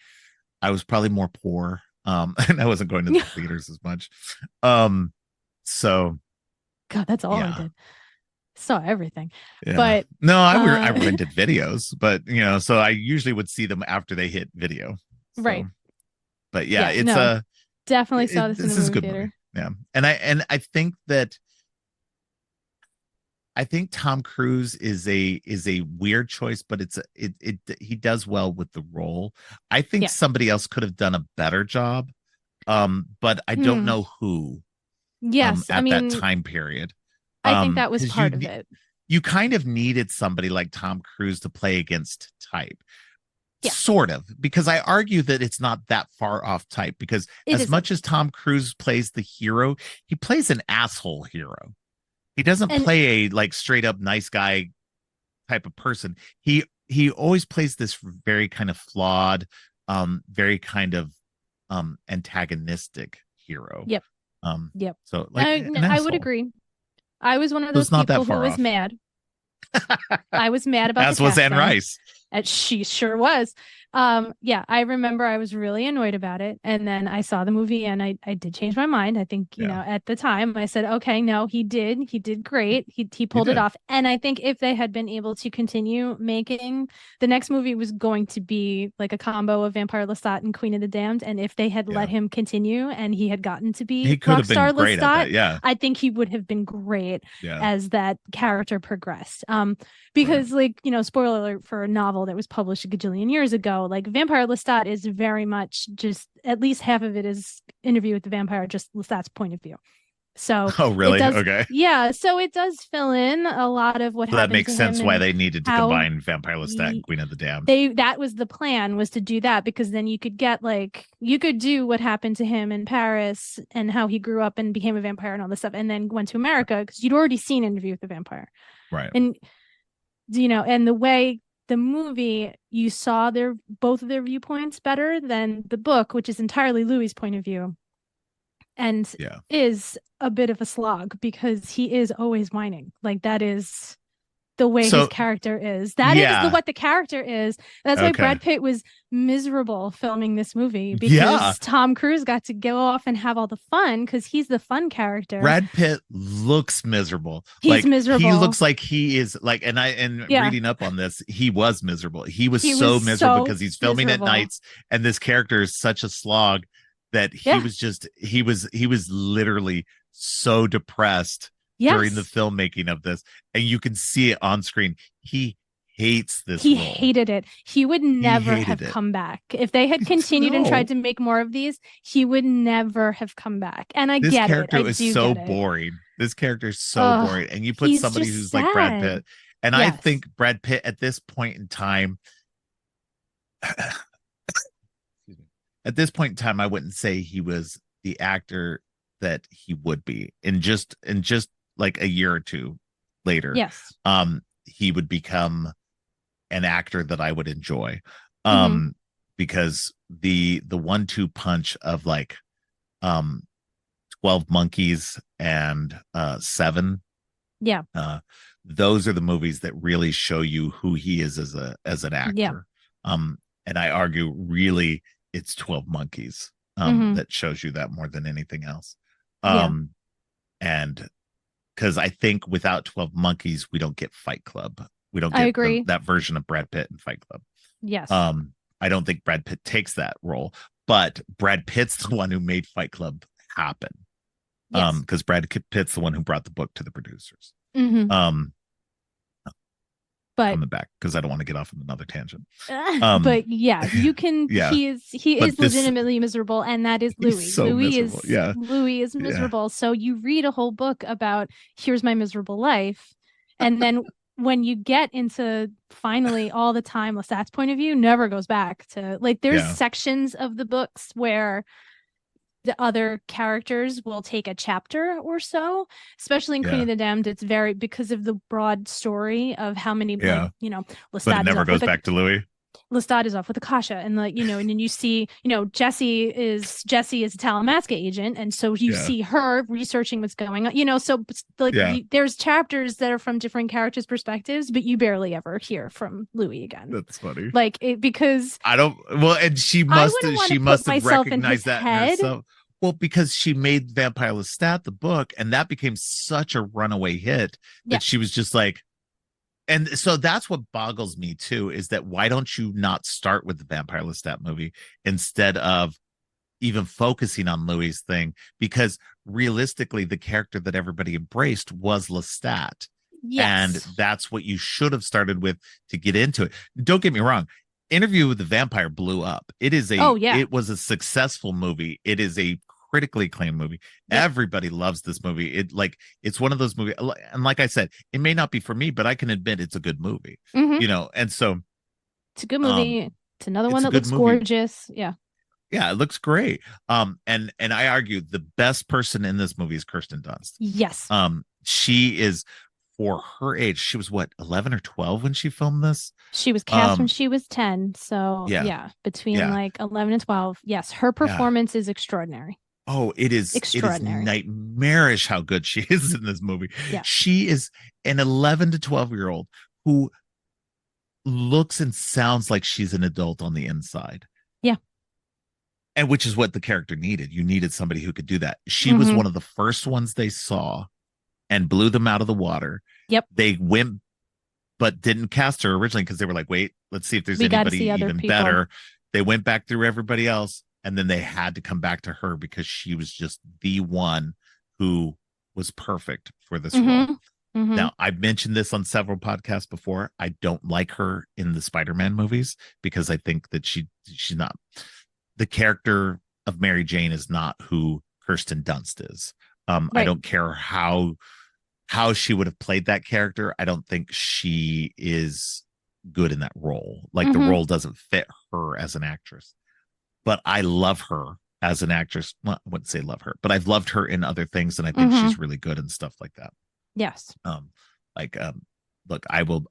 I was probably more poor, and I wasn't going to the theaters as much. So God, that's all I did. Saw everything. Yeah. But no, I rented videos, but you know, so I usually would see them after they hit video. So, right. But yeah, it's definitely saw this in the movie theater. Movie. Yeah. And I think that Tom Cruise is a weird choice, but he does well with the role. I think somebody else could have done a better job. But I don't know who. Yes, at that time period. I think that was part of it. You kind of needed somebody like Tom Cruise to play against type. Yeah. Sort of, because I argue that it's not that far off type, because much as Tom Cruise plays the hero, he plays an asshole hero. He doesn't play a like straight up nice guy type of person. He always plays this very kind of flawed, very kind of antagonistic hero. Yep. Yep. So like I would agree. I was one of those people who was mad. I was mad about as was Anne Rice. And she sure was. I remember I was really annoyed about it. And then I saw the movie and I did change my mind. I think, you know, at the time I said, okay, no, he did great. He pulled it off. And I think if they had been able to continue making, the next movie was going to be like a combo of Vampire Lestat and Queen of the Damned. And if they had let him continue and he had gotten to be Rockstar Lestat, I think he would have been great as that character progressed. Because like, you know, spoiler alert for a novel that was published a gajillion years ago, like Vampire Lestat is very much just at least half of it is Interview with the Vampire, just Lestat's point of view. So oh really? Okay. Yeah, so it does fill in a lot of what happened. That makes sense why they needed to combine Vampire Lestat and Queen of the Damned. That was the plan, was to do that, because then you could get like, you could do what happened to him in Paris and how he grew up and became a vampire and all this stuff, and then went to America because you'd already seen Interview with the Vampire. Right. And you know, and the way the movie, you saw both of their viewpoints better than the book, which is entirely Louis's point of view, and is a bit of a slog because he is always whining. Like that is the way his character is. That is what the character is. That's why Brad Pitt was miserable filming this movie, because Tom Cruise got to go off and have all the fun because he's the fun character. Brad Pitt looks miserable. He's miserable. He looks like he is like, and reading up on this, he was miserable. He was so miserable because he's filming at nights, and this character is such a slog that he was literally so depressed during the filmmaking of this, and you can see it on screen. He hates this role. Hated it. He would never have come back if they had continued and tried to make more of these. He would never have come back. And I this get character it. is so boring. This character is so boring, and you put somebody who's sad. Like Brad Pitt, and I think Brad Pitt at this point in time at this point in time, I wouldn't say he was the actor that he would be in just like a year or two later. He would become an actor that I would enjoy. Because the 1-2 punch of like 12 Monkeys and Seven, those are the movies that really show you who he is as an actor. And I argue really it's 12 Monkeys that shows you that more than anything else. And because I think without 12 Monkeys, we don't get Fight Club. We don't get that version of Brad Pitt in Fight Club. I don't think Brad Pitt takes that role, but Brad Pitt's the one who made Fight Club happen. Because Brad Pitt's the one who brought the book to the producers. But coming back because I don't want to get off on another tangent. But you can. He is legitimately miserable, and that is Louis. So Louis is miserable. So you read a whole book about here's my miserable life, and then when you get into finally all the time Lestat's point of view never goes back to like there's sections of the books where the other characters will take a chapter or so, especially in Queen of the Damned. It's very because of the broad story of how many like, you know, Lestat, but it never goes back to Louis. Lestat is off with Akasha, and like, you know, and then you see, you know, Jessie is a Talamasca agent, and so you see her researching what's going on, you know, so like there's chapters that are from different characters' perspectives, but you barely ever hear from Louis again. That's funny. Like it because I don't and she must have recognized that in herself. Well, because she made Vampire Lestat the book, and that became such a runaway hit that she was just like. And so that's what boggles me too, is that why don't you not start with the Vampire Lestat movie instead of even focusing on Louis' thing? Because realistically, the character that everybody embraced was Lestat. Yes. And that's what you should have started with to get into it. Don't get me wrong. Interview with the Vampire blew up. It is it was a successful movie. It is a critically acclaimed movie. Everybody loves this movie. It's one of those movies, and like I said, it may not be for me, but I can admit it's a good movie. You know, and so it's a good movie. It's another one that looks gorgeous. Yeah, it looks great. And I argue the best person in this movie is Kirsten Dunst. Yes. She is, for her age, she was what, 11 or 12 when she filmed this? She was cast when she was 10. So between like 11 and 12. Yes, her performance is extraordinary. Oh, it is nightmarish how good she is in this movie. Yeah. She is an 11 to 12-year-old who looks and sounds like she's an adult on the inside. Yeah. And which is what the character needed. You needed somebody who could do that. She was one of the first ones they saw and blew them out of the water. Yep. They went, but didn't cast her originally because they were like, wait, let's see if there's anybody even better. They went back through everybody else. And then they had to come back to her because she was just the one who was perfect for this role. Now, I've mentioned this on several podcasts before. I don't like her in the Spider-Man movies because I think that she's not, the character of Mary Jane is not who Kirsten Dunst is. I don't care how she would have played that character. I don't think she is good in that role. Like the role doesn't fit her as an actress. But I love her as an actress. Well, I wouldn't say love her, but I've loved her in other things, and I think she's really good and stuff like that. Yes. Look, I wouldn't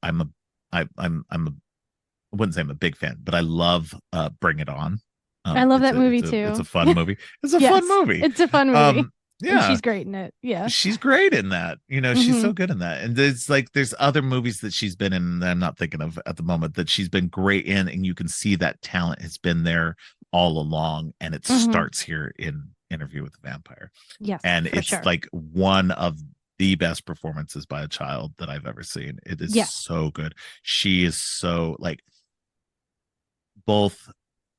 say I'm a big fan, but I love Bring It On. I love that movie too. It's a fun movie. It's a fun movie. It's a fun movie. Yeah, and she's great in it. Yeah, she's great in that. You know, she's so good in that. And there's other movies that she's been in that I'm not thinking of at the moment that she's been great in, and you can see that talent has been there all along, and it starts here in Interview with the Vampire. Yes, and it's like one of the best performances by a child that I've ever seen. It is so good. She is so, like, both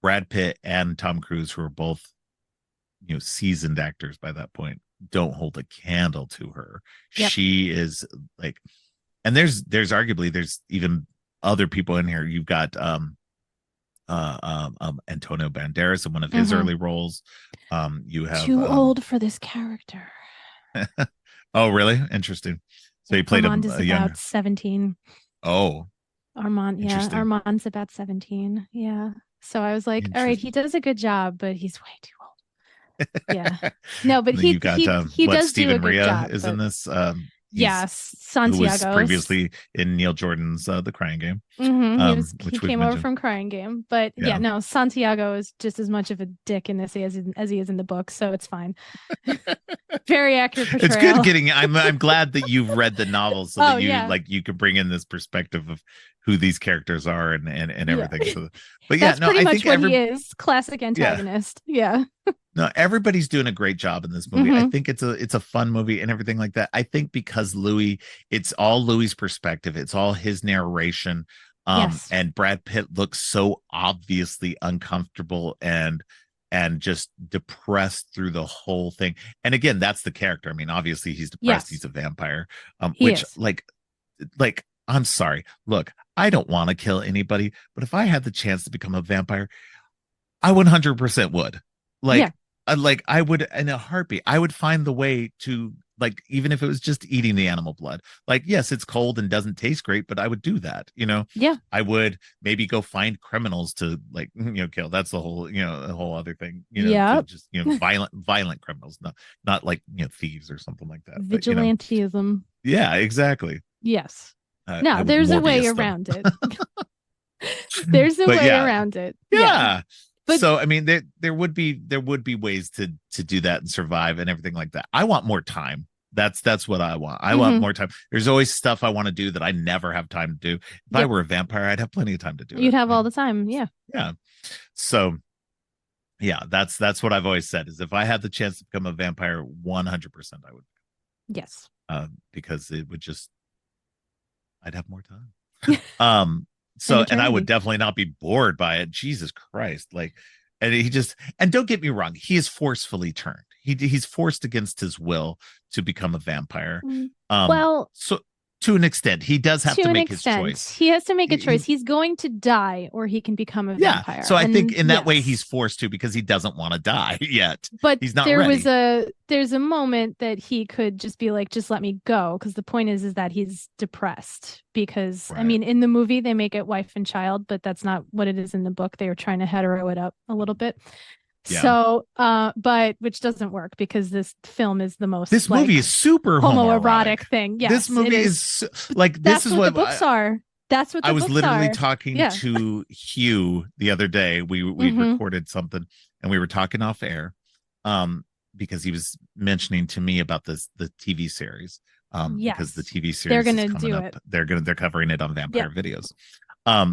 Brad Pitt and Tom Cruise, who are both, you know, seasoned actors by that point, don't hold a candle to her. She is like, and there's arguably even other people in here. You've got Antonio Banderas in one of his early roles. You have too old for this character. Oh, really? Interesting. So he played Armand is about 17. Oh, Armand, Armand's about 17. Yeah. So I was like, all right, he does a good job, but he's way too old. Yeah. No, but he does do a good job. Is in this. Yes, Santiago, who was previously in Neil Jordan's The Crying Game. He came over from Crying Game, but no, Santiago is just as much of a dick in this as he is in the book, so it's fine. Very accurate portrayal. It's good getting. I'm glad that you've read the novel so that you could bring in this perspective of who these characters are and everything. Yeah. So, but that's pretty much what he is. Classic antagonist. Yeah. No, everybody's doing a great job in this movie. I think it's a fun movie and everything like that. I think because it's all Louis's perspective. It's all his narration. And Brad Pitt looks so obviously uncomfortable and just depressed through the whole thing. And again, that's the character. I mean, obviously he's depressed. He's a vampire, which is. like, I'm sorry. Look, I don't want to kill anybody, but if I had the chance to become a vampire, I 100% would. like I would in a heartbeat, I would find the way to, like, even if it was just eating the animal blood. Like, yes, it's cold and doesn't taste great, but I would do that. Yeah. I would maybe go find criminals to, like, kill. That's the whole, the whole other thing, to Yep. just, violent criminals, not like, thieves or something like that. But, Vigilantism. yeah, exactly. Yes. I No, would there's a way Morbius them. around it. There's a But way yeah, around it. yeah. But So I mean, there would be ways to do that and survive and everything like that. I want more time. That's what I want. I want more time. There's always stuff I want to do that I never have time to do. If I were a vampire, I'd have plenty of time to do it. You'd have all the time. Yeah. Yeah. So yeah, that's what I've always said, is if I had the chance to become a vampire, 100% I would. Yes. Because it would just, I'd have more time. So, and I would definitely not be bored by it. Jesus Christ. Like, and don't get me wrong, he is forcefully turned. He's forced against his will to become a vampire. Well, so to an extent, he does have to make his choice. He has to make a choice. He's going to die, or he can become a vampire. So I think in that way he's forced to, because he doesn't want to die yet. But he's not ready. There's a moment that he could just be like, just let me go, because the point is that he's depressed. Because I mean, in the movie they make it wife and child, but that's not what it is in the book. They were trying to hetero it up a little bit. Yeah. So, but which doesn't work, because this film is the most. This movie is super homoerotic thing. Yes, this movie is like, this is what the books are. That's what the I was books literally are. talking to Hugh the other day. We recorded something and we were talking off air, because he was mentioning to me about the TV series. Because the TV series they're gonna is coming do up. it. They're covering it on Vampire Videos.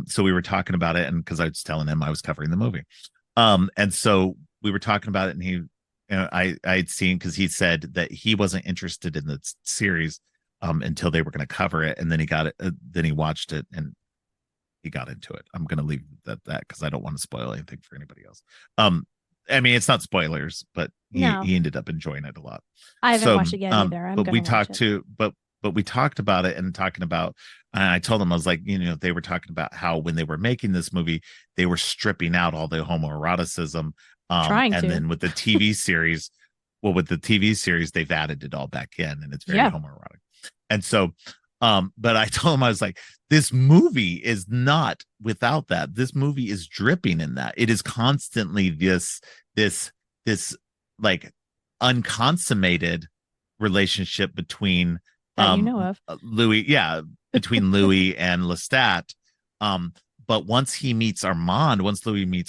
So we were talking about it, and because I was telling him I was covering the movie. And so we were talking about it, and he, I'd seen, because he said that he wasn't interested in the series until they were going to cover it, and then he got it. Then he watched it, and he got into it. I'm going to leave that because I don't want to spoil anything for anybody else. I mean, it's not spoilers, but he ended up enjoying it a lot. I haven't watched it yet either. But we talked but we talked about it, and talking about, and I told them, I was like, they were talking about how when they were making this movie, they were stripping out all the homoeroticism. Then with the TV series, they've added it all back in, and it's very homoerotic. And so, but I told him, I was like, this movie is not without that. This movie is dripping in that. It is constantly this like unconsummated relationship between Louis, between Louis and Lestat. But once Louis meets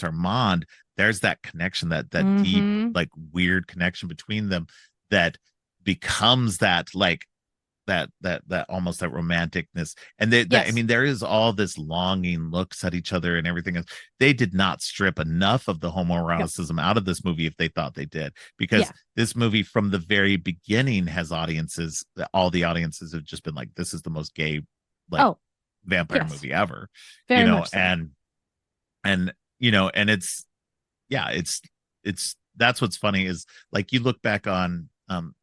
Armand, there's that connection, that deep, like, weird connection between them that becomes that, like, that almost that romanticness. And I mean, there is all this longing looks at each other and everything else. They did not strip enough of the homoeroticism out of this movie, if they thought they did, because this movie from the very beginning has audiences. All the audiences have just been like, this is the most gay, like, vampire movie ever. Very much so. And and it's that's what's funny, is like, you look back on,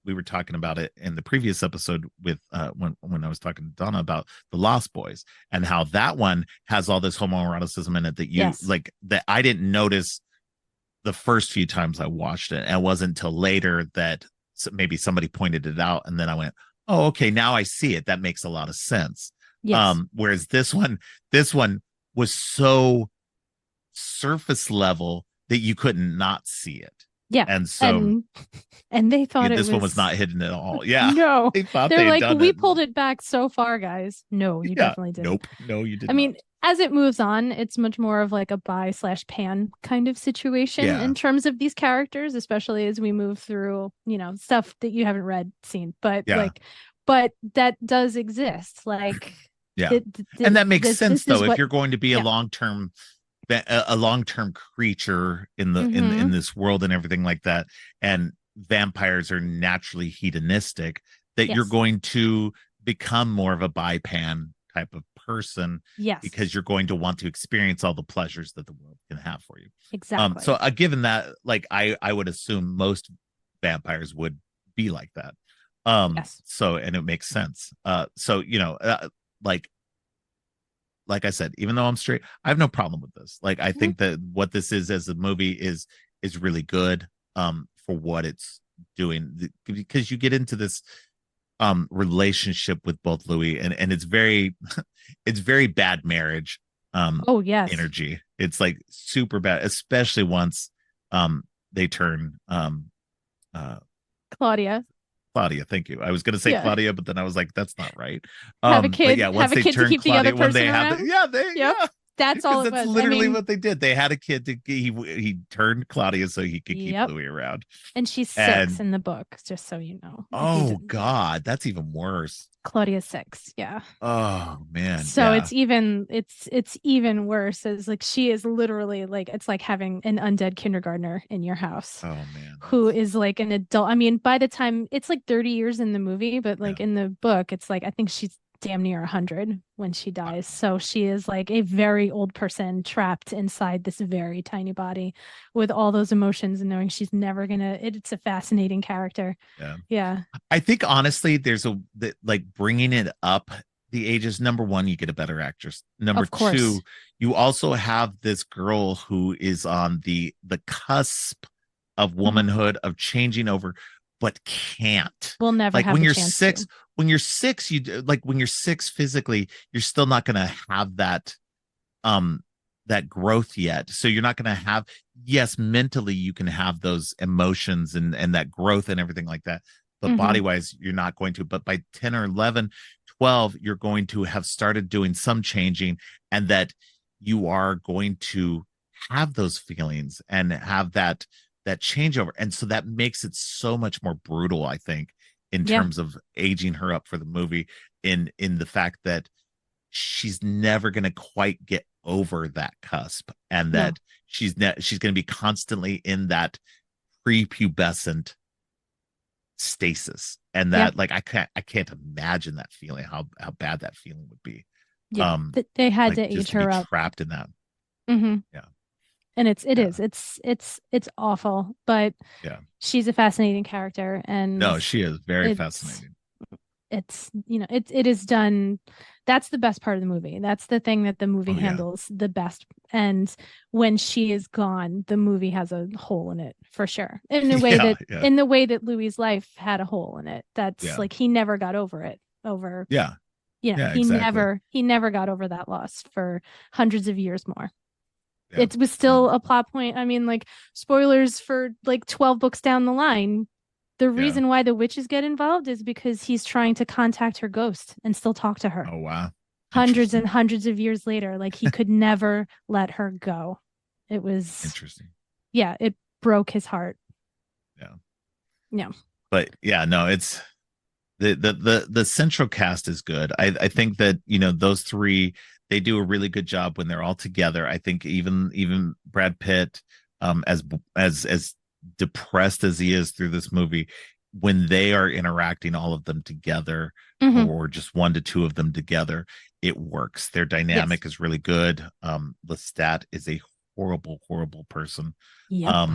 we were talking about it in the previous episode with when I was talking to Donna about The Lost Boys, and how that one has all this homoeroticism in it that like, that I didn't notice the first few times I watched it, and it wasn't until later that maybe somebody pointed it out, and then I went, oh, okay, now I see it. That makes a lot of sense. Whereas this one was so surface level that you couldn't not see it. Yeah. And so and they thought this one was not hidden at all. Yeah. No. They thought they're like, we pulled it back so far, guys. No, you definitely didn't. Nope. No, you didn't. I mean, as it moves on, it's much more of like a bi/pan kind of situation in terms of these characters, especially as we move through, stuff that you haven't seen. But but that does exist. Like, and that makes sense, though, if you're going to be a long-term creature in the in this world and everything like that, and vampires are naturally hedonistic, that you're going to become more of a bi-pan type of person, because you're going to want to experience all the pleasures that the world can have for you. Exactly. So given that, like, I would assume most vampires would be like that. So, and it makes sense. So, like I said, even though I'm straight, I have no problem with this. Like, I think that what this is as a movie is really good. for what it's doing, because you get into this relationship with both Louis, and it's very it's very bad marriage Oh yes. energy. It's like super bad, especially once they turn uh Claudia. Claudia, thank you. I was going to say Yeah. Claudia, but then I was like, that's not right. Have a But kid. yeah, once Have a they kid to turn keep the other Claudia, when person they have the, around. yeah, they, Yep. yeah, That's all because it that's was. I literally mean, what they did. They had a kid to he turned Claudia so he could keep yep. Louis around. And she's 6 And in the book, just so you know. If you oh didn't. God, that's even worse. Claudia's 6. Yeah. Oh man, So yeah. it's even worse. It's like she is literally like it's like having an undead kindergartner in your house Oh man, who that's is like an adult. I mean, by the time it's like 30 years in the movie, but yeah. like in the book, it's like I think she's damn near 100 when she Wow. dies. So she is like a very old person trapped inside this very tiny body with all those emotions and knowing she's never gonna it's a fascinating character. Yeah. Yeah. I think honestly, there's like bringing it up the ages. Number one, you get a better actress. Number Of course. two, you also have this girl who is on the cusp of Mhm. womanhood, of changing over, but can't. We'll never Like have the chance to. when you're six, when you're six physically, you're still not gonna have um that growth yet. So you're not gonna have, yes, mentally you can have those emotions and that growth and everything like that, but Hmm. body wise you're not going to. But by 10 or 11, 12, you're going to have started doing some changing, and that you are going to have those feelings and have that changeover. And so that makes it so much more brutal, I think, in Yeah. terms of aging her up for the movie, in the fact that she's never going to quite get over that cusp, and No. that she's going to be constantly in that prepubescent stasis, and Yeah. that, like, I can't imagine that feeling, how bad that feeling would be. Yeah. They had Like, to just age to be her up. trapped in that. Hmm. Yeah. And it Yeah. is. It's awful, but Yeah. she's a fascinating character and No, she is very it's fascinating. it is done. That's the best part of the movie. That's the thing that the movie Oh yeah. handles the best. And when she is gone, the movie has a hole in it for sure. Yeah, yeah, In the way that Louis's life had a hole in it. That's yeah, like he never got over it. Over, yeah, yeah, he exactly. never got over that loss for hundreds of years more. Yeah. It was No, still a plot point. I mean, like spoilers for like 12 books down the line. The yeah. reason why the witches get involved is because he's trying to contact her ghost and still talk to her Oh wow. hundreds Interesting. and hundreds of years later. Like he could never let her go. It was, Interesting. yeah, it broke his heart. Yeah. Yeah. But yeah, no, it's the central cast is good. I think that, those three, they do a really good job when they're all together. I think even Brad Pitt, as depressed as he is through this movie, when they are interacting, all of them together, Mm-hmm. or just one to two of them together, it works. Their Yes. dynamic is really good. Lestat is a horrible, horrible person. Yep.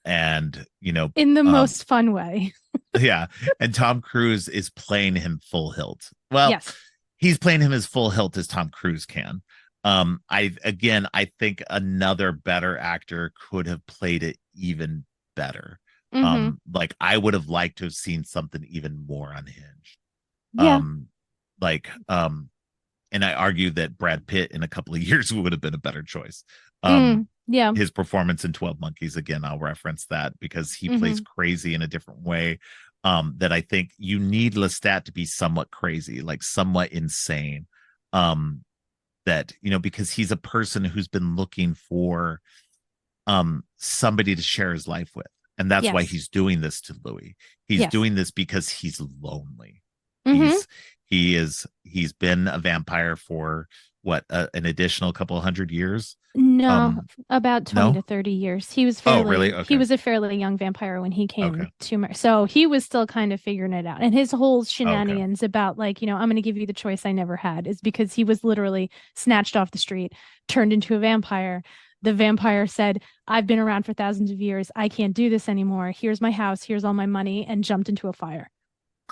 And In the most fun way. yeah, and Tom Cruise is playing him full hilt. Well, Yes. he's playing him as full hilt as Tom Cruise can. I think another better actor could have played it even better. Mm-hmm. Like, I would have liked to have seen something even more unhinged. Yeah. Um, like, and I argue that Brad Pitt in a couple of years would have been a better choice. Yeah. His performance in 12 Monkeys, again, I'll reference that because he plays Mm-hmm. crazy in a different way. That I think you need Lestat to be somewhat crazy, like somewhat insane. That, because he's a person who's been looking for somebody to share his life with. And that's why Yes. he's doing this to Louis. He's Yes. doing this because he's lonely. Mm-hmm. He's been a vampire for what, an additional couple hundred years. No, about 20 No. to 30 years. He was Oh, really? he Okay. was a fairly young vampire when he Okay. came to so he was still kind of figuring it out. And his whole Okay. shenanigans about like, I'm going to give you the choice I never had is because he was literally snatched off the street, turned into a vampire. The vampire said, "I've been around for thousands of years. I can't do this anymore. Here's my house, here's all my money," and jumped into a fire.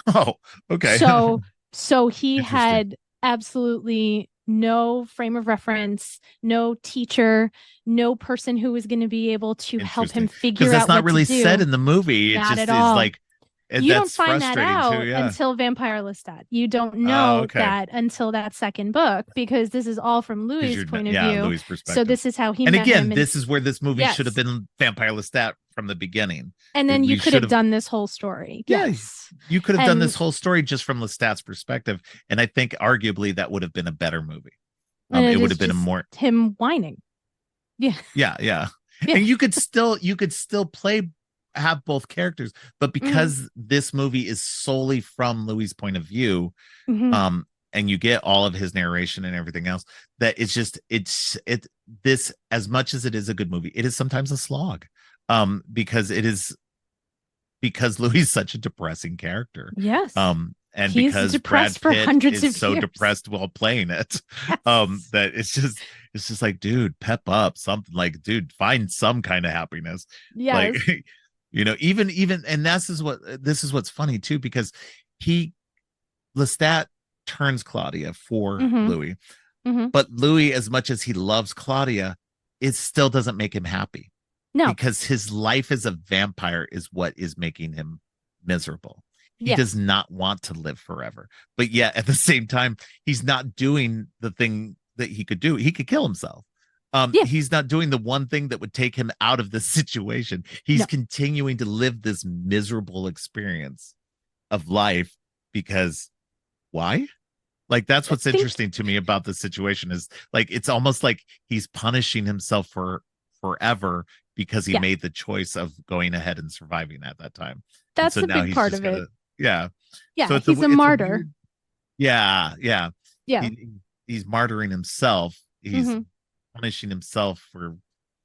Oh, okay. So he Interesting. had absolutely no frame of reference, no teacher, no person who was going to be able to help him Interesting. figure Because that's out not what to really said do. in the movie. It Not at just is all. like, You don't that's find that frustrating too. out Yeah. until Vampire Lestat. You don't Oh, know okay. that until that second book, because this is all from Because Louis's you're, point of yeah, view. Louis' So perspective. this is how he And met again, him. And this is where this movie should have yes. been Vampire Lestat from the beginning. And then you We could should have done this whole story. Yeah, Yes. you could have done this And whole story just from Lestat's perspective, and I think arguably that would have been a better movie. and It it would is have been a just more him whining. Yeah. yeah. Yeah. And you could still have both characters, but because this movie is solely from Louis' point of view, Mhm. and you get all of his narration and everything else, that this, as much as it is a good movie, it is sometimes a slog, because Louis is such a depressing character. Yes. And He's because depressed Brad for Pitt hundreds is of so years. depressed while playing it, Yes. that it's just like, dude, pep up, something, like, dude, find some kind of happiness. Like, Yes. even, and this is what's funny too, because Lestat turns Claudia for Louis, but Louis, as much as he loves Claudia, it still doesn't make him happy. No. Because his life as a vampire is what is making him miserable. He Yes. does not want to live forever. But yet at the same time, he's not doing the thing that he could do. He could kill himself. He's not doing the one thing that would take him out of this situation. He's continuing to live this miserable experience of life because why? Like, that's what's interesting to me about this situation, is like, it's almost like he's punishing himself for forever because he made the choice of going ahead and surviving at that time. That's so the now big part of it. Yeah. Yeah. So he's a martyr. Weird, yeah. Yeah. He's martyring himself. He's punishing himself for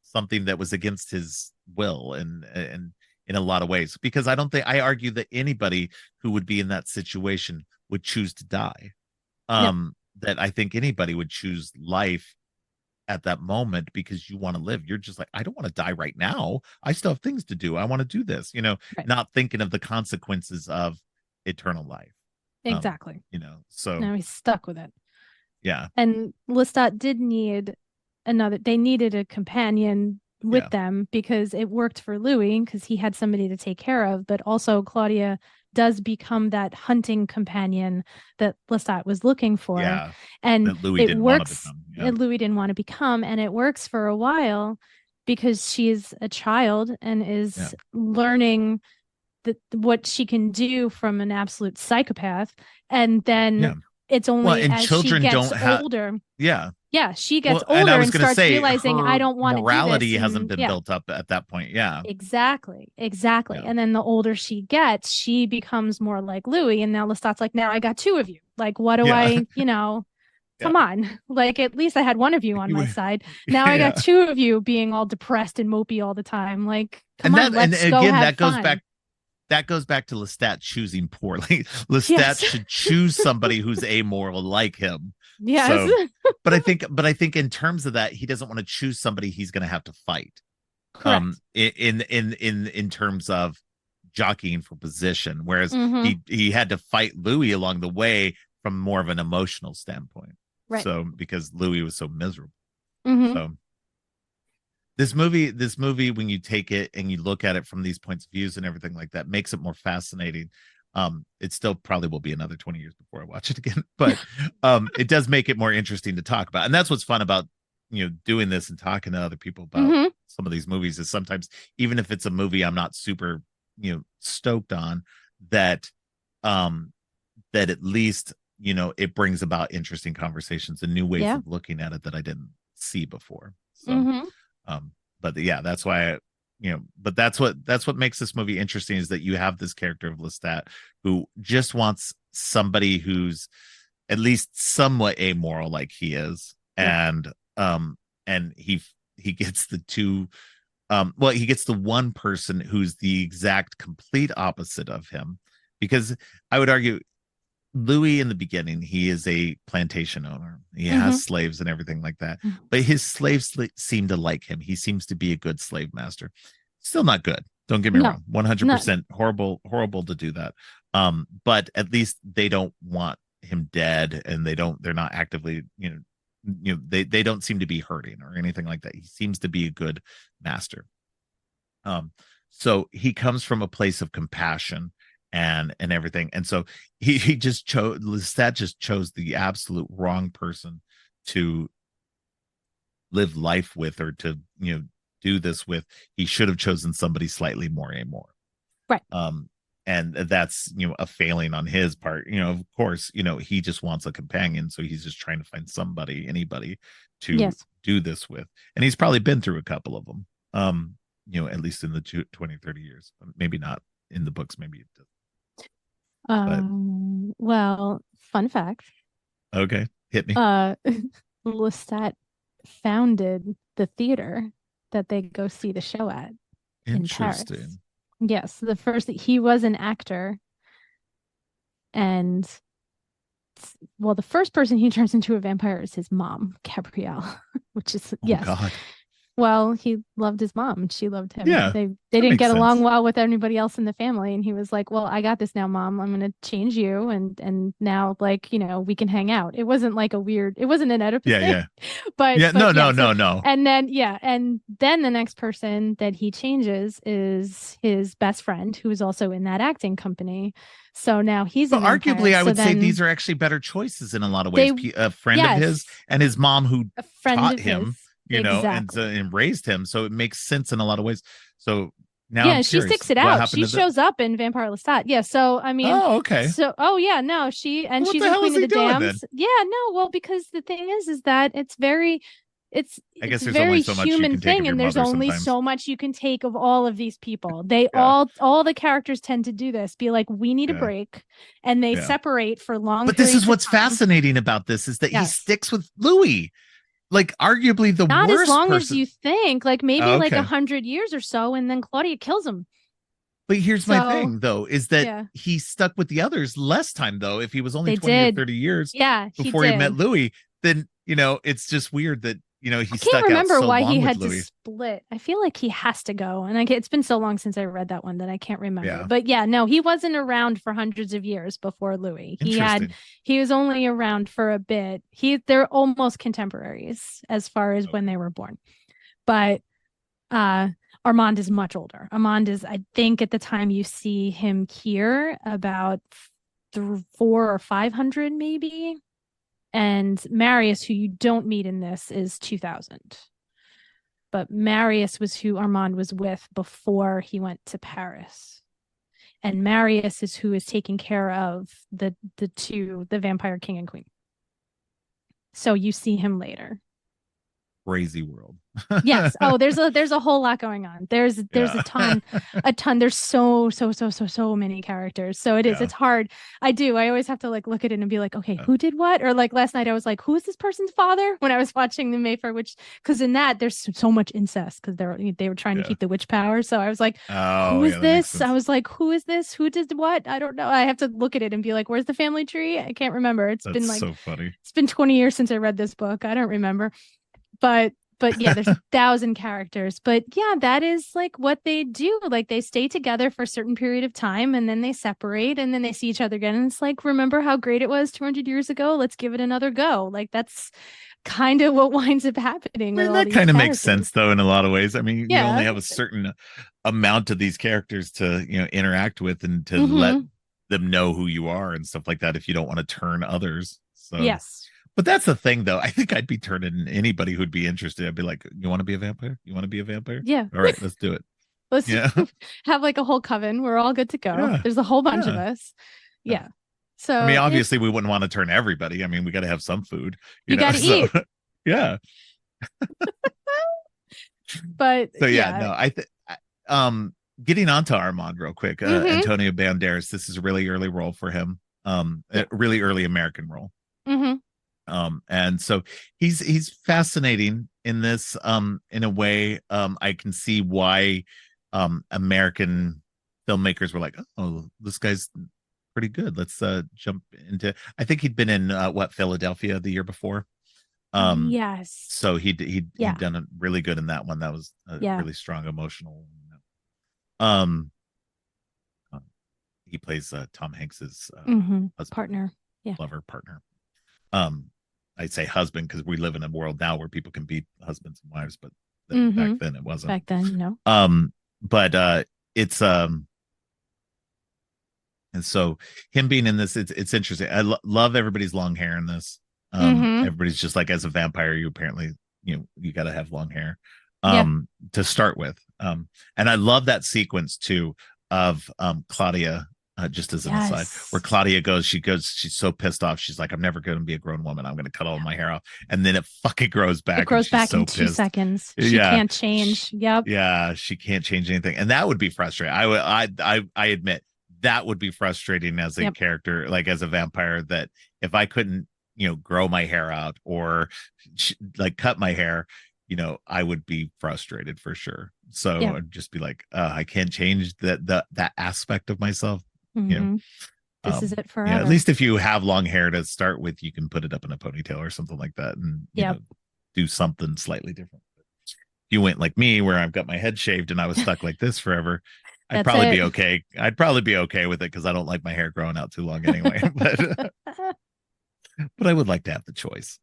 something that was against his will, and in a lot of ways, because I argue that anybody who would be in that situation would choose to die. That I think anybody would choose life at that moment because you want to live. You're just like, I don't want to die right now. I still have things to do. I want to do this, not thinking of the consequences of eternal life. Exactly. So now he's stuck with it. Yeah. And Lestat did need they needed a companion with them, because it worked for Louis because he had somebody to take care of, but also Claudia does become that hunting companion that Lestat was looking for. Yeah. And it works. Louis didn't want to become, and it works for a while because she's a child and is learning what she can do from an absolute psychopath. And then it's only as she gets older. Yeah, she gets older and starts realizing, I don't want to do this. Morality hasn't been built up at that point. Yeah. Exactly. Yeah. And then the older she gets, she becomes more like Louis. And now Lestat's like, now I got two of you. Like, what do I, come on. Like, at least I had one of you on my side. Now I got two of you being all depressed and mopey all the time. Like, come on, let's go have fun. That goes back to Lestat choosing poorly. Lestat should choose somebody who's amoral like him. Yes. So, but I think in terms of that, he doesn't want to choose somebody he's going to have to fight. Correct. In terms of jockeying for position, whereas he had to fight Louis along the way from more of an emotional standpoint. Right. So because Louis was so miserable. So this movie, when you take it and you look at it from these points of views and everything like that, makes it more fascinating. It still probably will be another 20 years before I watch it again, but it does make it more interesting to talk about. And that's what's fun about doing this and talking to other people about some of these movies, is sometimes, even if it's a movie I'm not super stoked on, that at least it brings about interesting conversations and new ways of looking at it that I didn't see before. So but yeah, that's why but that's what makes this movie interesting, is that you have this character of Lestat who just wants somebody who's at least somewhat amoral like he is. And he gets the two he gets the one person who's the exact complete opposite of him, because I would argue Louis, in the beginning, he is a plantation owner. He has slaves and everything like that. But his slaves seem to like him. He seems to be a good slave master. Still not good. Don't get me wrong. 100% horrible to do that. But at least they don't want him dead, and they're not actively, they don't seem to be hurting or anything like that. He seems to be a good master. Um, so he comes from a place of compassion and everything, and so he just chose Lestat just chose the absolute wrong person to live life with, or to do this with. He should have chosen somebody slightly more amoral. Right. And that's a failing on his part. Of course, he just wants a companion, so he's just trying to find anybody to Yes. do this with. And he's probably been through a couple of them. At least in the 20, 30 years. Maybe not in the books, maybe it does. But Well, fun fact. okay, hit me. Lestat founded the theater that they go see the show at in Paris. Interesting. Yes, he was an actor, and the first person he turns into a vampire is his mom, Gabrielle, which is yes. God. Well, he loved his mom and she loved him. Yeah, They didn't get along sense. well with anybody else in the family. And he was like, well, I got this now, Mom. I'm going to change you. And now, we can hang out. It wasn't like it wasn't an Oedipus thing. Yeah. But No. And then the next person that he changes is his best friend, who is also in that acting company. So now he's arguably, I would say these are actually better choices in a lot of ways. A friend of his and his mom who taught him. And raised him, so it makes sense in a lot of ways. So now, she sticks it out. She shows up in Vampire Lestat. Yeah, so I mean, okay. So, no, she's in Queen of the Damned. Yeah, no, well, because the thing is that it's very, I guess there's very only so human thing, and there's only so much you can take of all of these people. They all the characters tend to do this. Be like, we need a break, and they separate for long. But this is what's fascinating about this is that he sticks with Louis. Like arguably the not worst as long person. As you think, like maybe like 100 years or so, and then Claudia kills him. But here's my thing, though, is that he stuck with the others less time, though. If he was only 20 or 30 years before he met Louis, then it's just weird that he stuck out so long with Louis. I can't remember why he had to split. I feel like he has to go, and it's been so long since I read that one that I can't remember. But no, he wasn't around for hundreds of years before Louis. He was only around for a bit. They're almost contemporaries as far as when they were born, but Armand is much older. Armand is, I think, at the time you see him here about 400 or 500 maybe. And Marius, who you don't meet in this, is 2000. But Marius was who Armand was with before he went to Paris. And Marius is who is taking care of the vampire king and queen. So you see him later. Crazy world. Yes. Oh, there's a whole lot going on. There's a ton. There's so many characters. So it is. It's hard. I always have to look at it and be like, okay, who did what? Or last night I was like, who is this person's father? When I was watching the Mayfair Witch, because in that there's so much incest because they were trying to keep the witch power. So I was like, who is this? I was like, who is this? Who did what? I don't know. I have to look at it and be like, where's the family tree? I can't remember. That's been so funny. It's been 20 years since I read this book. I don't remember. But yeah, there's 1,000 characters. But yeah, that is what they do. They stay together for a certain period of time and then they separate and then they see each other again. And it's remember how great it was 200 years ago? Let's give it another go. That's kind of what winds up happening. That kind of makes sense, though, in a lot of ways. I mean, you only have a certain amount of these characters to interact with and to let them know who you are and stuff like that if you don't want to turn others. So yes. But that's the thing, though. I think I'd be turning anybody who'd be interested. I'd be like, you want to be a vampire? You want to be a vampire? Yeah. All right, let's do it. Let's have a whole coven. We're all good to go. Yeah. There's a whole bunch of us. Yeah. So I mean, obviously we wouldn't want to turn everybody. I mean, we got to have some food. You got to eat. Yeah. But so no, I think getting onto Armand real quick. Antonio Banderas. This is a really early role for him. A really early American role. Mm-hmm. And so he's fascinating in this in a way. I can see why American filmmakers were like, oh, this guy's pretty good, let's jump into. I think he'd been in Philadelphia the year before. Yes, so he'd done really good in that one. That was a really strong emotional. He plays Tom Hanks's partner, lover partner. I say husband because we live in a world now where people can be husbands and wives, but back Mm-hmm. then it wasn't. Back then, no. But it's and so him being in this, it's interesting. I love everybody's long hair in this. Mm-hmm. Everybody's just like, as a vampire, you apparently, you got to have long hair, Yeah. to start with. And I love that sequence too of Claudia. Just as an aside, where Yes. Claudia goes, she's so pissed off. She's like, I'm never going to be a grown woman. I'm going to cut all my hair off. And then it fucking grows It back and grows she's back in so 2 seconds. She Yeah. can't change. Yep. Yeah. She can't change anything. And that would be frustrating. I admit that would be frustrating as a character, like as a vampire, that if I couldn't, grow my hair out or like cut my hair, I would be frustrated for sure. So I'd just be like, I can't change that aspect of myself. Mm-hmm. This is it forever. At least if you have long hair to start with, you can put it up in a ponytail or something like that, and do something slightly different. If you went like me, where I've got my head shaved and I was stuck like this forever, I'd probably be okay. I'd probably be okay with it because I don't like my hair growing out too long anyway. But I would like to have the choice.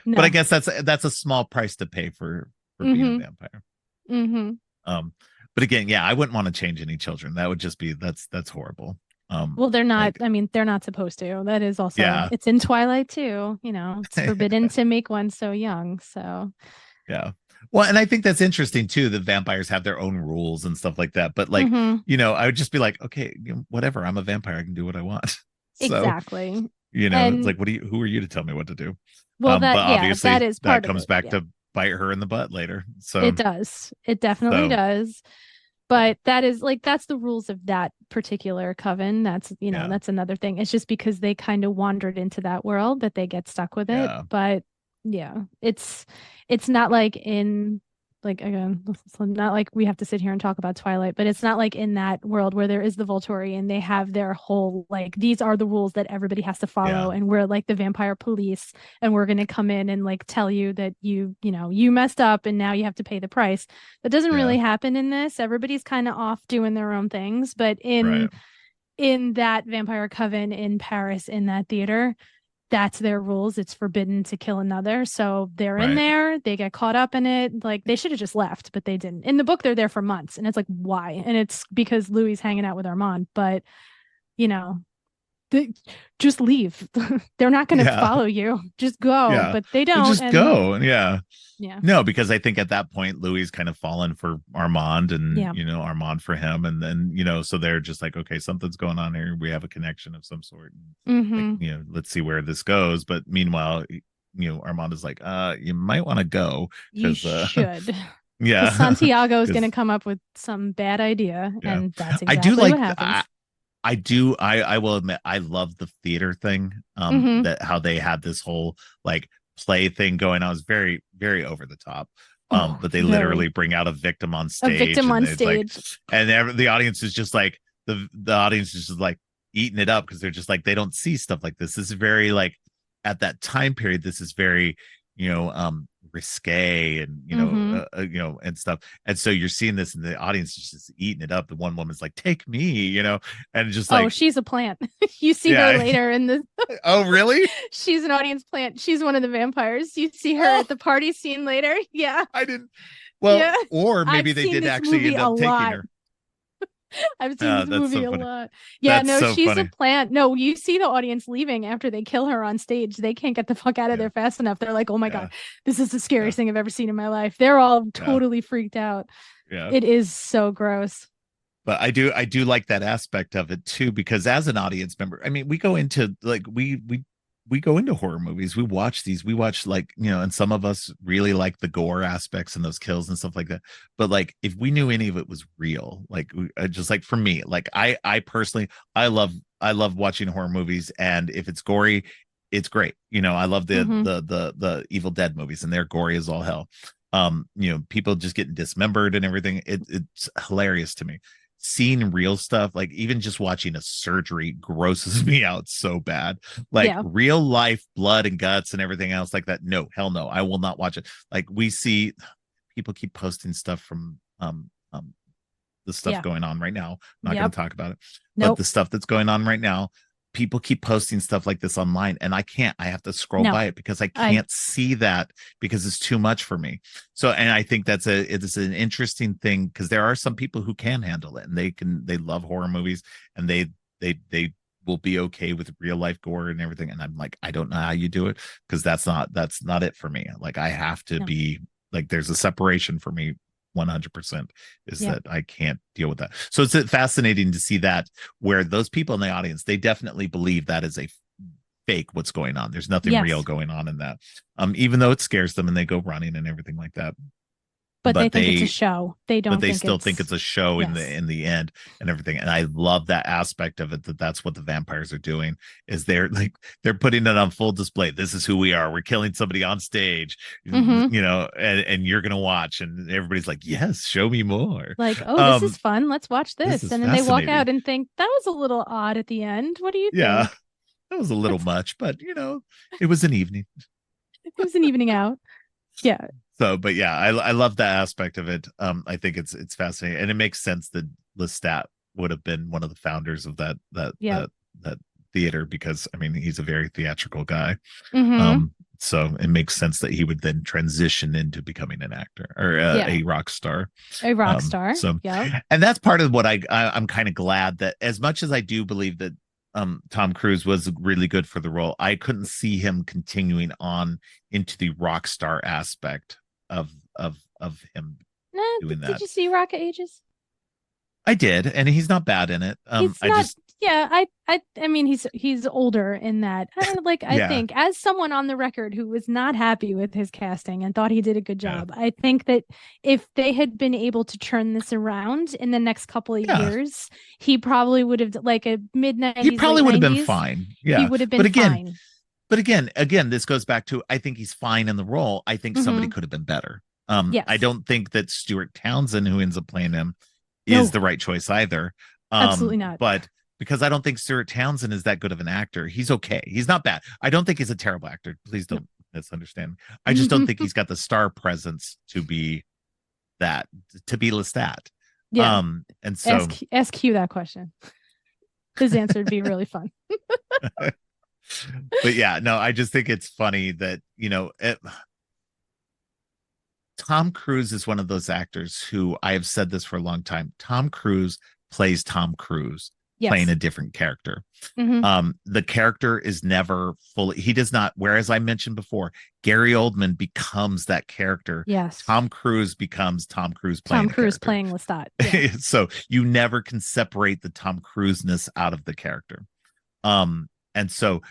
No. But I guess that's a small price to pay for being a vampire. Mm-hmm. But again, I wouldn't want to change any children. That would just be that's horrible. Well, they're not. I mean, they're not supposed to. That is also. It's in Twilight too. It's forbidden to make one so young. So. Yeah. Well, and I think that's interesting too. The vampires have their own rules and stuff like that. But like, I would just be like, okay, whatever. I'm a vampire. I can do what I want. So, exactly. It's like, who are you to tell me what to do? Well, but obviously that is part that comes back to bite her in the butt later. So it does. It definitely does. But that's the rules of that particular coven. That's, that's another thing. It's just because they kind of wandered into that world that they get stuck with it. But it's not like in, again, it's not like we have to sit here and talk about Twilight, but it's not like in that world where there is the Volturi and they have their whole, these are the rules that everybody has to follow. And we're like the vampire police and we're going to come in and tell you that you messed up and now you have to pay the price. That doesn't really happen in this. Everybody's kind of off doing their own things, but in that vampire coven in Paris, in that theater, that's their rules. It's forbidden to kill another. So they're in there. They get caught up in it. They should have just left, but they didn't. In the book, they're there for months. And it's like, why? And it's because Louis hanging out with Armand. But, just leave. They're not going to follow you. Just go. But they don't. Just go. Yeah. No, because I think at that point, Louis kind of fallen for Armand and, Armand for him. And then, so they're just like, okay, something's going on here. We have a connection of some sort. Let's see where this goes. But meanwhile, Armand is like, you might want to go. You should. Yeah. Santiago is going to come up with some bad idea. And that's exactly what happens. I will admit, I love the theater thing. That how they had this whole play thing going on. It was very, very over the top. But they literally bring out a victim on stage. And the audience is just like the audience is just eating it up because they're just they don't see stuff like this. This is very at that time period. This is very risque and and stuff. And so you're seeing this, and the audience is just eating it up. The one woman's like, "Take me," and just she's a plant. You see her later in the. Oh, really? She's an audience plant. She's one of the vampires. You see her at the party scene later. Yeah, I didn't. Well, or maybe they did actually end up taking her. I've seen this movie a lot. Yeah, she's funny. A plant. No, you see the audience leaving after they kill her on stage. They can't get the fuck out of there fast enough. They're like, oh my God, this is the scariest thing I've ever seen in my life. They're all totally freaked out. Yeah. It is so gross. But I do like that aspect of it too, because as an audience member, I mean, we go into we go into horror movies. We watch these. We watch and some of us really like the gore aspects and those kills and stuff like that. But if we knew any of it was real, just for me, I personally, I love watching horror movies, and if it's gory, it's great. I love the Evil Dead movies, and they're gory as all hell. People just getting dismembered and everything. It's hilarious to me. Seeing real stuff, even just watching a surgery grosses me out so bad. Real life blood and guts and everything else like that. No, hell no, I will not watch it. We see people keep posting stuff from the stuff going on right now. I'm not going to talk about it, but the stuff that's going on right now, people keep posting stuff like this online, and I have to scroll No, by it because I I can't see that because it's too much for me. So, and I think it's an interesting thing because there are some people who can handle it, and they love horror movies, and they will be okay with real life gore and everything. And I'm like, I don't know how you do it, because that's not it for me. Like, I have to no. be like, there's a separation for me 100%, is Yeah. that I can't deal with that. So it's fascinating to see that, where those people in the audience, they definitely believe that is a fake, what's going on. There's nothing real Yes. going on in that. Even though it scares them and they go running and everything like that. But they But think it's a show. They but don't they think still think it's it's a show in yes. the end and everything. And I love that aspect of it, that that's what the vampires are doing, is they're putting it on full display. This is who we are. We're killing somebody on stage, Mm-hmm. and you're gonna watch, and everybody's like, yes, show me more. Like, oh, this is um fun. Let's watch this this. is And then they walk fascinating. out and think that was a little odd at the end. What do you Yeah, think? that was a little That's much, but it was an evening. it was an evening out. Yeah. So, but yeah, I love that aspect of it. I think it's fascinating, and it makes sense that Lestat would have been one of the founders of Yeah. that theater, because I mean, he's a very theatrical guy. Mm-hmm. So it makes sense that he would then transition into becoming an actor, or Yeah. a rock star. A rock star. So, Yep. and that's part of what I'm kind of glad that, as much as I do believe that Tom Cruise was really good for the role, I couldn't see him continuing on into the rock star aspect of him Nah, doing did that. you see Rocket Ages? I did, and he's not bad in it. He's I not. just Yeah, I mean, he's older in that. I don't like. I yeah, think, as someone on the record who was not happy with his casting and thought he did a good yeah, job, I think that if they had been able to turn this around in the next couple of yeah. years, he probably would have, like, a mid He '90s, probably late would have been '90s. fine. He Yeah, would have but been again, fine. this goes back to, I think he's fine in the role. I think somebody Mm-hmm. could have been better. I Yes. don't think that Stuart Townsend, who ends up playing him, is No. the right choice either. Absolutely not. But because I don't think Stuart Townsend is that good of an actor, he's okay. He's not bad. I don't think he's a terrible actor. Please No. don't misunderstand. I just don't think he's got the star presence to be that, to be Lestat. Yeah. And so Ask Q that question. His answer would be really fun. but yeah, no, I just think it's funny that, Tom Cruise is one of those actors who, I have said this for a long time. Tom Cruise plays Tom Cruise playing Yes. a different character. Mm-hmm. The character is never fully, he does not, whereas I mentioned before, Gary Oldman becomes that character. Yes. Tom Cruise becomes Tom Cruise playing Tom Cruise a character. playing Lestat. Yeah. So you never can separate the Tom Cruise-ness out of the character. And so,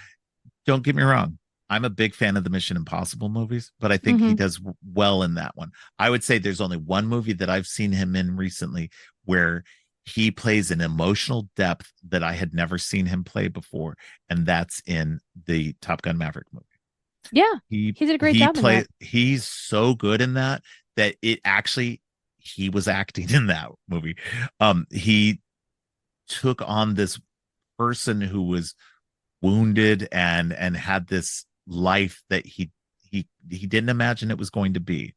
don't get me wrong, I'm a big fan of the Mission Impossible movies, but I think he does well in that one. I would say there's only one movie that I've seen him in recently where he plays an emotional depth that I had never seen him play before, and that's in the Top Gun Maverick movie. Yeah, He did a great job in that. He's so good in that it actually, he was acting in that movie. He took on this person who was wounded and had this life that he didn't imagine it was going to be.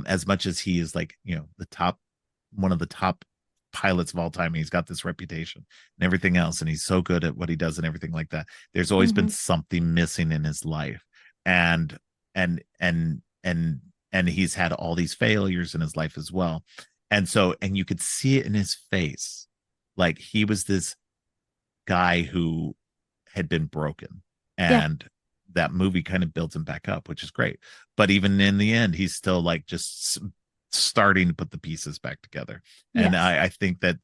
As much as he is, like, one of the top pilots of all time, and he's got this reputation and everything else, and he's so good at what he does and everything like that, there's always been something missing in his life, and and and and and he's had all these failures in his life as well. And so, and you could see it in his face, like he was this guy who had been broken, Yeah. and that movie kind of builds him back up, which is great. But even in the end, he's still like just starting to put the pieces back together. And Yes. I think that,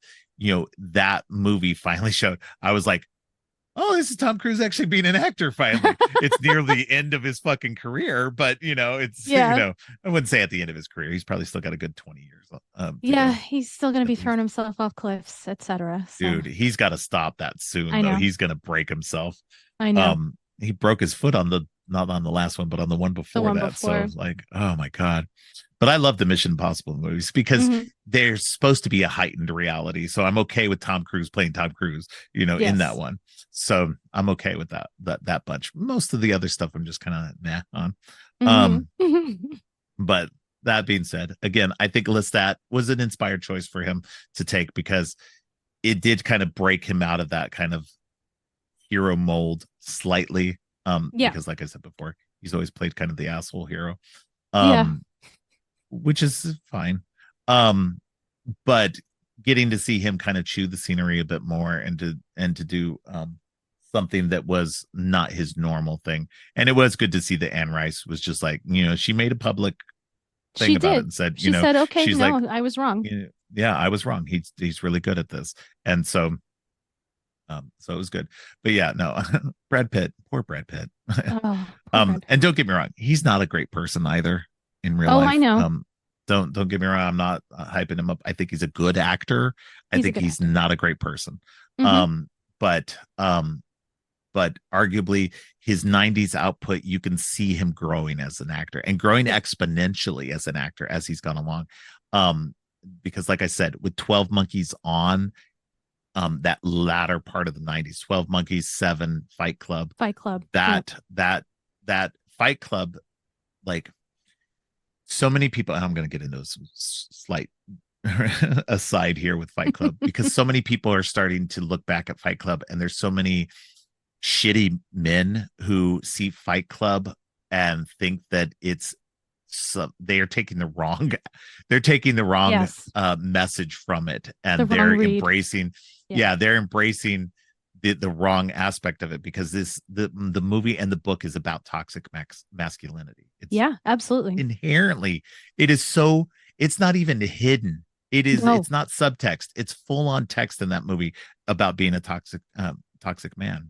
that movie finally showed, I was like, oh, this is Tom Cruise actually being an actor finally. It's near the end of his fucking career, but it's, Yeah. I wouldn't say at the end of his career. He's probably still got a good 20 years. Yeah, he's still going to be throwing himself off cliffs, etc. So. Dude, he's got to stop that soon, I though. know. He's going to break himself. I know. He broke his foot on not on the last one, but on the one before one that. before. So, like, oh my God. But I love the Mission Impossible movies because they're supposed to be a heightened reality. So I'm okay with Tom Cruise playing Tom Cruise, Yes. in that one. So I'm okay with that bunch. Most of the other stuff I'm just kind of nah on. But that being said, again, I think Lestat was an inspired choice for him to take, because it did kind of break him out of that kind of hero mold slightly. Yeah. Because like I said before, he's always played kind of the asshole hero. Yeah. Which is fine. Um, but getting to see him kind of chew the scenery a bit more and to do something that was not his normal thing. And it was good to see that Anne Rice was just like, she made a public thing She about it did. and said, She said, okay, she's like, no, I was wrong. yeah, I was wrong. He's really good at this. And so so it was good. But yeah, no, Brad Pitt, poor Brad Pitt. Oh, poor Brad. And don't get me wrong, he's not a great person either in real Oh, I life. know. Don't get me wrong, I'm not hyping him up. I think he's a good actor. I He's a think good he's actor. not a great person. Mm-hmm. Um, but arguably his 90s output, you can see him growing as an actor and growing exponentially as an actor as he's gone along. Because like I said, with 12 Monkeys on, that latter part of the 90s, 12 Monkeys, 7, Fight Club, Fight Club. that Fight Club, like so many people, and I'm going to get into a slight aside here with Fight Club, because so many people are starting to look back at Fight Club, and there's so many shitty men who see Fight Club and think that it's they are taking the wrong Yes. message from it, and The wrong they're read. embracing Yeah. they're embracing the wrong aspect of it, because the movie and the book is about toxic masculinity. It's absolutely. inherently, it is so, it's not even hidden. It's not subtext, it's full on text in that movie about being a toxic man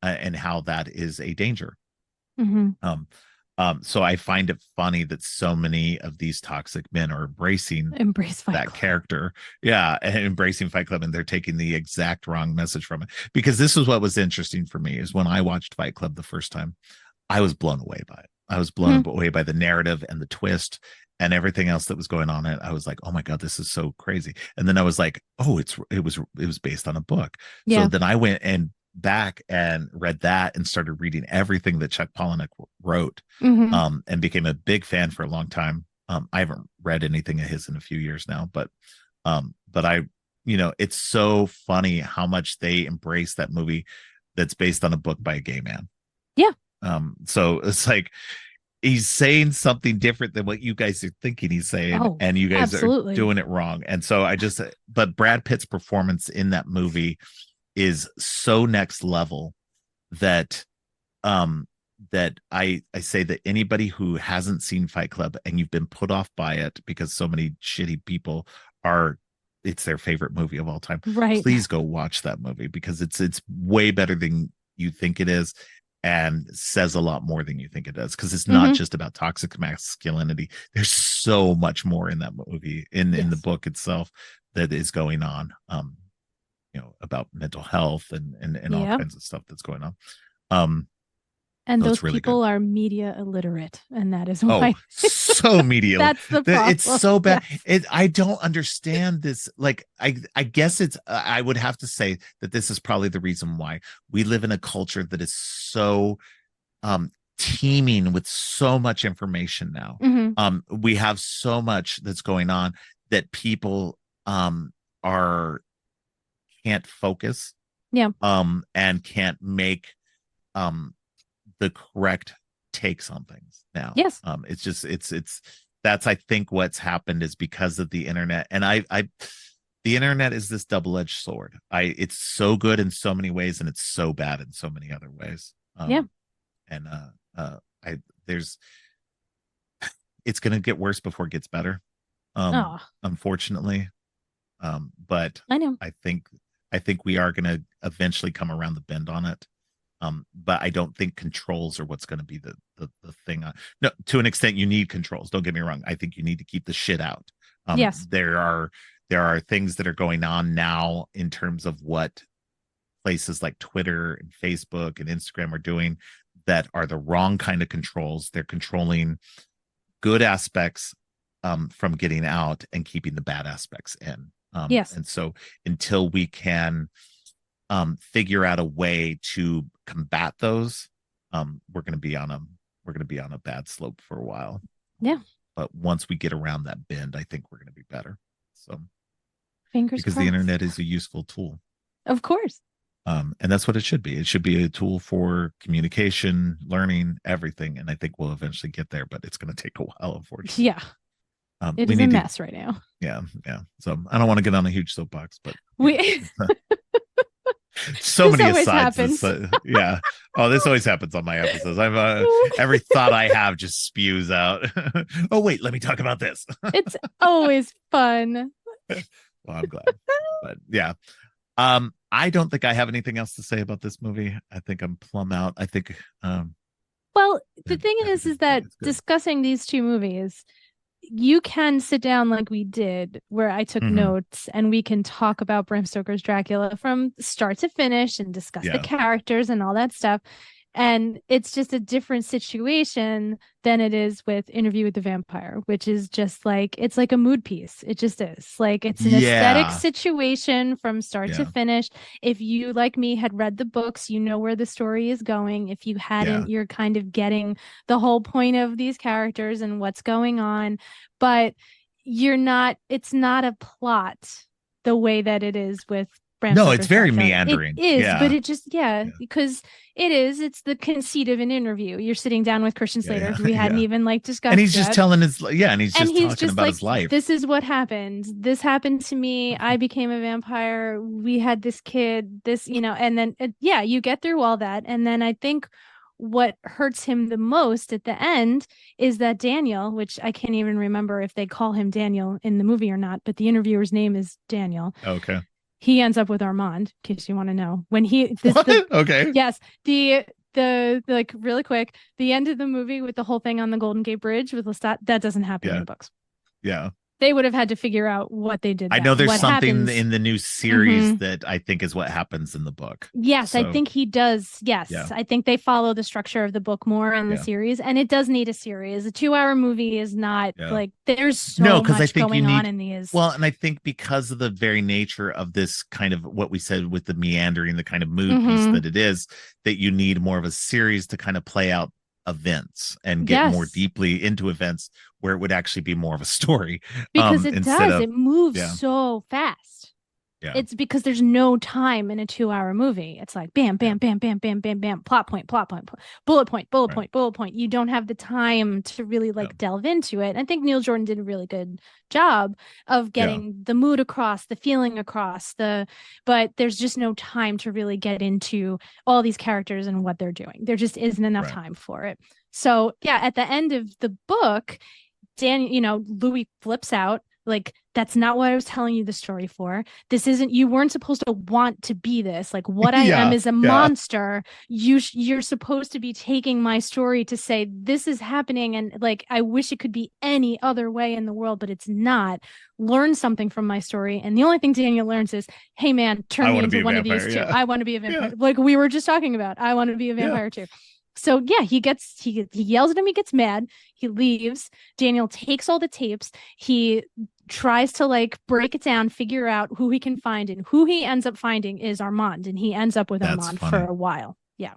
and how that is a danger. Mm-hmm. So I find it funny that so many of these toxic men are embracing Fight that character. Yeah, and embracing Fight Club, and they're taking the exact wrong message from it. Because this is what was interesting for me, is when I watched Fight Club the first time, I was blown away by it. I was blown away by the narrative and the twist and everything else that was going on. And I was like, oh my God, this is so crazy. And then I was like, oh, it was based on a book. So then I went and back and read that and started reading everything that Chuck Palahniuk wrote, and became a big fan for a long time. I haven't read anything of his in a few years now, but I, it's so funny how much they embrace that movie that's based on a book by a gay man. Yeah. So it's like he's saying something different than what you guys are thinking he's saying, and you guys are doing it wrong. And so but Brad Pitt's performance in that movie is so next level that that I say that anybody who hasn't seen Fight Club and you've been put off by it because so many shitty people it's their favorite movie of all time, please go watch that movie, because it's way better than you think it is, and says a lot more than you think it does, because it's not just about toxic masculinity. There's so much more in that movie, in the book itself, that is going on, about mental health and all kinds of stuff that's going on. And those really people are media illiterate, and that is why. So media. That's the problem. It's so bad. I don't understand this. Like, I guess it's. I would have to say that this is probably the reason why we live in a culture that is so teeming with so much information now. We have so much that's going on that people can't focus. And can't make the correct takes on things now. It's just that's, I think, what's happened is because of the internet. And the internet is this double-edged sword. It's so good in so many ways, and it's so bad in so many other ways. And it's gonna get worse before it gets better, unfortunately. But I know, I think we are gonna eventually come around the bend on it. But I don't think controls are what's going to be the thing. No, to an extent, you need controls. Don't get me wrong. I think you need to keep the shit out. There are things that are going on now in terms of what places like Twitter and Facebook and Instagram are doing that are the wrong kind of controls. They're controlling good aspects from getting out and keeping the bad aspects in. And so until we can figure out a way to combat those, we're going to be on a bad slope for a while. But once we get around that bend, I think we're going to be better. So fingers because crossed. the internet is a useful tool. Of course. And that's what it should be. It should be a tool for communication, learning, everything. And I think we'll eventually get there, but it's going to take a while, unfortunately. Yeah, it We is a need to, mess right now. yeah, yeah. So I don't want to get on a huge soapbox, but We so this many always asides. happens. Yeah. Oh, this always happens on my episodes. I'm every thought I have just spews out. Oh, wait, let me talk about this. It's always fun. Well, I'm glad. But yeah. I don't think I have anything else to say about this movie. I think I'm plumb out. I think Well, the thing is everything, that it's good. discussing these two movies, you can sit down like we did, where I took Mhm. notes and we can talk about Bram Stoker's Dracula from start to finish and discuss the Yeah. characters and all that stuff. And it's just a different situation than it is with Interview with the Vampire, which is just like, it's like a mood piece. It just is like, it's an aesthetic Yeah. situation from start to Yeah. finish. If you, like me, had read the books, you know where the story is going. If you hadn't, Yeah. you're kind of getting the whole point of these characters and what's going on. But it's not a plot the way that it is with Bram No, it's Stoker's very Dracula. meandering. It is, but Yeah. it just, yeah, Yeah. because it's the conceit of an interview. You're sitting down with Christian Yeah. Slater, Yeah. who we hadn't Yeah. even like And discussed he's just yet. telling his and he's And just he's talking just about like, his life. this is what happened. This happened to me. I became a vampire. We had this kid, this, and then, yeah, you get through all that. And then I think what hurts him the most at the end is that Daniel, which I can't even remember if they call him Daniel in the movie or not, but the interviewer's name is Daniel. Okay. He ends up with Armand, in case you want to know. When Okay. yes, the like really quick, the end of the movie with the whole thing on the Golden Gate Bridge with Lestat, that doesn't happen in Yeah. the books. Yeah. They would have had to figure out what they did. I know there's what something happens. in the new series that I think is what happens in the book. Yes, I So, think he does. Yes, Yeah. I think they follow the structure of the book more in the Yeah. series, and it does need a series. A 2-hour movie is not Yeah. like there's so No, because I much think you going on need in these. well, and I think because of the very nature of this kind of what we said with the meandering, the kind of mood piece Mhm. that it is, that you need more of a series to kind of play out events and get more Yes. deeply into events where it would actually be more of a story. Because it Instead does. of It moves yeah. so fast. Yeah. It's because there's no time in a 2-hour movie. It's like bam, bam, bam, bam, bam, bam, bam, plot point, bullet point, bullet Right. point, bullet point. You don't have the time to really like Yeah. delve into it. I think Neil Jordan did a really good job of getting the mood across, the feeling across, but there's just no time to really get into all these characters and what they're doing. There just isn't enough Right. time for it. So yeah, at the end of the book, Louis flips out. Like, that's not what I was telling you the story for. This isn't, you weren't supposed to want to be this. Like, what I am is a monster. You're supposed to be taking my story to say, this is happening. And like, I wish it could be any other way in the world, but it's not. Learn something from my story. And the only thing Daniel learns is, hey man, turn me into one of these too. I want to be a vampire. Yeah. Like we were just talking about, I want to be a vampire too. So yeah, he yells at him, he gets mad, he leaves. Daniel takes all the tapes, he tries to like break it down, figure out who he can find, and who he ends up finding is Armand, and he ends up with Armand for a while. Yeah.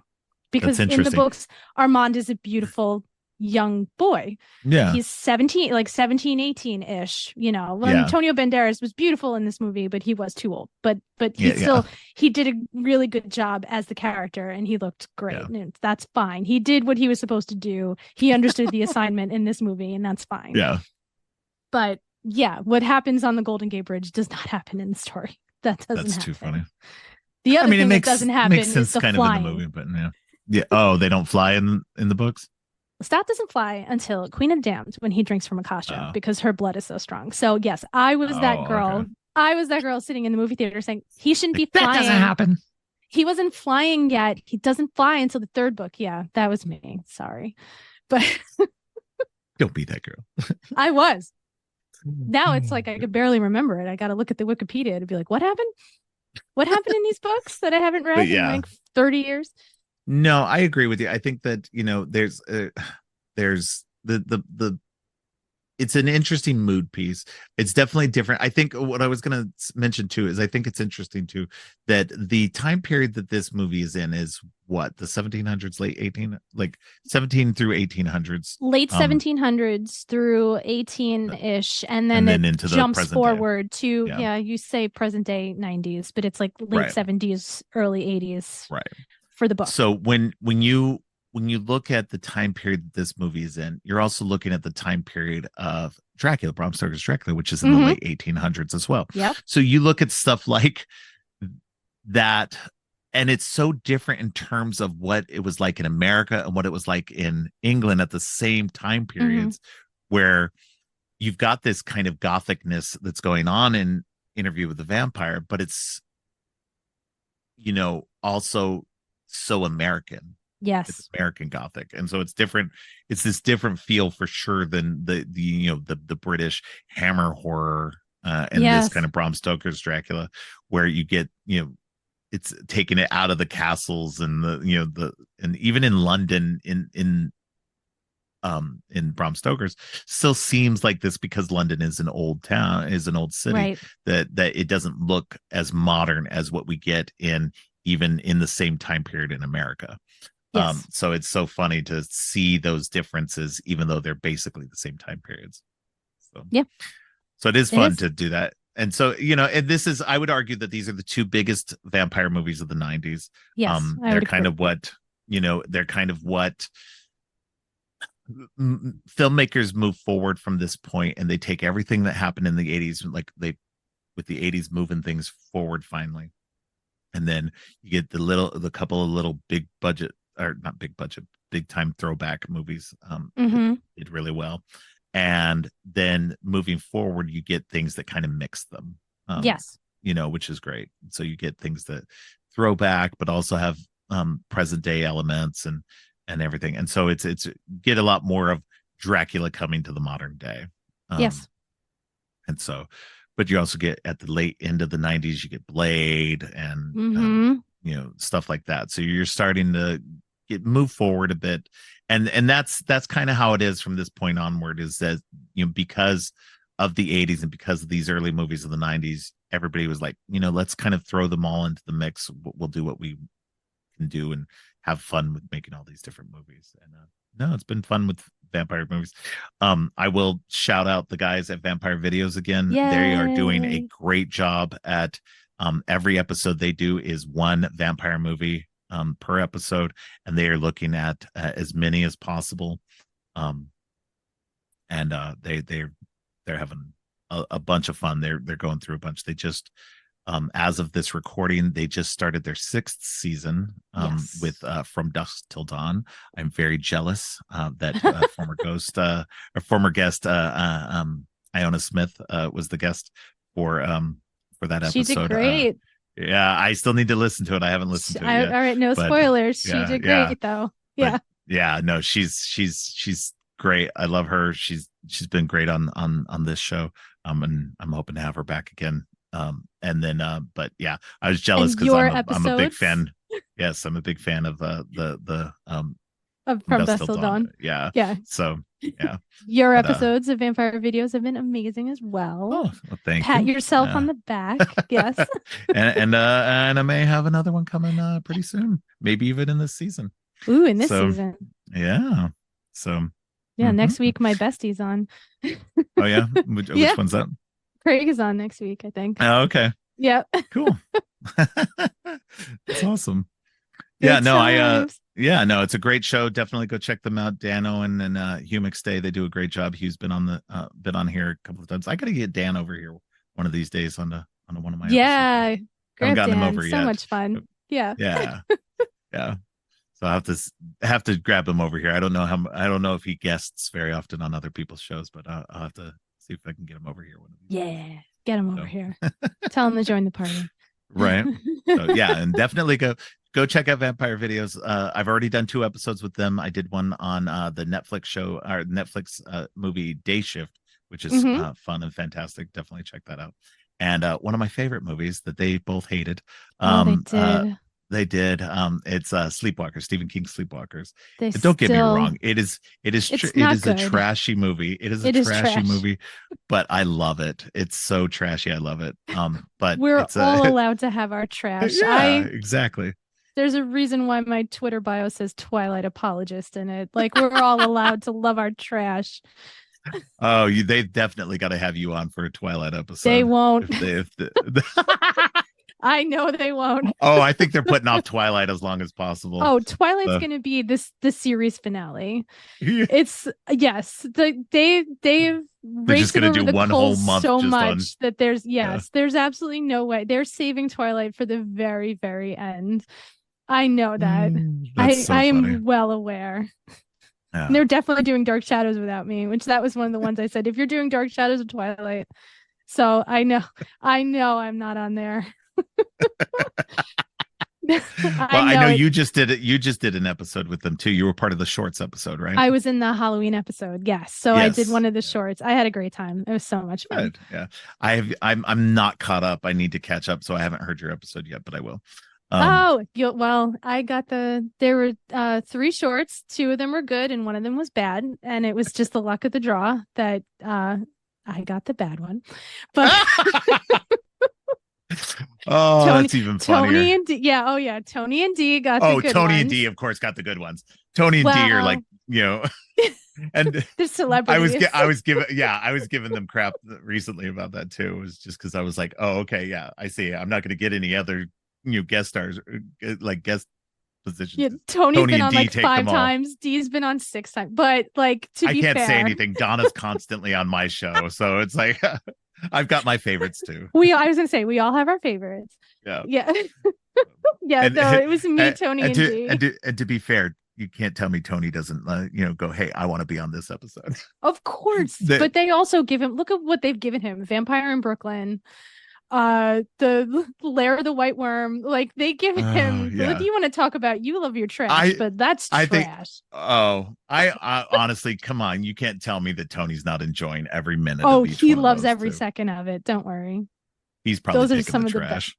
Because in the books, Armand is a beautiful young boy. Yeah. He's 17, like 17, 18-ish, Antonio Banderas was beautiful in this movie, but he was too old. But he did a really good job as the character and he looked great. Yeah. And that's fine. He did what he was supposed to do. He understood the assignment in this movie, and that's fine. Yeah. But yeah, what happens on the Golden Gate Bridge does not happen in the story. That's too funny. The other thing that doesn't happen is the flying. Of in the movie, but yeah. Yeah. Oh, they don't fly in the books? Lestat doesn't fly until Queen of the Damned when he drinks from Akasha because her blood is so strong. So yes, I was that girl. Okay. I was that girl sitting in the movie theater saying he shouldn't be flying. That doesn't happen. He wasn't flying yet. He doesn't fly until the third book. Yeah, that was me. Sorry. But don't be that girl. I was. Now it's like I could barely remember it. I got to look at the Wikipedia to be like, what happened? What happened in these books that I haven't read in like 30 years? No, I agree with you. I think that, there's the it's an interesting mood piece. It's definitely different. I think what I was going to mention too is I think it's interesting too that the time period that this movie is in is what, the 1700s, late 18, like 17 through 1800s, Late 1700s through 18-ish, and then then it into the jumps present day. forward to Yeah. you say present day 90s, but it's like late Right. 70s, early 80s Right. for the book. So when you look at the time period that this movie is in, you're also looking at the time period of Dracula, Bram Stoker's Dracula, which is in the late 1800s as well. Yep. So you look at stuff like that, and it's so different in terms of what it was like in America and what it was like in England at the same time periods, where you've got this kind of gothicness that's going on in Interview with the Vampire, but it's, also so American. Yes. It's American Gothic, and so it's different. It's this different feel for sure than the British Hammer horror and this kind of Bram Stoker's Dracula, where you get it's taking it out of the castles and and even in London in Bram Stoker's still seems like this because London is an old town, is an old city, right, that it doesn't look as modern as what we get even in the same time period in America. Yes. So it's so funny to see those differences, even though they're basically the same time periods. So it is fun to do that. And so, and this is, I would argue that these are the two biggest vampire movies of the 90s. Yes. They're kind of what, they're kind of what filmmakers move forward from this point, and they take everything that happened in the 80s, like with the 80s moving things forward finally. And then you get the couple of little big budget, or not big budget, big time throwback movies did really well. And then moving forward, you get things that kind of mix them. Yes. Which is great. So you get things that throw back, but also have present day elements and everything. And so it's get a lot more of Dracula coming to the modern day. Yes. And so, but you also get at the late end of the 90s, you get Blade and stuff like that. So you're starting to move forward a bit, and that's kind of how it is from this point onward, is that because of the 80s and because of these early movies of the 90s, everybody was like, let's kind of throw them all into the mix. We'll do what we can do and have fun with making all these different movies. And no, it's been fun with vampire movies. I will shout out the guys at Vampire Videos again. Yay. They are doing a great job at every episode they do is one vampire movie per episode, and they are looking at as many as possible. And they're having a bunch of fun. They're going through a bunch. They just as of this recording, they just started their 6th season with From Dusk Till Dawn. I'm very jealous that former guest Iona Smith was the guest for that episode. She did great. Yeah, I still need to listen to it. I haven't listened to it yet. All right, no spoilers. She did great though. Yeah. Yeah, no, she's great. I love her. She's been great on this show. And I'm hoping to have her back again. And then but yeah, I was jealous because I'm a big fan. Yes, I'm a big fan of the of From Dusk Till Dawn. Yeah. So yeah. Your episodes of Vampire Videos have been amazing as well. Oh, well, thank you. Pat yourself on the back. Yes. and I may have another one coming pretty soon. Maybe even in this season. Ooh, in this season. Yeah. So yeah, next week my bestie's on. Oh yeah? Which one's that? Craig is on next week, I think. Oh, okay. Yeah. Cool. That's awesome. Yeah, no, it's a great show. Definitely go check them out. Dan Owen and Hugh McStay, they do a great job. Hugh's been on here a couple of times. I gotta get Dan over here one of these days on one of my episodes. I haven't gotten him over so yet. Much fun. Yeah. Yeah. Yeah. So I have to grab him over here. I don't know if he guests very often on other people's shows, but I'll have to see if I can get him over here one of these days. Get him over here. Tell him to join the party. Right. So yeah, and definitely go check out Vampire Videos. I've already done 2 episodes with them. I did one on the Netflix show or Netflix movie Day Shift, which is fun and fantastic. Definitely check that out. And one of my favorite movies that they both hated. They did. They did. It's Sleepwalkers, Stephen King Sleepwalkers. They And don't get me still, wrong. it's It not is a good. trashy movie. It is a It is trashy trash. movie, but I love it. It's so trashy. I love it. But We're it's all a allowed to have our trash. yeah, exactly. There's a reason why my Twitter bio says Twilight apologist in it. Like we're all allowed to love our trash. Oh, they've definitely got to have you on for a Twilight They episode. won't. If they, I know they won't. oh, I think they're putting off Twilight as long as possible. Oh, Twilight's So, gonna be the series finale. yeah. It's yes, they've They're just raked it gonna over do the one whole coals month so just on. much that there's Yeah. there's absolutely no way they're saving Twilight for the very, very end. I know that. That's I so funny. am well aware. And Yeah. they're definitely doing Dark Shadows without me, which that was one of the ones I said, if you're doing Dark Shadows of Twilight. So I know I'm not on there. I Well, I know know it. you just did it. You just did an episode with them too. You were part of the shorts episode, right? I was in the Halloween episode. Yes. So I did Yes. one of the Yeah. shorts. I had a great time. It was so much fun. Good. Yeah. I'm not caught up. I need to catch up, so I haven't heard your episode yet, but I will. Oh, well, I got there were 3 shorts. 2 of them were good and one of them was bad. And it was just the luck of the draw that I got the bad one. But Oh, Tony, that's even Tony funnier. and D, yeah, oh yeah, Tony and D got the Oh, good Tony ones. and D, of course, got the good ones. Tony and D are like, Well, you know, and the celebrities. I was giving them crap recently about that too. It was just because I was like, oh, okay, yeah, I see. I'm not going to get any other guest stars like guest positions. Yeah, Tony's Tony been and on D like take 5 them all. times. D's been on 6 times. But like to I be can't say fair, anything. Donna's constantly on my show, so it's like I've got my favorites too. I was gonna say we all have our favorites. Yeah, Yeah. Yeah, and no, it was me, Tony, and and D. to be fair, you can't tell me Tony doesn't go, hey, I want to be on this episode. Of course. The- But they also give him, look at what they've given him. Vampire in Brooklyn, the Lair of the White Worm. Like they give him yeah. you want to talk about you love your trash, but that's I trash. think I honestly, come on, you can't tell me that Tony's not enjoying every minute Oh, of each he one of loves those every two. second of it. Don't worry. He's probably Those are picking some the of the trash.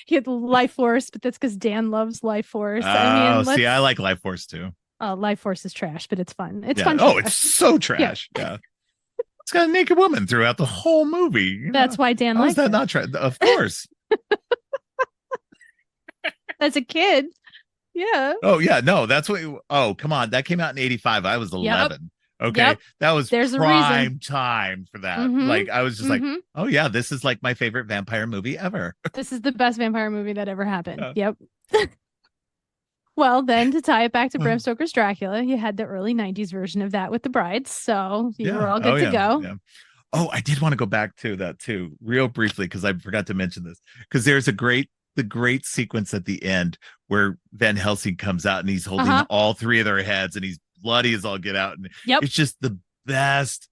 He had Life Force, but that's because Dan loves Life Force. See, I like Life Force too. Life Force is trash, but it's fun. It's Yeah. fun. Oh, trash. it's so trash. Yeah. It's got a naked woman throughout the whole movie. That's why Dan likes that it. not trash? Of course. As a kid. Yeah. Oh yeah, no, that's what. Oh come on, that came out in '85. I was 11. Okay, Yep. that was There's prime time for that. Mhm. Like I was just like, Mhm. oh yeah, this is like my favorite vampire movie ever. This is the best vampire movie that ever happened. Yeah. Yep. Well, then to tie it back to Oh. Bram Stoker's Dracula, you had the early 90s version of that with the brides. So you were all good Oh, to yeah. go. Yeah. Oh, I did want to go back to that too, real briefly, because I forgot to mention this. Because there's the great sequence at the end where Van Helsing comes out and he's holding all 3 of their heads and he's bloody as all get out. And it's just the best,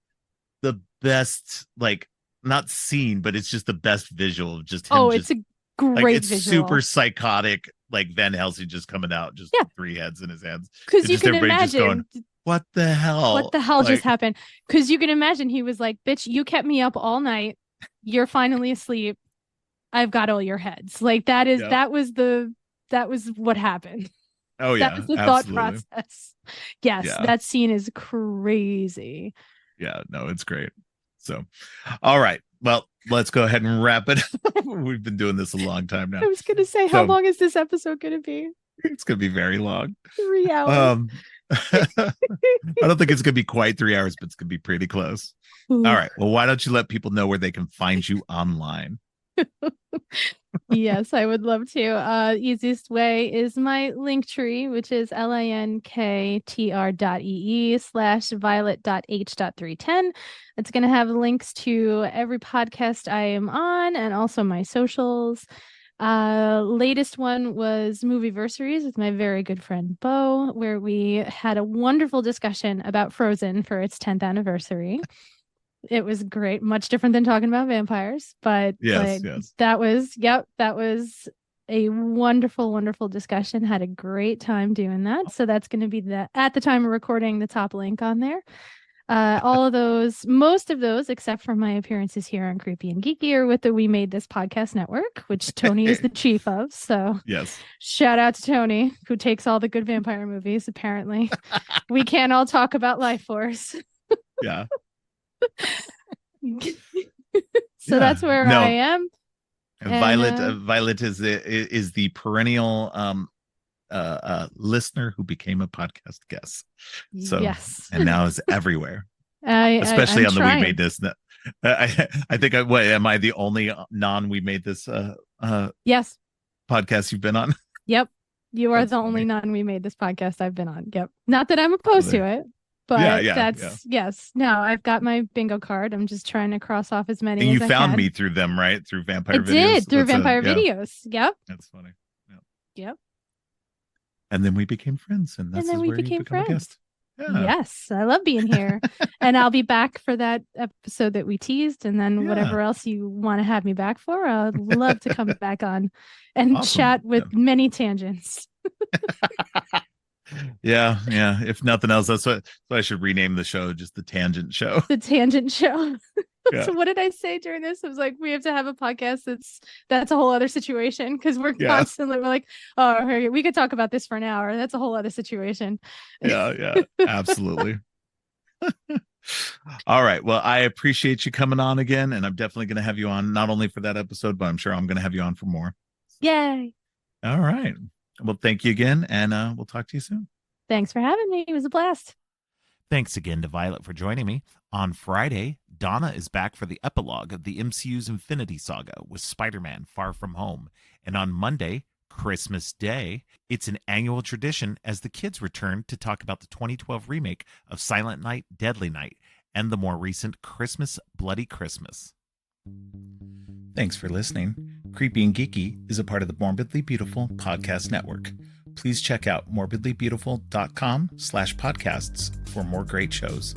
like not scene, but it's just the best visual of just him. Oh, it's a great like, it's visual. super psychotic, like Van Helsing just coming out, just 3 heads in his hands. Because you just can everybody just imagine going, what the hell? what the hell just Like, happened. Because you can imagine he was like, bitch, you kept me up all night. You're finally asleep. I've got all your heads. Like that was what happened. Oh yeah, That was the absolutely. thought process. Yes, Yeah. that scene is crazy. Yeah, no, it's great. So, all right. Well, let's go ahead and wrap it. We've been doing this a long time now. I was gonna say, how long is this episode gonna be? It's gonna be very long. 3 hours. I don't think it's gonna be quite 3 hours, but it's gonna be pretty close. Ooh. All right. Well, why don't you let people know where they can find you online? Yes, I would love to. Easiest way is my link tree, which is linktr.ee/violet.h.310. It's going to have links to every podcast I am on and also my socials. Latest one was Movieversaries with my very good friend Bo, where we had a wonderful discussion about Frozen for its 10th anniversary. It was great, much different than talking about vampires, but yes. that was a wonderful discussion. Had a great time doing that. So that's going to be at the time of recording, the top link on there. All of those, most of those, except for my appearances here on Creepy and Geeky, are with the We Made This Podcast Network, which Tony is the chief of. So yes, shout out to Tony, who takes all the good vampire movies. Apparently, we can't all talk about Life Force. Yeah. So that's where I am. Violet is the perennial listener who became a podcast guest. So yes, and now is everywhere, especially on the We Made This. I think am I the only We Made This yes podcast you've been on? Yep, you are the only We Made This podcast I've been on. Yep, not that I'm opposed to it. But yes. No, I've got my bingo card. I'm just trying to cross off as many. And you found me through them, right? Through vampire videos. Did through vampire videos. Yep. That's funny. Yep. And then we became friends, and that's where you became friends. A guest. Yeah. Yes, I love being here, and I'll be back for that episode that we teased, and then whatever else you want to have me back for, I'd love to come back on and chat with many tangents. Yeah. If nothing else, that's what I should rename the show, just the Tangent Show. The Tangent Show. So what did I say during this? I was like, we have to have a podcast that's a whole other situation, because we're constantly we're like, oh, we could talk about this for an hour. That's a whole other situation. Yeah, absolutely. All right. Well, I appreciate you coming on again, and I'm definitely going to have you on not only for that episode, but I'm sure I'm going to have you on for more. Yay. All right. Well, thank you again, and we'll talk to you soon. Thanks for having me. It was a blast. Thanks again to Violet for joining me. On Friday, Donna is back for the epilogue of the MCU's Infinity Saga with Spider-Man Far From Home. And on Monday, Christmas Day, it's an annual tradition as the kids return to talk about the 2012 remake of Silent Night, Deadly Night, and the more recent Christmas, Bloody Christmas. Thanks for listening. Creepy and Geeky is a part of the Morbidly Beautiful Podcast Network. Please check out morbidlybeautiful.com/podcasts for more great shows.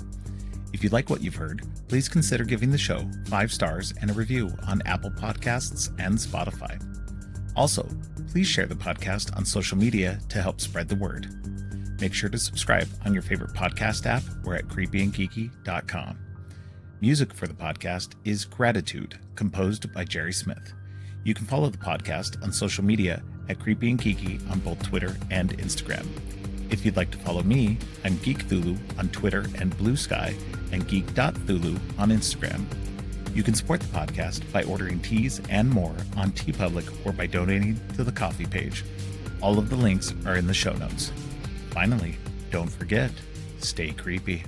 If you like what you've heard, please consider giving the show 5 stars and a review on Apple Podcasts and Spotify. Also, please share the podcast on social media to help spread the word. Make sure to subscribe on your favorite podcast app or at creepyandgeeky.com. Music for the podcast is Gratitude, composed by Jerry Smith. You can follow the podcast on social media at Creepy and Geeky on both Twitter and Instagram. If you'd like to follow me, I'm Geek Thulu on Twitter and Blue Sky, and geek.thulu on Instagram. You can support the podcast by ordering teas and more on TeePublic or by donating to the coffee page. All of the links are in the show notes. Finally, don't forget, stay creepy.